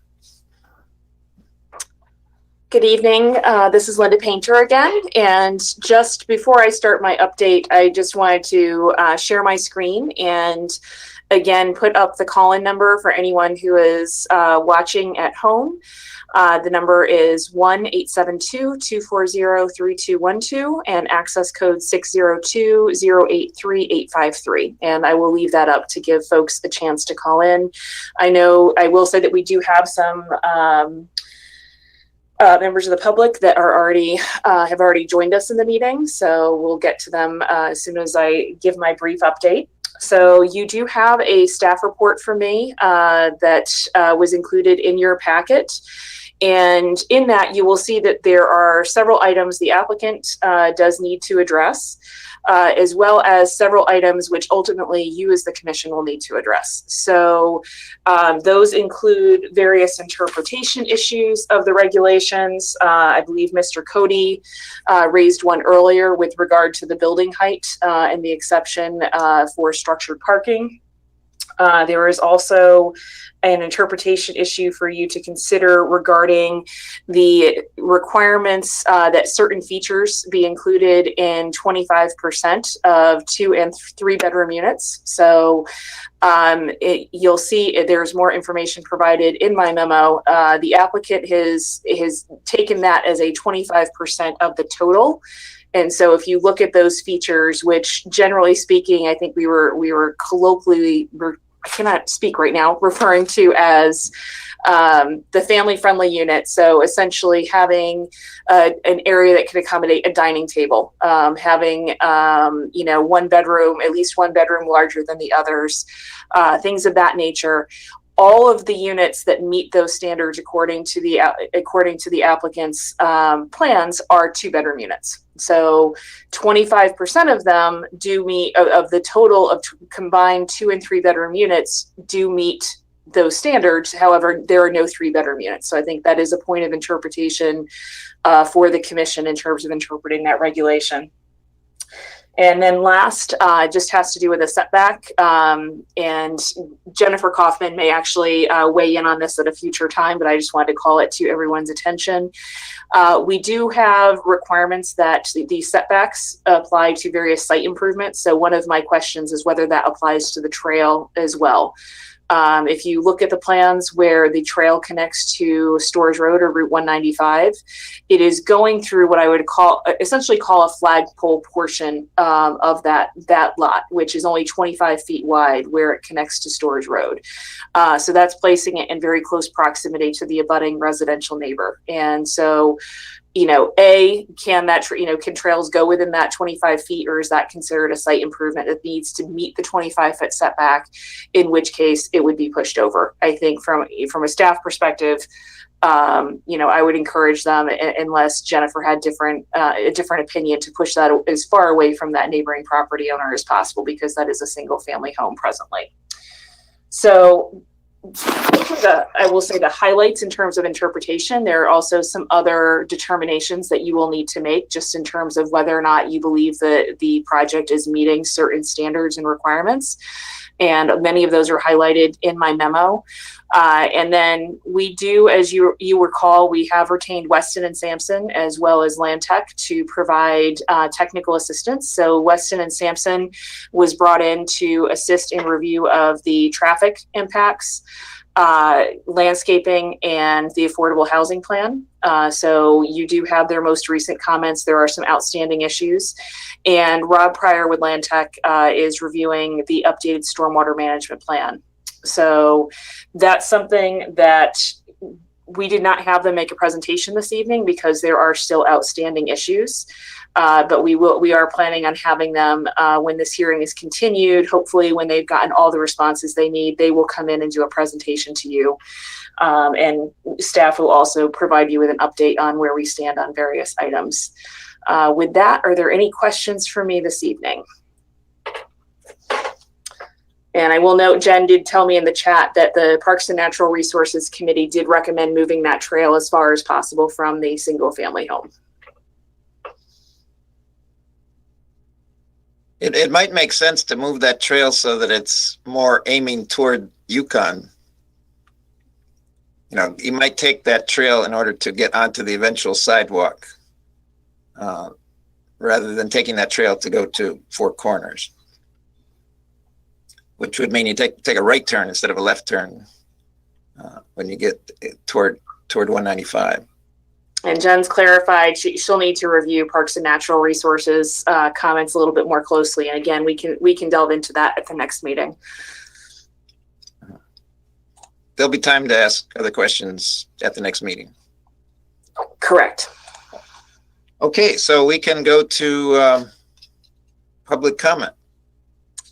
[SPEAKER 2] Good evening. This is Linda Painter again. And just before I start my update, I just wanted to share my screen and again put up the call-in number for anyone who is watching at home. The number is 1-872-240-3212 and access code 602-083-853. And I will leave that up to give folks a chance to call in. I will say that we do have some members of the public that are have already joined us in the meeting. So we'll get to them as soon as I give my brief update. So you do have a staff report from me that was included in your packet. And in that, you will see that there are several items the applicant does need to address, as well as several items which ultimately you as the commission will need to address. So those include various interpretation issues of the regulations. I believe Mr. Cody raised one earlier with regard to the building height and the exception for structured parking. There is also an interpretation issue for you to consider regarding the requirements that certain features be included in 25% of 2 and 3 bedroom units. So you'll see there's more information provided in my memo. The applicant has taken that as a 25% of the total. And so if you look at those features, which generally speaking, I think we were colloquially, I cannot speak right now, referring to as the family-friendly unit. So essentially having an area that could accommodate a dining table, having 1 bedroom, at least 1 bedroom larger than the others, things of that nature. All of the units that meet those standards according to the applicant's plans are 2 bedroom units. So 25% of them do meet, of the total of combined 2 and 3 bedroom units do meet those standards. However, there are no 3 bedroom units. So I think that is a point of interpretation for the commission in terms of interpreting that regulation. And then last, just has to do with a setback. And Jennifer Kaufman may actually weigh in on this at a future time, but I just wanted to call it to everyone's attention. We do have requirements that the setbacks apply to various site improvements. So one of my questions is whether that applies to the trail as well. If you look at the plans where the trail connects to Storrs Road or Route 195, it is going through what I would essentially call a flagpole portion of that lot, which is only 25 feet wide where it connects to Storrs Road. So that's placing it in very close proximity to the abutting residential neighbor. And so, can trails go within that 25 feet, or is that considered a site improvement that needs to meet the 25-foot setback, in which case it would be pushed over? I think from a staff perspective, I would encourage them, unless Jennifer had a different opinion, to push that as far away from that neighboring property owner as possible, because that is a single family home presently. So I will say the highlights in terms of interpretation. There are also some other determinations that you will need to make, just in terms of whether or not you believe that the project is meeting certain standards and requirements. And many of those are highlighted in my memo. And then we do, as you recall, we have retained Weston and Sampson as well as Land Tech to provide technical assistance. So Weston and Sampson was brought in to assist in review of the traffic impacts, landscaping, and the affordable housing plan. So you do have their most recent comments. There are some outstanding issues. And Rob Pryor with Land Tech is reviewing the updated stormwater management plan. So that's something that we did not have them make a presentation this evening because there are still outstanding issues. But we are planning on having them when this hearing is continued. Hopefully, when they've gotten all the responses they need, they will come in and do a presentation to you. And staff will also provide you with an update on where we stand on various items. With that, are there any questions for me this evening? And I will note, Jen did tell me in the chat that the Parks and Natural Resources Committee did recommend moving that trail as far as possible from the single family home.
[SPEAKER 3] It might make sense to move that trail so that it's more aiming toward Yukon. You might take that trail in order to get onto the eventual sidewalk, rather than taking that trail to go to Four Corners, which would mean you take a right turn instead of a left turn when you get toward 195.
[SPEAKER 2] And Jen's clarified she'll need to review Parks and Natural Resources comments a little bit more closely. And again, we can delve into that at the next meeting.
[SPEAKER 3] There'll be time to ask other questions at the next meeting.
[SPEAKER 2] Correct.
[SPEAKER 3] Okay, so we can go to public comment.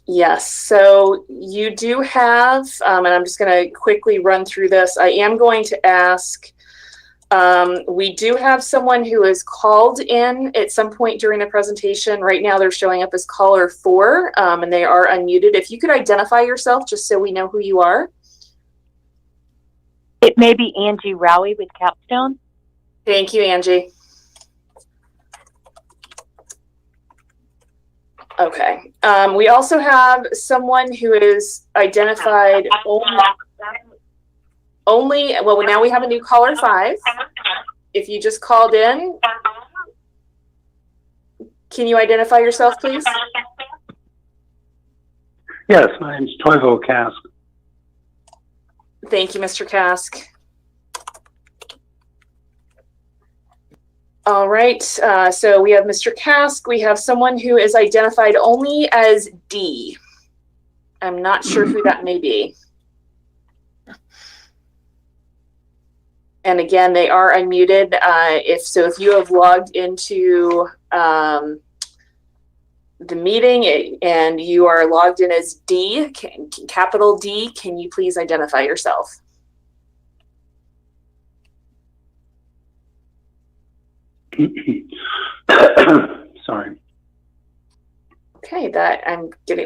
[SPEAKER 2] Yes, so you do have, and I'm just going to quickly run through this. I am going to ask, we do have someone who is called in at some point during the presentation. Right now they're showing up as caller 4, and they are unmuted. If you could identify yourself just so we know who you are.
[SPEAKER 16] It may be Angie Rowie with Capstone.
[SPEAKER 2] Thank you, Angie. Okay. We also have someone who is identified only, well, now we have a new caller 5. If you just called in, can you identify yourself, please?
[SPEAKER 14] Yes, my name's Toivo Kask.
[SPEAKER 2] Thank you, Mr. Kask. All right, so we have Mr. Kask. We have someone who is identified only as D. I'm not sure who that may be. And again, they are unmuted. If you have logged into the meeting and you are logged in as D, capital D, can you please identify yourself?
[SPEAKER 14] Sorry.
[SPEAKER 2] Okay,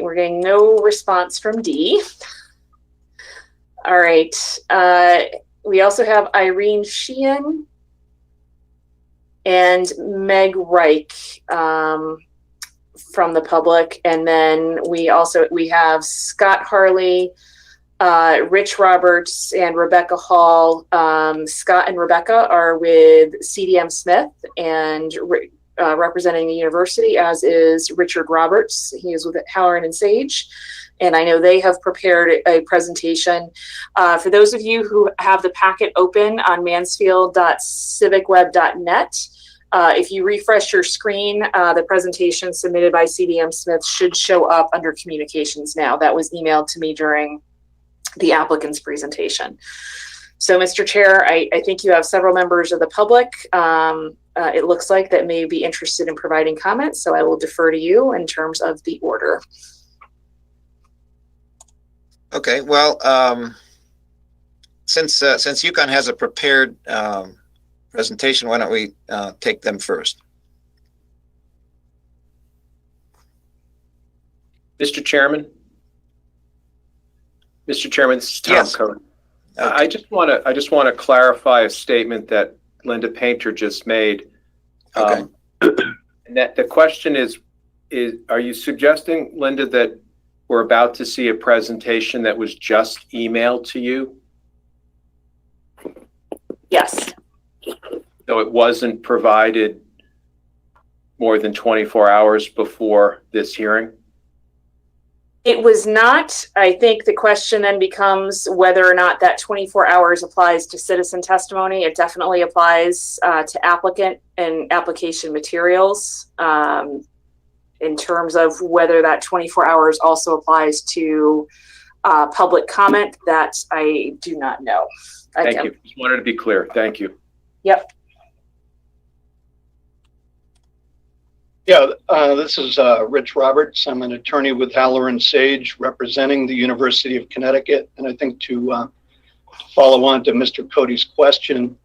[SPEAKER 2] we're getting no response from D. All right. We also have Irene Sheehan and Meg Reich from the public. And then we have Scott Harley, Rich Roberts, and Rebecca Hall. Scott and Rebecca are with CDM Smith and representing the university, as is Richard Roberts. He is with Halloran and Sage. And I know they have prepared a presentation. For those of you who have the packet open on mansfield.civicweb.net, if you refresh your screen, the presentation submitted by CDM Smith should show up under communications now. That was emailed to me during the applicant's presentation. So, Mr. Chair, I think you have several members of the public, it looks like, that may be interested in providing comments. So I will defer to you in terms of the order.
[SPEAKER 3] Okay, well, since UConn has a prepared presentation, why don't we take them first?
[SPEAKER 9] Mr. Chairman, this is Tom
[SPEAKER 3] Yes.
[SPEAKER 9] Cohen. I just want to clarify a statement that Linda Painter just made.
[SPEAKER 3] Okay.
[SPEAKER 9] And that the question is, are you suggesting, Linda, that we're about to see a presentation that was just emailed to you?
[SPEAKER 2] Yes.
[SPEAKER 9] So it wasn't provided more than 24 hours before this hearing?
[SPEAKER 2] It was not. I think the question then becomes whether or not that 24 hours applies to citizen testimony. It definitely applies to applicant and application materials. In terms of whether that 24 hours also applies to public comment, that I do not know.
[SPEAKER 9] Thank you. Just wanted to be clear. Thank you.
[SPEAKER 2] Yep.
[SPEAKER 17] Yeah, this is Rich Roberts. I'm an attorney with Halloran Sage representing the University of Connecticut. And I think to follow on to Mr. Cody's question,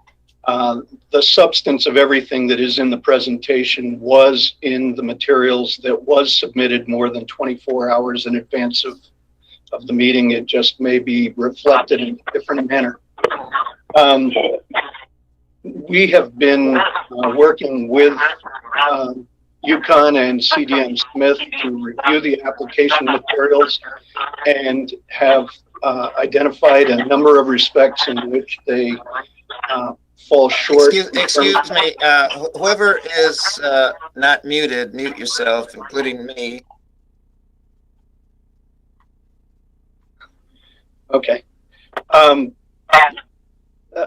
[SPEAKER 17] the substance of everything that is in the presentation was in the materials that was submitted more than 24 hours in advance of the meeting. It just may be reflected in a different manner. We have been working with UConn and CDM Smith to review the application materials and have identified a number of respects in which they fall short.
[SPEAKER 3] Excuse me, whoever is not muted, mute yourself, including me.
[SPEAKER 17] Okay.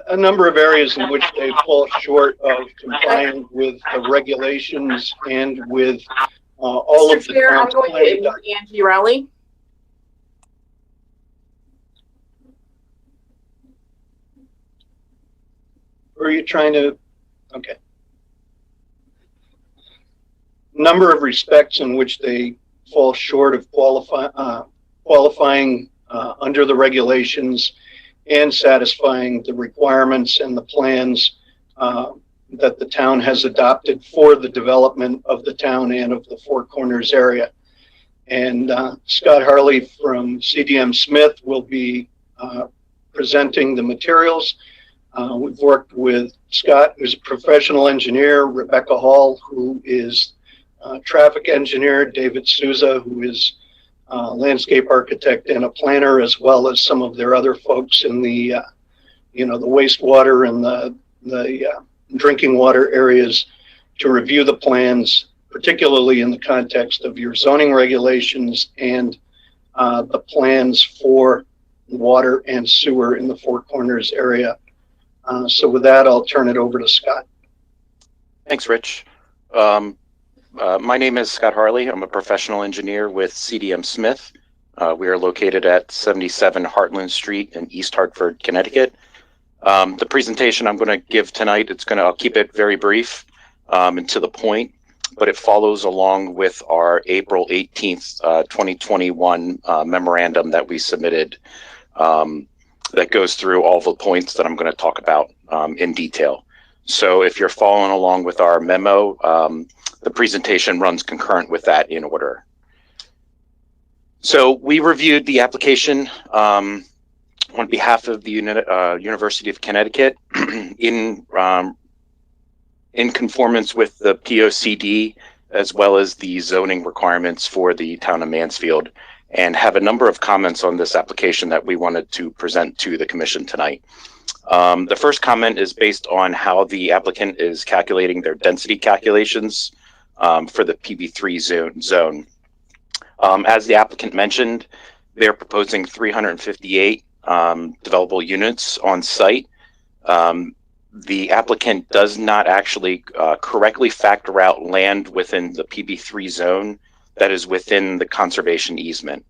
[SPEAKER 17] A number of areas in which they fall short of complying with the regulations and with all of the
[SPEAKER 2] Chair, I'm
[SPEAKER 17] town's
[SPEAKER 2] going
[SPEAKER 17] planning
[SPEAKER 2] to Angie Rowley.
[SPEAKER 17] Or are you trying to, okay. Number of respects in which they fall short of qualifying under the regulations and satisfying the requirements and the plans that the town has adopted for the development of the town and of the Four Corners area. And Scott Harley from CDM Smith will be presenting the materials. We've worked with Scott, who's a professional engineer, Rebecca Hall, who is a traffic engineer, David Souza, who is landscape architect and a planner, as well as some of their other folks in the, the wastewater and the drinking water areas, to review the plans, particularly in the context of your zoning regulations and the plans for water and sewer in the Four Corners area. So with that, I'll turn it over to Scott.
[SPEAKER 18] Thanks, Rich. My name is Scott Harley. I'm a professional engineer with CDM Smith. We are located at 77 Heartland Street in East Hartford, Connecticut. The presentation I'm going to give tonight, I'll keep it very brief and to the point, but it follows along with our April 18th, 2021 memorandum that we submitted that goes through all the points that I'm going to talk about in detail. So if you're following along with our memo, the presentation runs concurrent with that in order. So we reviewed the application on behalf of the University of Connecticut in conformance with the POCD as well as the zoning requirements for the town of Mansfield, and have a number of comments on this application that we wanted to present to the commission tonight. The first comment is based on how the applicant is calculating their density calculations for the PB3 zone. As the applicant mentioned, they're proposing 358 developable units on site. The applicant does not actually correctly factor out land within the PB3 zone that is within the conservation easement.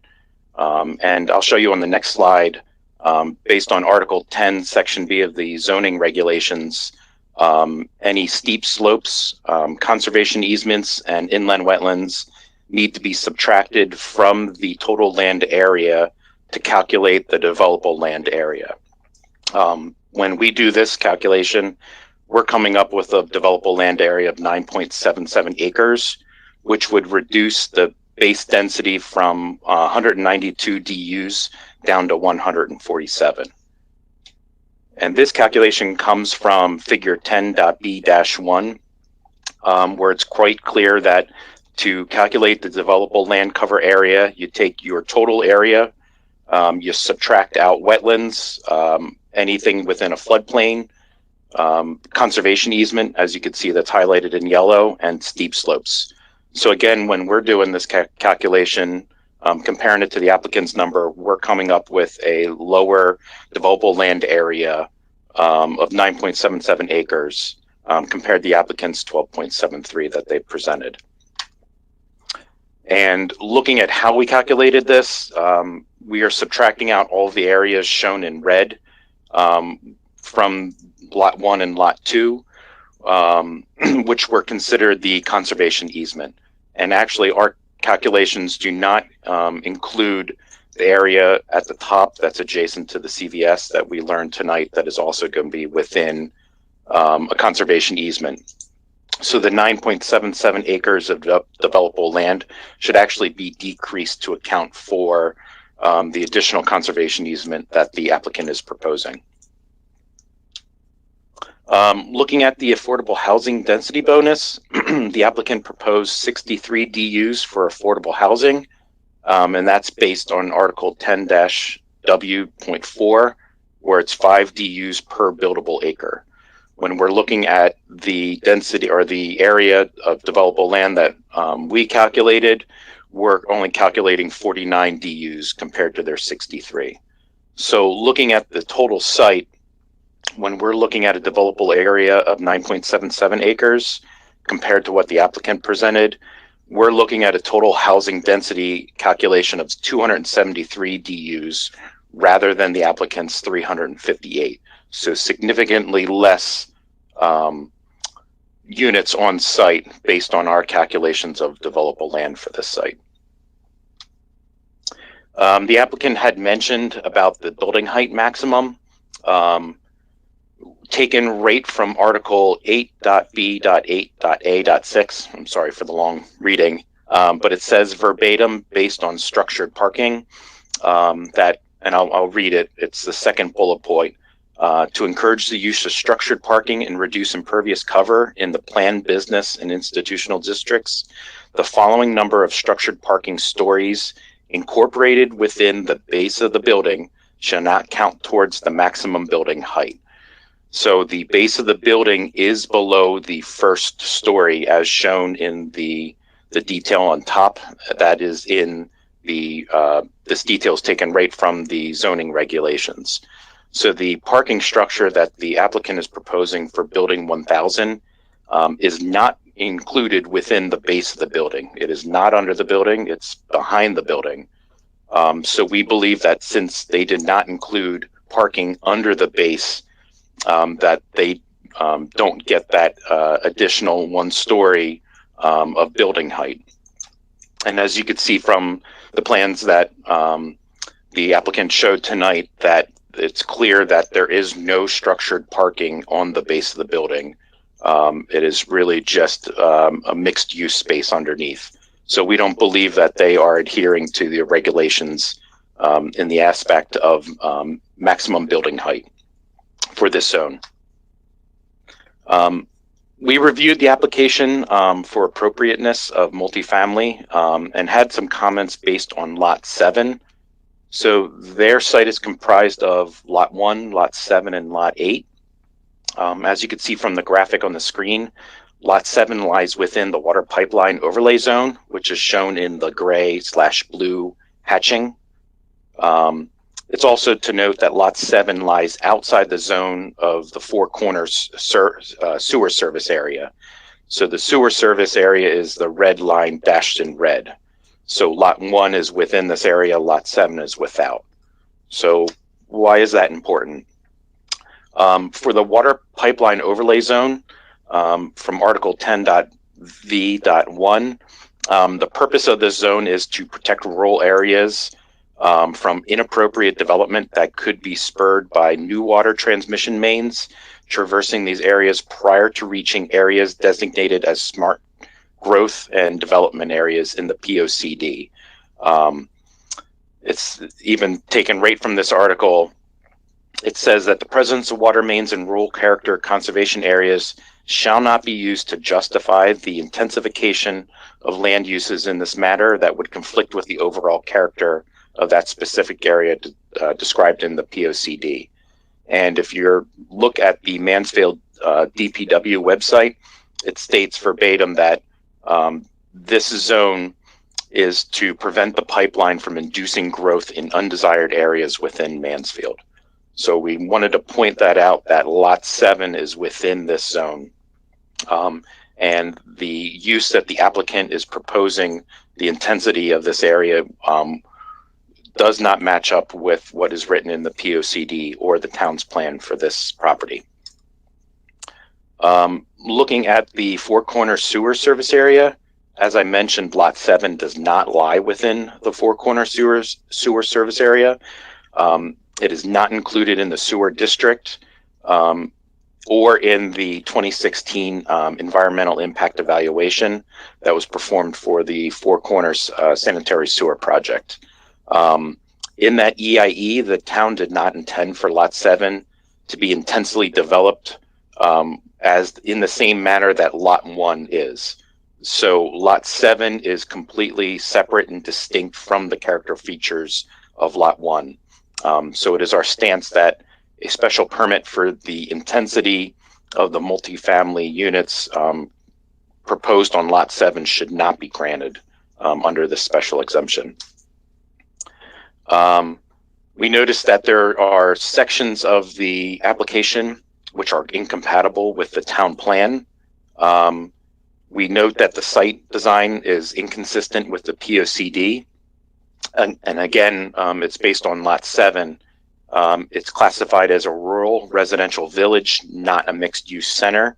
[SPEAKER 18] And I'll show you on the next slide, based on Article 10, Section B of the zoning regulations, any steep slopes, conservation easements, and inland wetlands need to be subtracted from the total land area to calculate the developable land area. When we do this calculation, we're coming up with a developable land area of 9.77 acres, which would reduce the base density from 192 DUs down to 147. And this calculation comes from figure 10.b-1, where it's quite clear that to calculate the developable land cover area, you take your total area, you subtract out wetlands, anything within a floodplain, conservation easement, as you can see that's highlighted in yellow, and steep slopes. So again, when we're doing this calculation, comparing it to the applicant's number, we're coming up with a lower developable land area of 9.77 acres compared to the applicant's 12.73 that they presented. And looking at how we calculated this, we are subtracting out all of the areas shown in red from Lot 1 and Lot 2, which were considered the conservation easement. And actually, our calculations do not include the area at the top that's adjacent to the CVS that we learned tonight that is also going to be within a conservation easement. So the 9.77 acres of developable land should actually be decreased to account for the additional conservation easement that the applicant is proposing. Looking at the affordable housing density bonus, the applicant proposed 63 DUs for affordable housing, and that's based on Article 10-W.4, where it's 5 DUs per buildable acre. When we're looking at the density or the area of developable land that we calculated, we're only calculating 49 DUs compared to their 63. So looking at the total site, when we're looking at a developable area of 9.77 acres compared to what the applicant presented, we're looking at a total housing density calculation of 273 DUs rather than the applicant's 358. So significantly less units on site based on our calculations of developable land for this site. The applicant had mentioned about the building height maximum, taken right from Article 8.b.8.a.6. I'm sorry for the long reading, but it says verbatim based on structured parking that, and I'll read it. It's the second bullet point. To encourage the use of structured parking and reduce impervious cover in the planned business and institutional districts, the following number of structured parking stories incorporated within the base of the building shall not count towards the maximum building height. So the base of the building is below the first story as shown in the detail on top. That is in the, this detail is taken right from the zoning regulations. So the parking structure that the applicant is proposing for building 1000 is not included within the base of the building. It is not under the building, it's behind the building. So we believe that since they did not include parking under the base, that they don't get that additional 1 story of building height. And as you could see from the plans that the applicant showed tonight, that it's clear that there is no structured parking on the base of the building. It is really just a mixed use space underneath. So we don't believe that they are adhering to the regulations in the aspect of maximum building height for this zone. We reviewed the application for appropriateness of multifamily and had some comments based on Lot 7. So their site is comprised of Lot 1, Lot 7, and Lot 8. As you can see from the graphic on the screen, Lot 7 lies within the water pipeline overlay zone, which is shown in the gray/blue hatching. It's also to note that Lot 7 lies outside the zone of the Four Corners sewer service area. So the sewer service area is the red line dashed in red. So Lot 1 is within this area, Lot 7 is without. So why is that important? For the water pipeline overlay zone, from Article 10.v.1, the purpose of this zone is to protect rural areas from inappropriate development that could be spurred by new water transmission mains traversing these areas prior to reaching areas designated as smart growth and development areas in the POCD. It's even taken right from this article. It says that the presence of water mains in rural character conservation areas shall not be used to justify the intensification of land uses in this matter that would conflict with the overall character of that specific area described in the POCD. And if you look at the Mansfield DPW website, it states verbatim that this zone is to prevent the pipeline from inducing growth in undesired areas within Mansfield. So we wanted to point that out, that Lot 7 is within this zone. And the use that the applicant is proposing, the intensity of this area, does not match up with what is written in the POCD or the town's plan for this property. Looking at the Four Corners sewer service area, as I mentioned, Lot 7 does not lie within the Four Corners sewer service area. It is not included in the sewer district or in the 2016 environmental impact evaluation that was performed for the Four Corners sanitary sewer project. In that EIE, the town did not intend for Lot 7 to be intensely developed as in the same manner that Lot 1 is. So Lot 7 is completely separate and distinct from the character features of Lot 1. So it is our stance that a special permit for the intensity of the multifamily units proposed on Lot 7 should not be granted under this special exemption. We noticed that there are sections of the application which are incompatible with the town plan. We note that the site design is inconsistent with the POCD. And again, it's based on Lot 7. It's classified as a rural residential village, not a mixed-use center.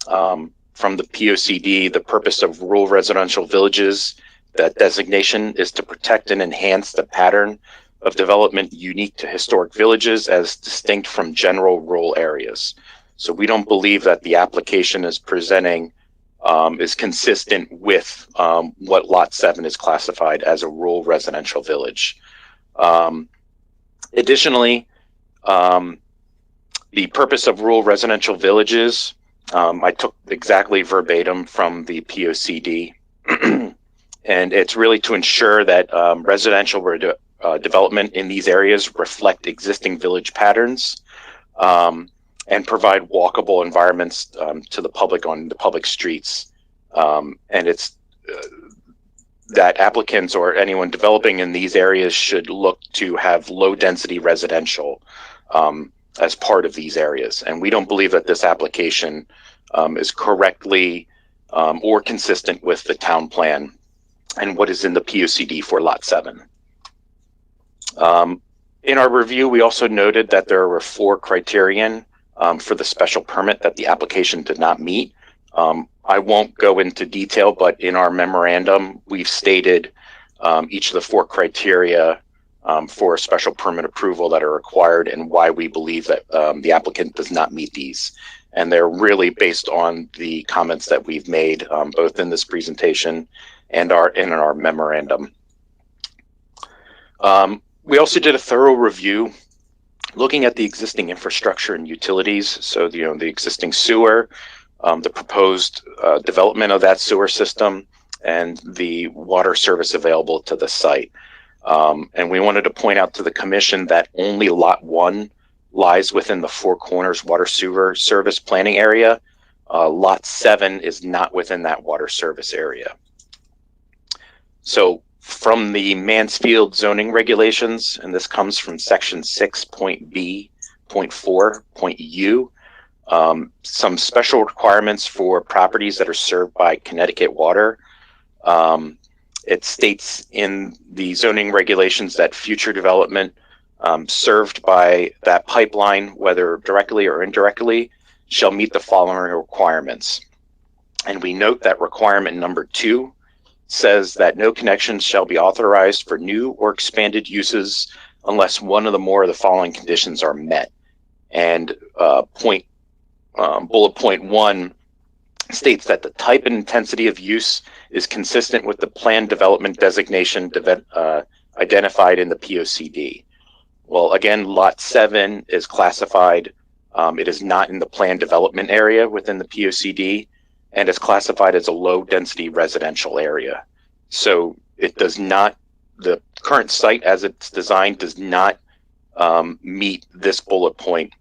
[SPEAKER 18] From the POCD, the purpose of rural residential villages, that designation is to protect and enhance the pattern of development unique to historic villages as distinct from general rural areas. So we don't believe that the application is presenting is consistent with what Lot 7 is classified as a rural residential village. Additionally, the purpose of rural residential villages, I took exactly verbatim from the POCD, and it's really to ensure that residential development in these areas reflect existing village patterns and provide walkable environments to the public on the public streets. And it's that applicants or anyone developing in these areas should look to have low density residential as part of these areas. And we don't believe that this application is correctly or consistent with the town plan and what is in the POCD for Lot 7. In our review, we also noted that there were 4 criterion for the special permit that the application did not meet. I won't go into detail, but in our memorandum, we've stated each of the 4 criteria for a special permit approval that are required and why we believe that the applicant does not meet these. And they're really based on the comments that we've made both in this presentation and in our memorandum. We also did a thorough review looking at the existing infrastructure and utilities. So, the existing sewer, the proposed development of that sewer system, and the water service available to the site. And we wanted to point out to the commission that only Lot 1 lies within the Four Corners water sewer service planning area. Lot 7 is not within that water service area. So from the Mansfield zoning regulations, and this comes from section 6.B.4.U, some special requirements for properties that are served by Connecticut Water. It states in the zoning regulations that future development served by that pipeline, whether directly or indirectly, shall meet the following requirements. And we note that requirement number 2 says that no connections shall be authorized for new or expanded uses unless one of the more of the following conditions are met. And bullet point 1 states that the type and intensity of use is consistent with the planned development designation identified in the POCD. Well, again, Lot 7 is classified. It is not in the planned development area within the POCD, and is classified as a low density residential area. So it does not, the current site as it's designed does not meet this bullet point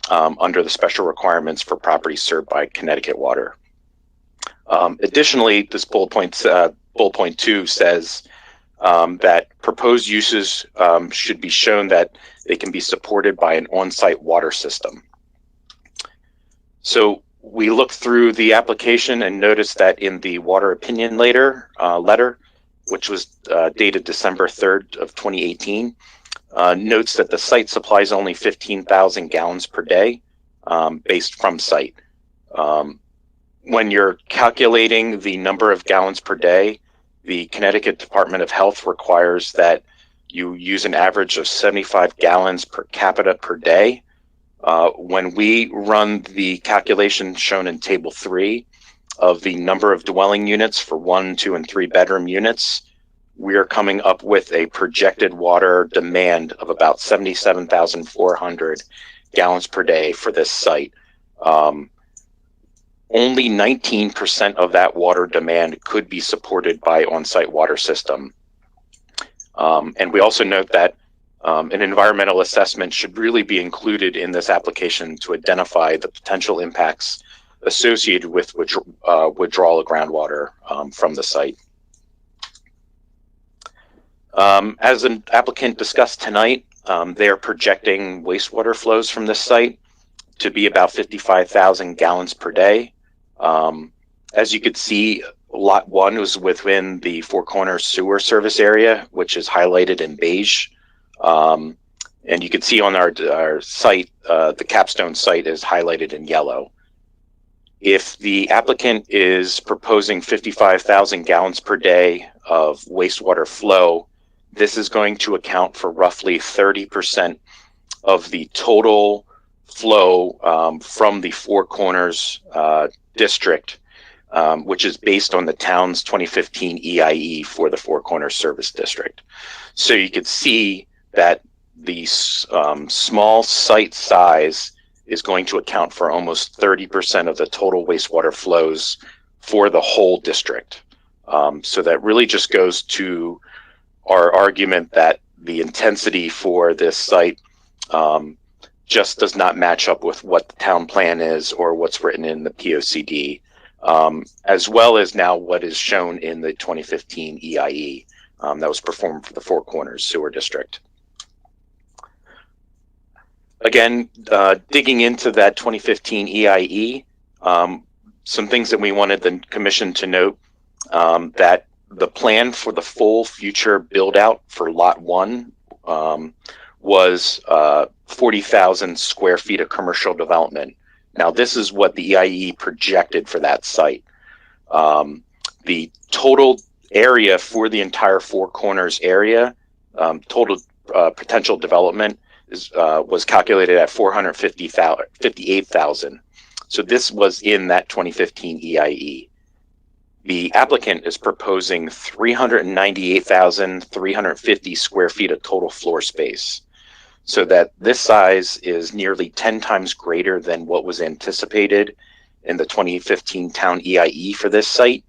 [SPEAKER 18] under the special requirements for properties served by Connecticut Water. Additionally, this bullet point 2 says that proposed uses should be shown that they can be supported by an on-site water system. So we looked through the application and noticed that in the water opinion letter, which was dated December 3rd of 2018, notes that the site supplies only 15,000 gallons per day based from site. When you're calculating the number of gallons per day, the Connecticut Department of Health requires that you use an average of 75 gallons per capita per day. When we run the calculation shown in table 3 of the number of dwelling units for 1, 2, and 3 bedroom units, we are coming up with a projected water demand of about 77,400 gallons per day for this site. Only 19% of that water demand could be supported by on-site water system. And we also note that an environmental assessment should really be included in this application to identify the potential impacts associated with withdrawal of groundwater from the site. As an applicant discussed tonight, they are projecting wastewater flows from this site to be about 55,000 gallons per day. As you could see, Lot 1 was within the Four Corners sewer service area, which is highlighted in beige. And you can see on our site, the Capstone site is highlighted in yellow. If the applicant is proposing 55,000 gallons per day of wastewater flow, this is going to account for roughly 30% of the total flow from the Four Corners district, which is based on the town's 2015 EIE for the Four Corners Service District. So you could see that the small site size is going to account for almost 30% of the total wastewater flows for the whole district. So that really just goes to our argument that the intensity for this site just does not match up with what the town plan is or what's written in the POCD, as well as now what is shown in the 2015 EIE that was performed for the Four Corners Sewer District. Again, digging into that 2015 EIE, some things that we wanted the commission to note, that the plan for the full future build out for Lot 1 was 40,000 square feet of commercial development. Now, this is what the EIE projected for that site. The total area for the entire Four Corners area, total potential development was calculated at 458,000. So this was in that 2015 EIE. The applicant is proposing 398,350 square feet of total floor space. So that this size is nearly 10 times greater than what was anticipated in the 2015 town EIE for this site.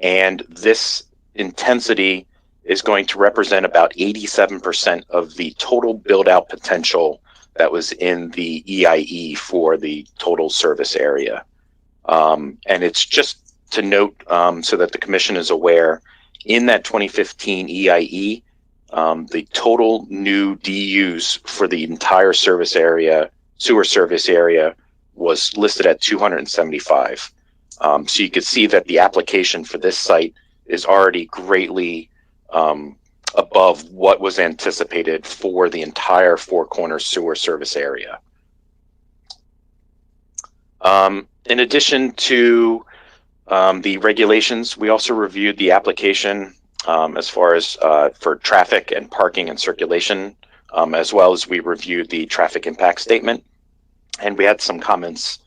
[SPEAKER 18] And this intensity is going to represent about 87% of the total build out potential that was in the EIE for the total service area. And it's just to note, so that the commission is aware, in that 2015 EIE, the total new DUs for the entire service area, sewer service area, was listed at 275. So you could see that the application for this site is already greatly above what was anticipated for the entire Four Corners sewer service area. In addition to the regulations, we also reviewed the application as far as for traffic and parking and circulation, as well as we reviewed the traffic impact statement. And we had some comments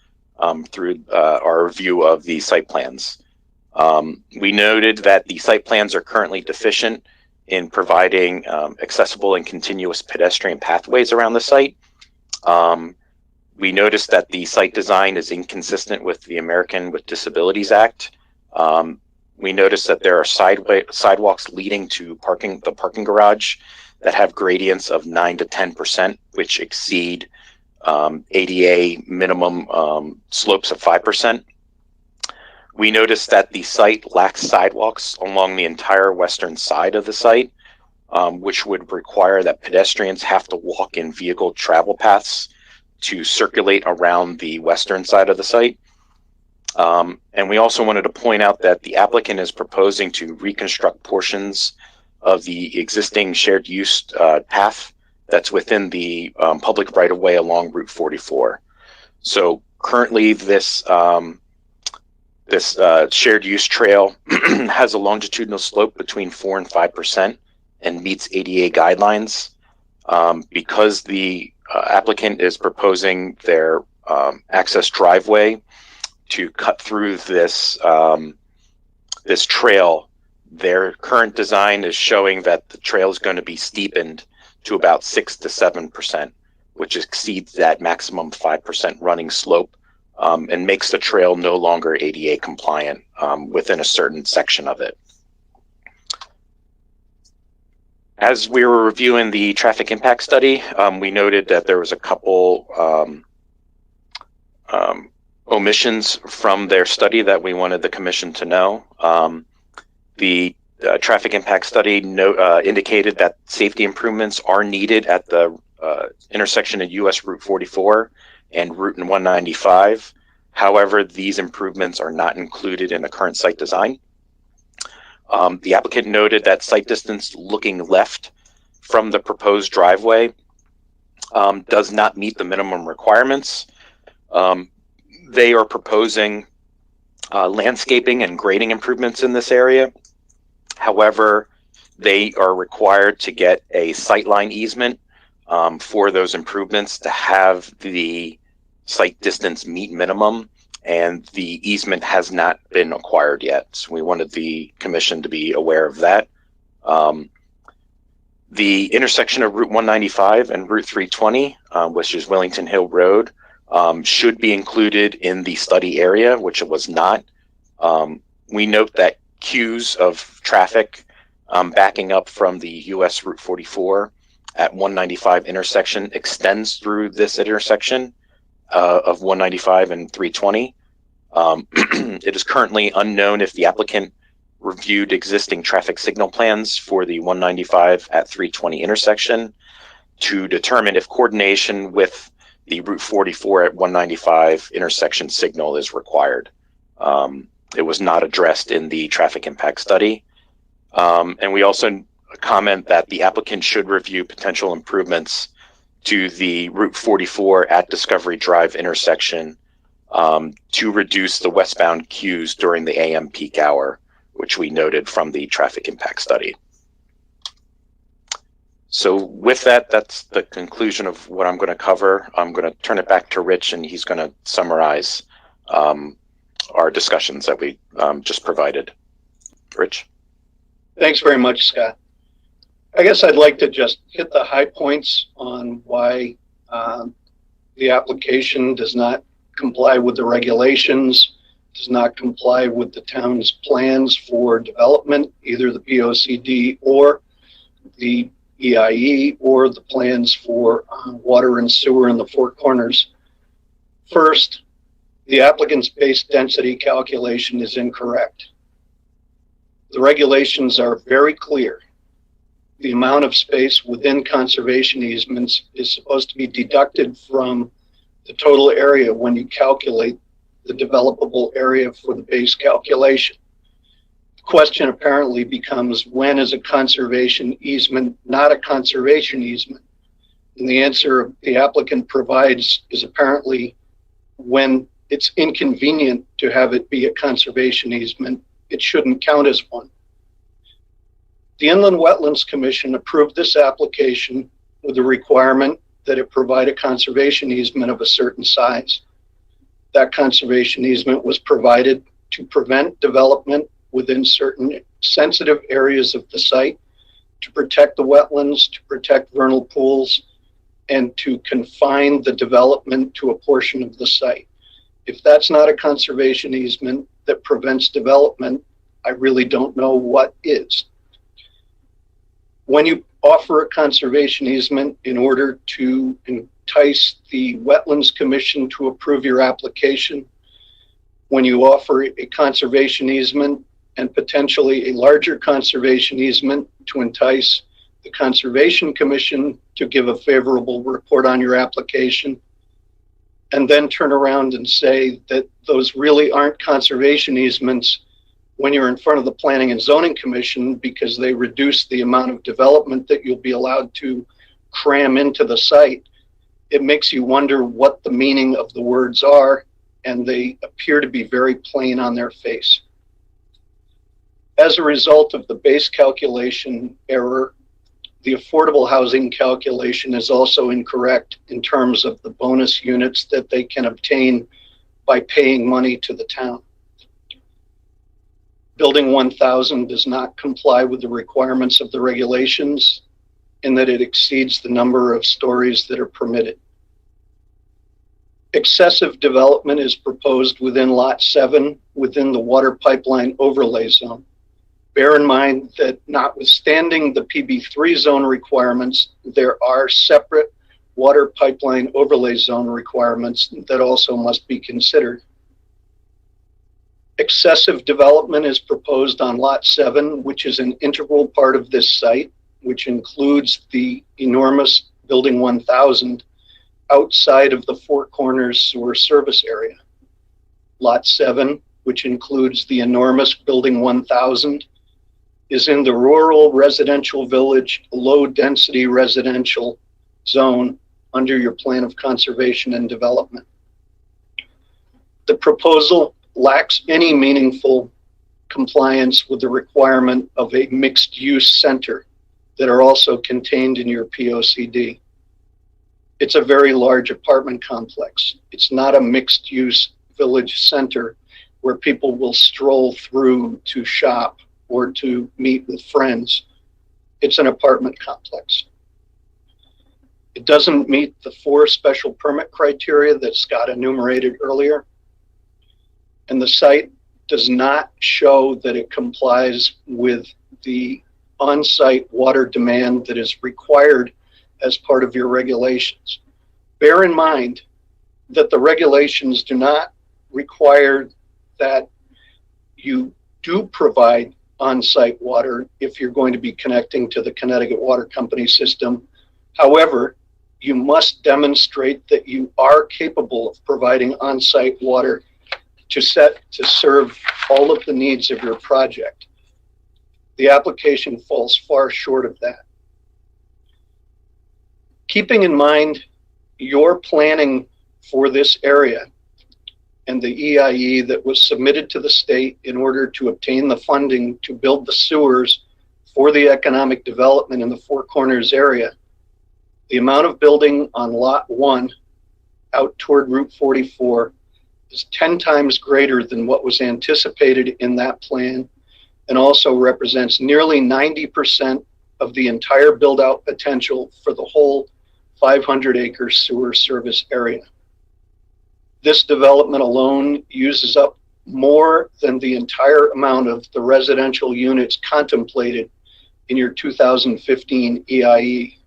[SPEAKER 18] through our review of the site plans. We noted that the site plans are currently deficient in providing accessible and continuous pedestrian pathways around the site. We noticed that the site design is inconsistent with the American with Disabilities Act. We noticed that there are sidewalks leading to the parking garage that have gradients of 9 to 10%, which exceed ADA minimum slopes of 5%. We noticed that the site lacks sidewalks along the entire western side of the site, which would require that pedestrians have to walk in vehicle travel paths to circulate around the western side of the site. And we also wanted to point out that the applicant is proposing to reconstruct portions of the existing shared use path that's within the public right-of-way along Route 44. So currently this shared use trail has a longitudinal slope between 4 and 5% and meets ADA guidelines. Because the applicant is proposing their access driveway to cut through this this trail, their current design is showing that the trail is going to be steepened to about 6 to 7%, which exceeds that maximum 5% running slope, and makes the trail no longer ADA compliant within a certain section of it. As we were reviewing the traffic impact study, we noted that there was a couple omissions from their study that we wanted the commission to know. The traffic impact study indicated that safety improvements are needed at the intersection of US Route 44 and Route 195. However, these improvements are not included in the current site design. The applicant noted that site distance looking left from the proposed driveway does not meet the minimum requirements. They are proposing landscaping and grading improvements in this area. However, they are required to get a sightline easement for those improvements to have the site distance meet minimum, and the easement has not been acquired yet. So we wanted the commission to be aware of that. The intersection of Route 195 and Route 320, which is Wellington Hill Road, should be included in the study area, which it was not. We note that queues of traffic backing up from the US Route 44 at 195 intersection extends through this intersection of 195 and 320. It is currently unknown if the applicant reviewed existing traffic signal plans for the 195 at 320 intersection to determine if coordination with the Route 44 at 195 intersection signal is required. It was not addressed in the traffic impact study. And we also comment that the applicant should review potential improvements to the Route 44 at Discovery Drive intersection to reduce the westbound queues during the AM peak hour, which we noted from the traffic impact study. So with that, that's the conclusion of what I'm going to cover. I'm going to turn it back to Rich, and he's going to summarize our discussions that we just provided. Rich?
[SPEAKER 17] Thanks very much, Scott. I guess I'd like to just hit the high points on why the application does not comply with the regulations, does not comply with the town's plans for development, either the POCD or the EIE or the plans for water and sewer in the Four Corners. First, the applicant's base density calculation is incorrect. The regulations are very clear. The amount of space within conservation easements is supposed to be deducted from the total area when you calculate the developable area for the base calculation. The question apparently becomes, when is a conservation easement not a conservation easement? And the answer the applicant provides is apparently when it's inconvenient to have it be a conservation easement, it shouldn't count as one. The Inland Wetlands Commission approved this application with the requirement that it provide a conservation easement of a certain size. That conservation easement was provided to prevent development within certain sensitive areas of the site, to protect the wetlands, to protect vernal pools, and to confine the development to a portion of the site. If that's not a conservation easement that prevents development, I really don't know what is. When you offer a conservation easement in order to entice the Wetlands Commission to approve your application, when you offer a conservation easement and potentially a larger conservation easement to entice the Conservation Commission to give a favorable report on your application, and then turn around and say that those really aren't conservation easements when you're in front of the Planning and Zoning Commission because they reduce the amount of development that you'll be allowed to cram into the site, it makes you wonder what the meaning of the words are, and they appear to be very plain on their face. As a result of the base calculation error, the affordable housing calculation is also incorrect in terms of the bonus units that they can obtain by paying money to the town. Building 1000 does not comply with the requirements of the regulations in that it exceeds the number of stories that are permitted. Excessive development is proposed within Lot 7 within the water pipeline overlay zone. Bear in mind that notwithstanding the PB3 zone requirements, there are separate water pipeline overlay zone requirements that also must be considered. Excessive development is proposed on Lot 7, which is an integral part of this site, which includes the enormous Building 1000 outside of the Four Corners sewer service area. Lot 7, which includes the enormous Building 1000, is in the rural residential village, low density residential zone under your plan of conservation and development. The proposal lacks any meaningful compliance with the requirement of a mixed use center that are also contained in your POCD. It's a very large apartment complex. It's not a mixed use village center where people will stroll through to shop or to meet with friends. It's an apartment complex. It doesn't meet the 4 special permit criteria that Scott enumerated earlier. And the site does not show that it complies with the on-site water demand that is required as part of your regulations. Bear in mind that the regulations do not require that you do provide on-site water if you're going to be connecting to the Connecticut Water Company system. However, you must demonstrate that you are capable of providing on-site water to serve all of the needs of your project. The application falls far short of that. Keeping in mind your planning for this area and the EIE that was submitted to the state in order to obtain the funding to build the sewers for the economic development in the Four Corners area, the amount of building on Lot 1 out toward Route 44 is 10 times greater than what was anticipated in that plan, and also represents nearly 90% of the entire build-out potential for the whole 500-acre sewer service area. This development alone uses up more than the entire amount of the residential units contemplated in your 2015 EIE.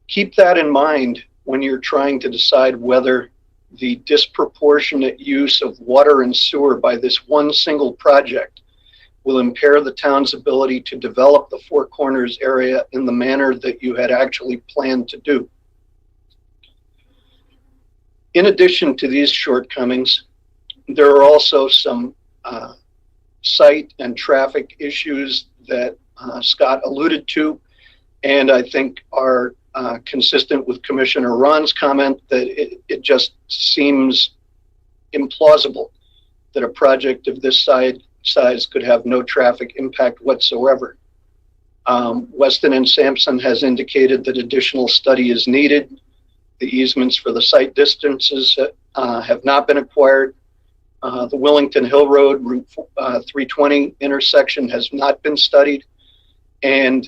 [SPEAKER 17] Keep that in mind when you're trying to decide whether the disproportionate use of water and sewer by this one single project will impair the town's ability to develop the Four Corners area in the manner that you had actually planned to do. In addition to these shortcomings, there are also some site and traffic issues that Scott alluded to, and I think are consistent with Commissioner Ron's comment that it just seems implausible that a project of this size could have no traffic impact whatsoever. Weston and Sampson has indicated that additional study is needed. The easements for the site distances have not been acquired. The Willington Hill Road Route 320 intersection has not been studied, and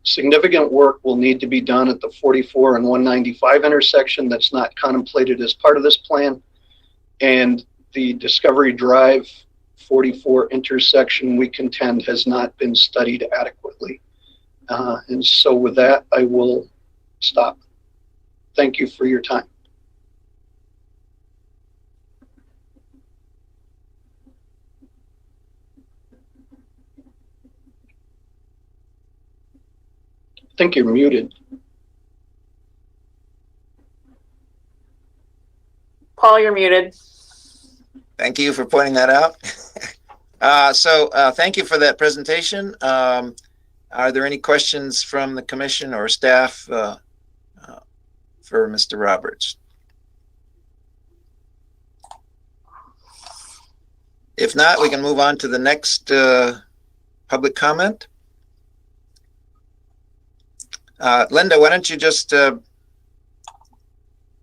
[SPEAKER 17] significant work will need to be done at the 44 and 195 intersection that's not contemplated as part of this plan, and the Discovery Drive 44 intersection, we contend, has not been studied adequately. And so with that, I will stop. Thank you for your time. I think you're muted.
[SPEAKER 2] Paul, you're muted.
[SPEAKER 3] Thank you for pointing that out. Thank you for that presentation. Are there any questions from the commission or staff for Mr. Roberts? If not, we can move on to the next public comment. Linda, why don't you just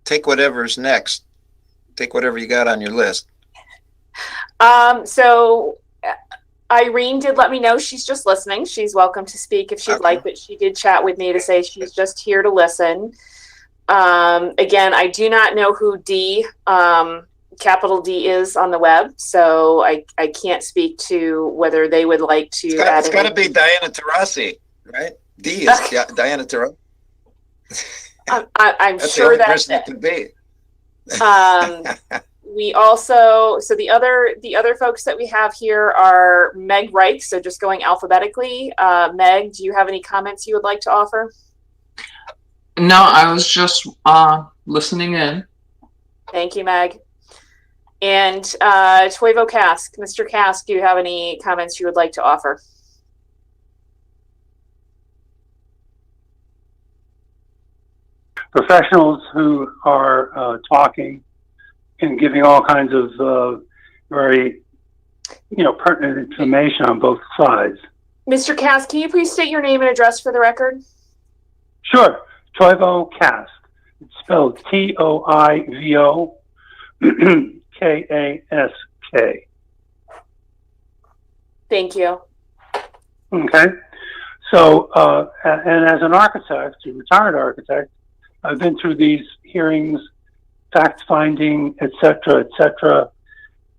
[SPEAKER 3] take whatever's next. Take whatever you got on your list.
[SPEAKER 2] So Irene did let me know she's just listening. She's welcome to speak if she'd like, but she did chat with me to say she's just here to listen. Again, I do not know who D, capital D is on the web, so I can't speak to whether they would like to
[SPEAKER 3] It's got to be Diana Taurasi, right? D is Diana Taurasi.
[SPEAKER 2] I'm
[SPEAKER 3] That's
[SPEAKER 2] sure
[SPEAKER 3] the only
[SPEAKER 2] that's
[SPEAKER 3] person it could be.
[SPEAKER 2] We also, so the other folks that we have here are Meg Reich, so just going alphabetically. Meg, do you have any comments you would like to offer?
[SPEAKER 19] No, I was just listening in.
[SPEAKER 2] Thank you, Meg. And Toivo Kask, Mr. Kask, do you have any comments you would like to offer?
[SPEAKER 20] Professionals who are talking and giving all kinds of very, pertinent information on both sides.
[SPEAKER 2] Mr. Kask, can you please state your name and address for the record?
[SPEAKER 20] Sure. Toivo Kask. It's spelled Toivo Kask.
[SPEAKER 2] Thank you.
[SPEAKER 20] Okay. So, and as an architect, a retired architect, I've been through these hearings, fact finding, et cetera,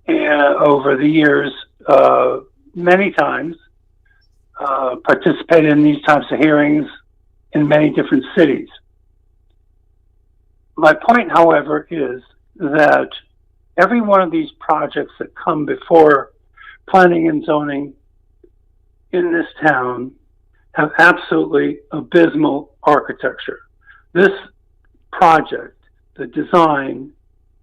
[SPEAKER 20] over the years, many times, participated in these types of hearings in many different cities. My point, however, is that every one of these projects that come before planning and zoning in this town have absolutely abysmal architecture. This project, the design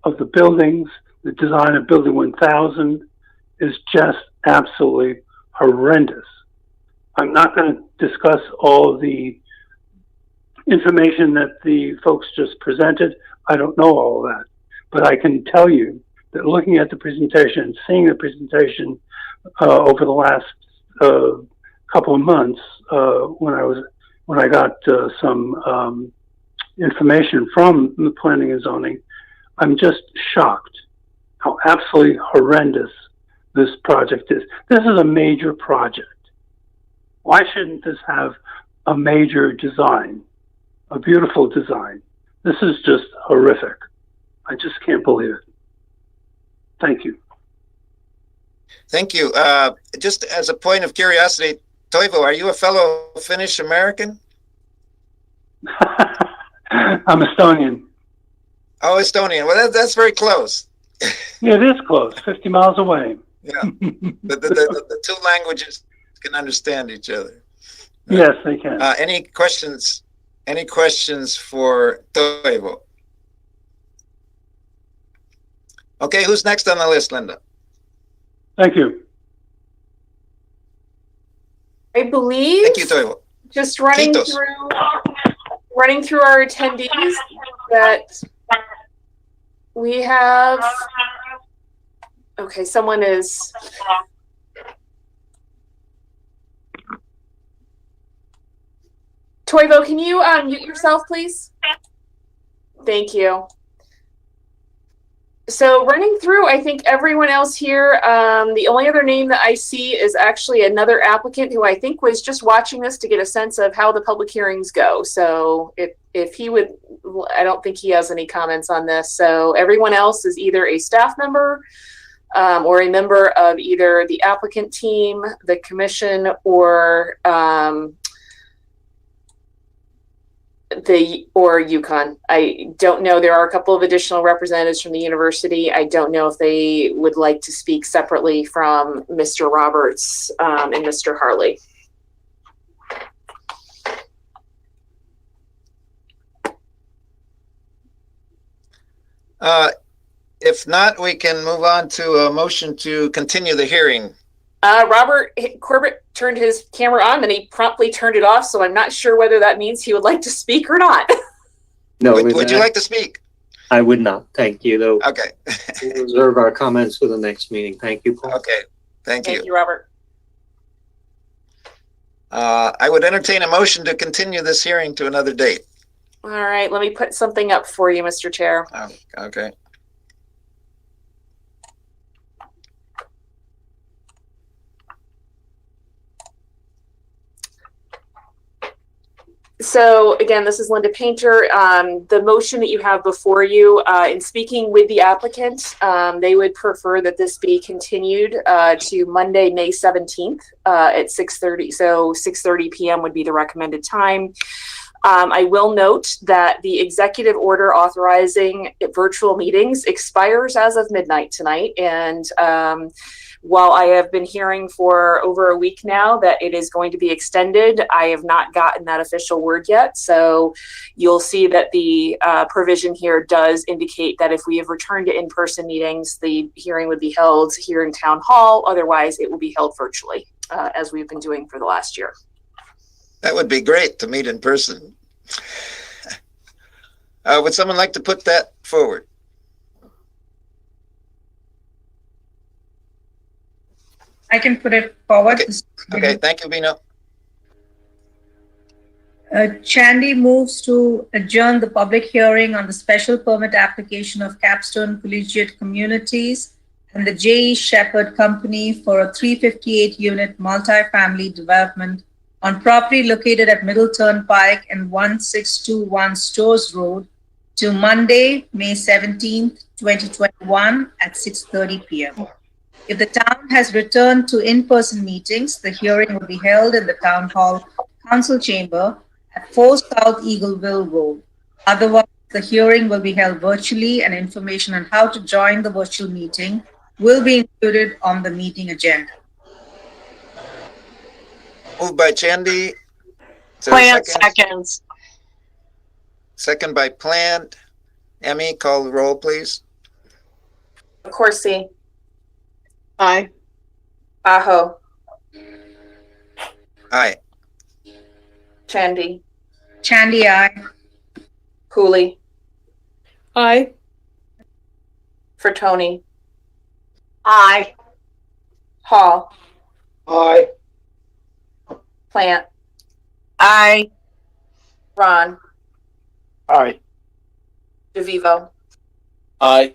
[SPEAKER 20] of the buildings, the design of Building 1000 is just absolutely horrendous. I'm not going to discuss all of the information that the folks just presented. I don't know all of that, but I can tell you that looking at the presentation, seeing the presentation over the last couple of months, when I got some information from the planning and zoning, I'm just shocked how absolutely horrendous this project is. This is a major project. Why shouldn't this have a major design, a beautiful design? This is just horrific. I just can't believe it. Thank you.
[SPEAKER 3] Thank you. Just as a point of curiosity, Toivo, are you a fellow Finnish American?
[SPEAKER 20] I'm Estonian.
[SPEAKER 3] Oh, Estonian. Well, that's very close.
[SPEAKER 20] Yeah, it is close, 50 miles away.
[SPEAKER 3] Yeah. The two languages can understand each other.
[SPEAKER 20] Yes, they can.
[SPEAKER 3] Any questions? Any questions for Toivo? Okay, who's next on the list, Linda?
[SPEAKER 20] Thank you.
[SPEAKER 2] I believe.
[SPEAKER 3] Thank you, Toivo.
[SPEAKER 2] Just running
[SPEAKER 3] Kiitos.
[SPEAKER 2] through our attendees that we have. Okay, someone is. Toivo, can you mute yourself, please? Thank you. So running through, I think everyone else here, the only other name that I see is actually another applicant who I think was just watching this to get a sense of how the public hearings go. So if he would, I don't think he has any comments on this. So everyone else is either a staff member or a member of either the applicant team, the commission, or UConn. I don't know. There are a couple of additional representatives from the university. I don't know if they would like to speak separately from Mr. Roberts and Mr. Harley.
[SPEAKER 3] If not, we can move on to a motion to continue the hearing.
[SPEAKER 2] Robert Corbett turned his camera on, and he promptly turned it off, so I'm not sure whether that means he would like to speak or not.
[SPEAKER 3] No. Would you like to speak?
[SPEAKER 21] I would not. Thank you, though.
[SPEAKER 3] Okay.
[SPEAKER 21] We'll reserve our comments for the next meeting. Thank you, Paul.
[SPEAKER 3] Okay. Thank you.
[SPEAKER 2] Thank you, Robert.
[SPEAKER 3] I would entertain a motion to continue this hearing to another date.
[SPEAKER 2] All right, let me put something up for you, Mr. Chair.
[SPEAKER 3] Okay.
[SPEAKER 2] So again, this is Linda Painter. The motion that you have before you, in speaking with the applicant, they would prefer that this be continued to Monday, May 17th at 6:30. So 6:30 p.m. would be the recommended time. I will note that the executive order authorizing virtual meetings expires as of midnight tonight. And while I have been hearing for over a week now that it is going to be extended, I have not gotten that official word yet. So you'll see that the provision here does indicate that if we have returned to in-person meetings, the hearing would be held here in Town Hall. Otherwise, it will be held virtually, as we've been doing for the last year.
[SPEAKER 3] That would be great to meet in person. Would someone like to put that forward?
[SPEAKER 5] I can put it forward.
[SPEAKER 3] Okay, thank you, Vino.
[SPEAKER 5] Chandy moves to adjourn the public hearing on the special permit application of Capstone Collegiate Communities and the J.E. Shepherd Company for a 358-unit multifamily development on property located at Middle Turnpike and 1621 Stores Road to Monday, May 17th, 2021 at 6:30 p.m. If the town has returned to in-person meetings, the hearing will be held in the Town Hall Council Chamber at 4 South Eagleville Road. Otherwise, the hearing will be held virtually, and information on how to join the virtual meeting will be included on the meeting agenda.
[SPEAKER 3] Moved by Chandy.
[SPEAKER 8] Plant seconds.
[SPEAKER 3] Second by Plant. Emmy, call the roll, please.
[SPEAKER 2] Corsi.
[SPEAKER 8] Aye.
[SPEAKER 2] Aho.
[SPEAKER 3] Aye.
[SPEAKER 2] Chandy.
[SPEAKER 5] Chandy, aye.
[SPEAKER 2] Cooley.
[SPEAKER 7] Aye.
[SPEAKER 2] Fertoni.
[SPEAKER 8] Aye.
[SPEAKER 2] Hall.
[SPEAKER 15] Aye.
[SPEAKER 2] Plant.
[SPEAKER 8] Aye.
[SPEAKER 2] Ron.
[SPEAKER 4] Aye.
[SPEAKER 2] DeVivo.
[SPEAKER 21] Aye.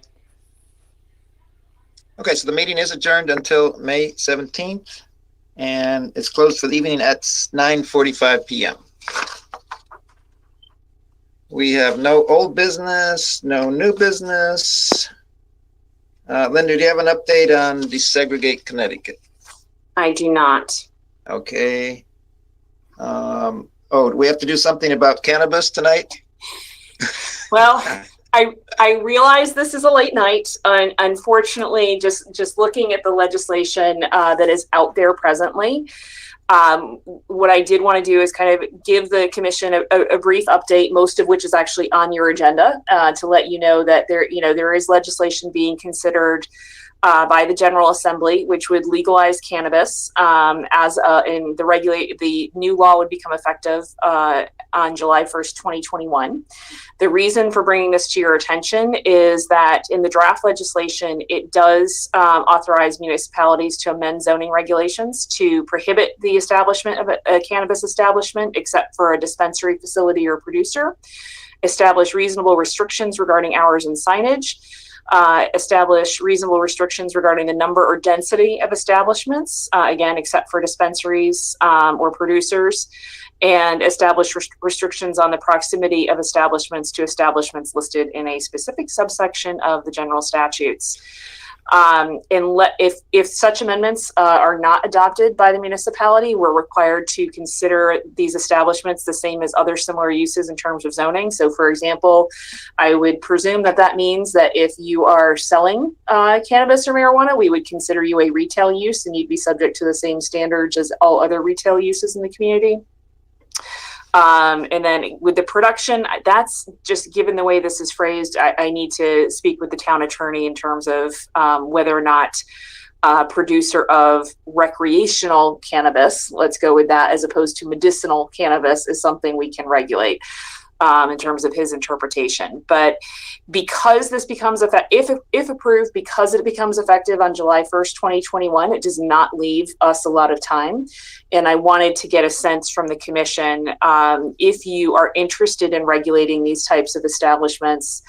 [SPEAKER 3] Okay, so the meeting is adjourned until May 17th, and it's closed for the evening at 9:45 p.m. We have no old business, no new business. Linda, do you have an update on Desegregate Connecticut?
[SPEAKER 2] I do not.
[SPEAKER 3] Okay. Oh, do we have to do something about cannabis tonight?
[SPEAKER 2] Well, I realize this is a late night. Unfortunately, just looking at the legislation that is out there presently, what I did want to do is kind of give the commission a brief update, most of which is actually on your agenda, to let you know that there is legislation being considered by the General Assembly, which would legalize cannabis the new law would become effective on July 1st, 2021. The reason for bringing this to your attention is that in the draft legislation, it does authorize municipalities to amend zoning regulations to prohibit the establishment of a cannabis establishment, except for a dispensary facility or producer, establish reasonable restrictions regarding hours and signage, establish reasonable restrictions regarding the number or density of establishments, again, except for dispensaries or producers, and establish restrictions on the proximity of establishments to establishments listed in a specific subsection of the general statutes. If such amendments are not adopted by the municipality, we're required to consider these establishments the same as other similar uses in terms of zoning. So, for example, I would presume that means that if you are selling cannabis or marijuana, we would consider you a retail use and you'd be subject to the same standards as all other retail uses in the community. And then with the production, that's just given the way this is phrased, I need to speak with the town attorney in terms of whether or not producer of recreational cannabis, let's go with that, as opposed to medicinal cannabis, is something we can regulate in terms of his interpretation. But because this becomes if approved, because it becomes effective on July 1st, 2021, it does not leave us a lot of time. And I wanted to get a sense from the commission, if you are interested in regulating these types of establishments,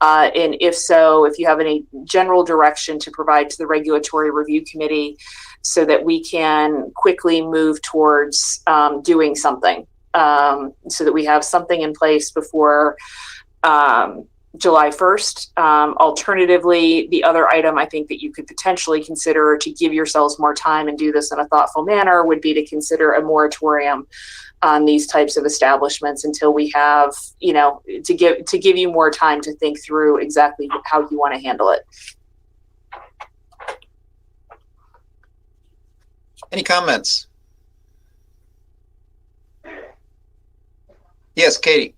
[SPEAKER 2] and if so, if you have any general direction to provide to the Regulatory Review Committee so that we can quickly move towards doing something, so that we have something in place before July 1st. Alternatively, the other item I think that you could potentially consider to give yourselves more time and do this in a thoughtful manner would be to consider a moratorium on these types of establishments until we have, to give you more time to think through exactly how you want to handle it.
[SPEAKER 3] Any comments? Yes, Katie.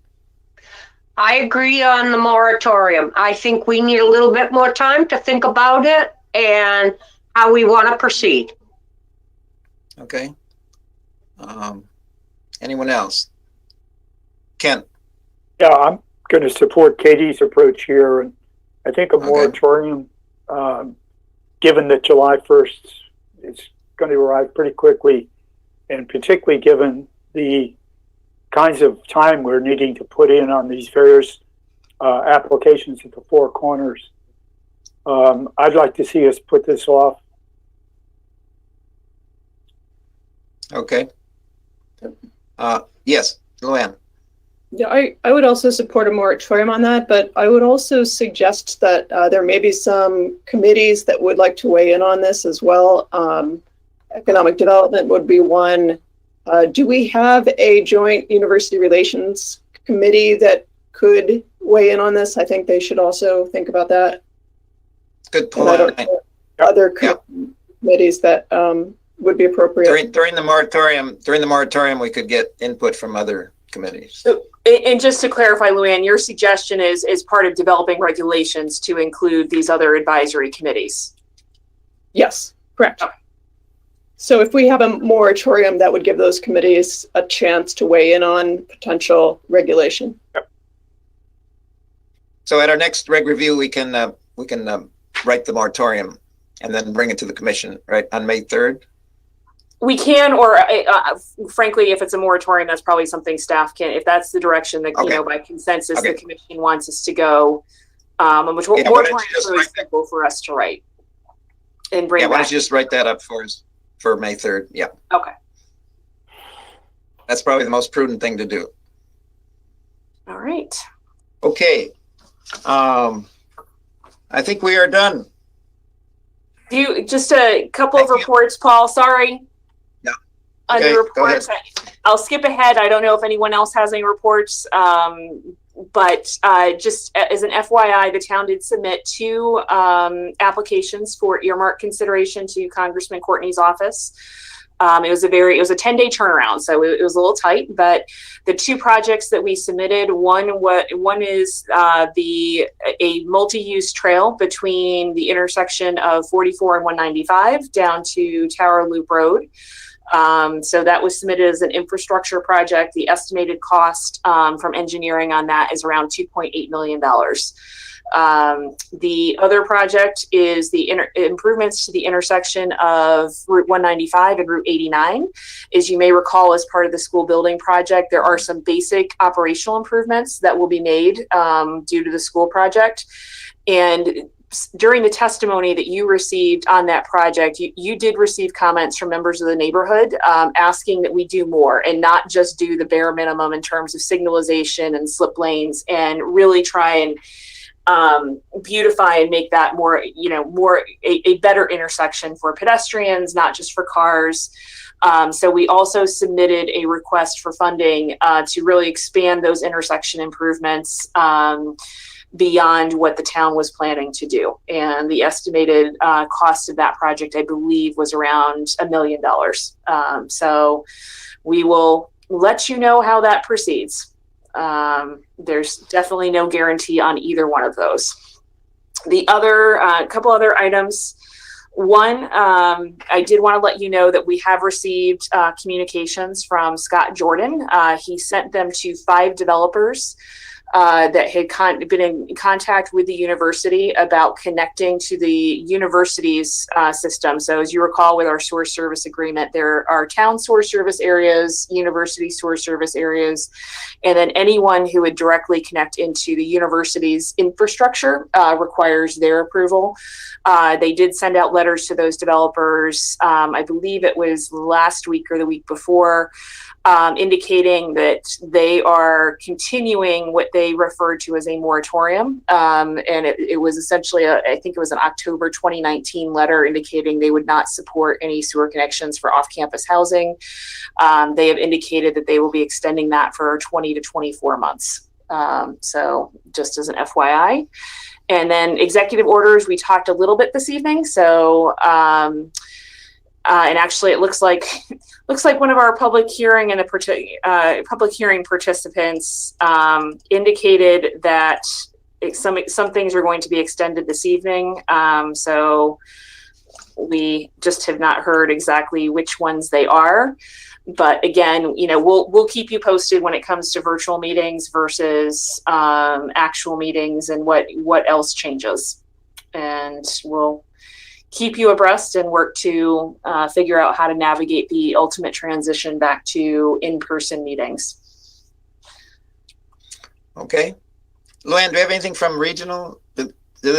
[SPEAKER 8] I agree on the moratorium. I think we need a little bit more time to think about it and how we want to proceed.
[SPEAKER 3] Okay. Anyone else? Ken?
[SPEAKER 4] Yeah, I'm going to support Katie's approach here. And I think a moratorium, given that July 1st is going to arrive pretty quickly, and particularly given the kinds of time we're needing to put in on these various applications at the Four Corners, I'd like to see us put this off.
[SPEAKER 3] Okay. Yes, Luann.
[SPEAKER 7] Yeah, I would also support a moratorium on that, but I would also suggest that there may be some committees that would like to weigh in on this as well. Economic development would be one. Do we have a joint university relations committee that could weigh in on this? I think they should also think about that.
[SPEAKER 3] Good point.
[SPEAKER 7] Other committees that would be appropriate.
[SPEAKER 3] During the moratorium, we could get input from other committees.
[SPEAKER 2] So, and just to clarify, Luann, your suggestion is part of developing regulations to include these other advisory committees.
[SPEAKER 7] Yes, correct. Okay. So if we have a moratorium, that would give those committees a chance to weigh in on potential regulation.
[SPEAKER 3] Yep. So at our next reg review, we can write the moratorium and then bring it to the commission, right, on May 3rd?
[SPEAKER 2] We can, or frankly, if it's a moratorium, that's probably something staff can, if that's the direction that, by consensus, the commission wants us to go, which moratorium is really simple for us to write and bring back.
[SPEAKER 3] Why don't you just write that up for us for May 3rd? Yeah.
[SPEAKER 2] Okay.
[SPEAKER 3] That's probably the most prudent thing to do.
[SPEAKER 2] All right.
[SPEAKER 3] Okay. I think we are done.
[SPEAKER 2] Just a couple of reports, Paul. Sorry.
[SPEAKER 3] Yeah.
[SPEAKER 2] Under
[SPEAKER 3] Okay, go
[SPEAKER 2] reports, I'll skip ahead. I don't know if anyone else has any reports, but just as an FYI, the town did submit 2 applications for earmark consideration to Congressman Courtney's office. It was a 10-day turnaround, so it was a little tight. But the 2 projects that we submitted, one is a multi-use trail between the intersection of 44 and 195 down to Tower Loop Road. So that was submitted as an infrastructure project. The estimated cost from engineering on that is around $2.8 million. The other project is the improvements to the intersection of Route 195 and Route 89. As you may recall, as part of the school building project, there are some basic operational improvements that will be made due to the school project. And during the testimony that you received on that project, you did receive comments from members of the neighborhood asking that we do more and not just do the bare minimum in terms of signalization and slip lanes, and really try and beautify and make that more a better intersection for pedestrians, not just for cars. So we also submitted a request for funding to really expand those intersection improvements beyond what the town was planning to do. And the estimated cost of that project, I believe, was around $1 million. So we will let you know how that proceeds. There's definitely no guarantee on either one of those. The other couple other items. One, I did want to let you know that we have received communications from Scott Jordan. He sent them to 5 developers that had been in contact with the university about connecting to the university's system. So as you recall, with our sewer service agreement, there are town sewer service areas, university sewer service areas, and then anyone who would directly connect into the university's infrastructure requires their approval. They did send out letters to those developers. I believe it was last week or the week before, indicating that they are continuing what they referred to as a moratorium. And it was essentially, I think it was an October 2019 letter indicating they would not support any sewer connections for off-campus housing. They have indicated that they will be extending that for 20 to 24 months. So just as an FYI. And then executive orders, we talked a little bit this evening. So, and actually it looks like one of our public hearing and the public hearing participants indicated that some things are going to be extended this evening. So we just have not heard exactly which ones they are. But again, we'll keep you posted when it comes to virtual meetings versus actual meetings and what else changes. And we'll keep you abreast and work to figure out how to navigate the ultimate transition back to in-person meetings.
[SPEAKER 3] Okay. Luann, do you have anything from regional? The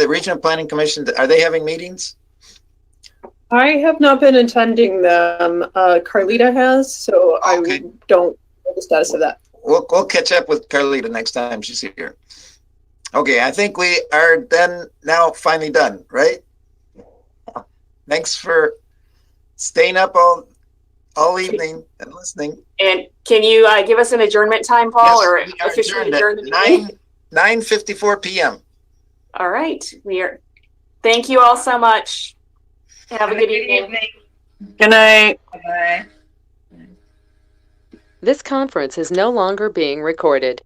[SPEAKER 3] Regional Planning Commission, are they having meetings?
[SPEAKER 7] I have not been attending them. Carlita has, so
[SPEAKER 3] Okay.
[SPEAKER 7] I don't know the status of that.
[SPEAKER 3] We'll catch up with Carlita next time she's here. Okay, I think we are then now finally done, right? Thanks for staying up all evening and listening.
[SPEAKER 2] And can you give us an adjournment time, Paul,
[SPEAKER 3] Yes,
[SPEAKER 2] or
[SPEAKER 3] we are
[SPEAKER 2] officially
[SPEAKER 3] adjourned
[SPEAKER 2] adjourn
[SPEAKER 3] at
[SPEAKER 2] the meeting?
[SPEAKER 3] 9:54 p.m.
[SPEAKER 2] All right. Thank you all so much. Have a good evening.
[SPEAKER 6] Good night.
[SPEAKER 5] Bye-bye.
[SPEAKER 22] This conference is no longer being recorded.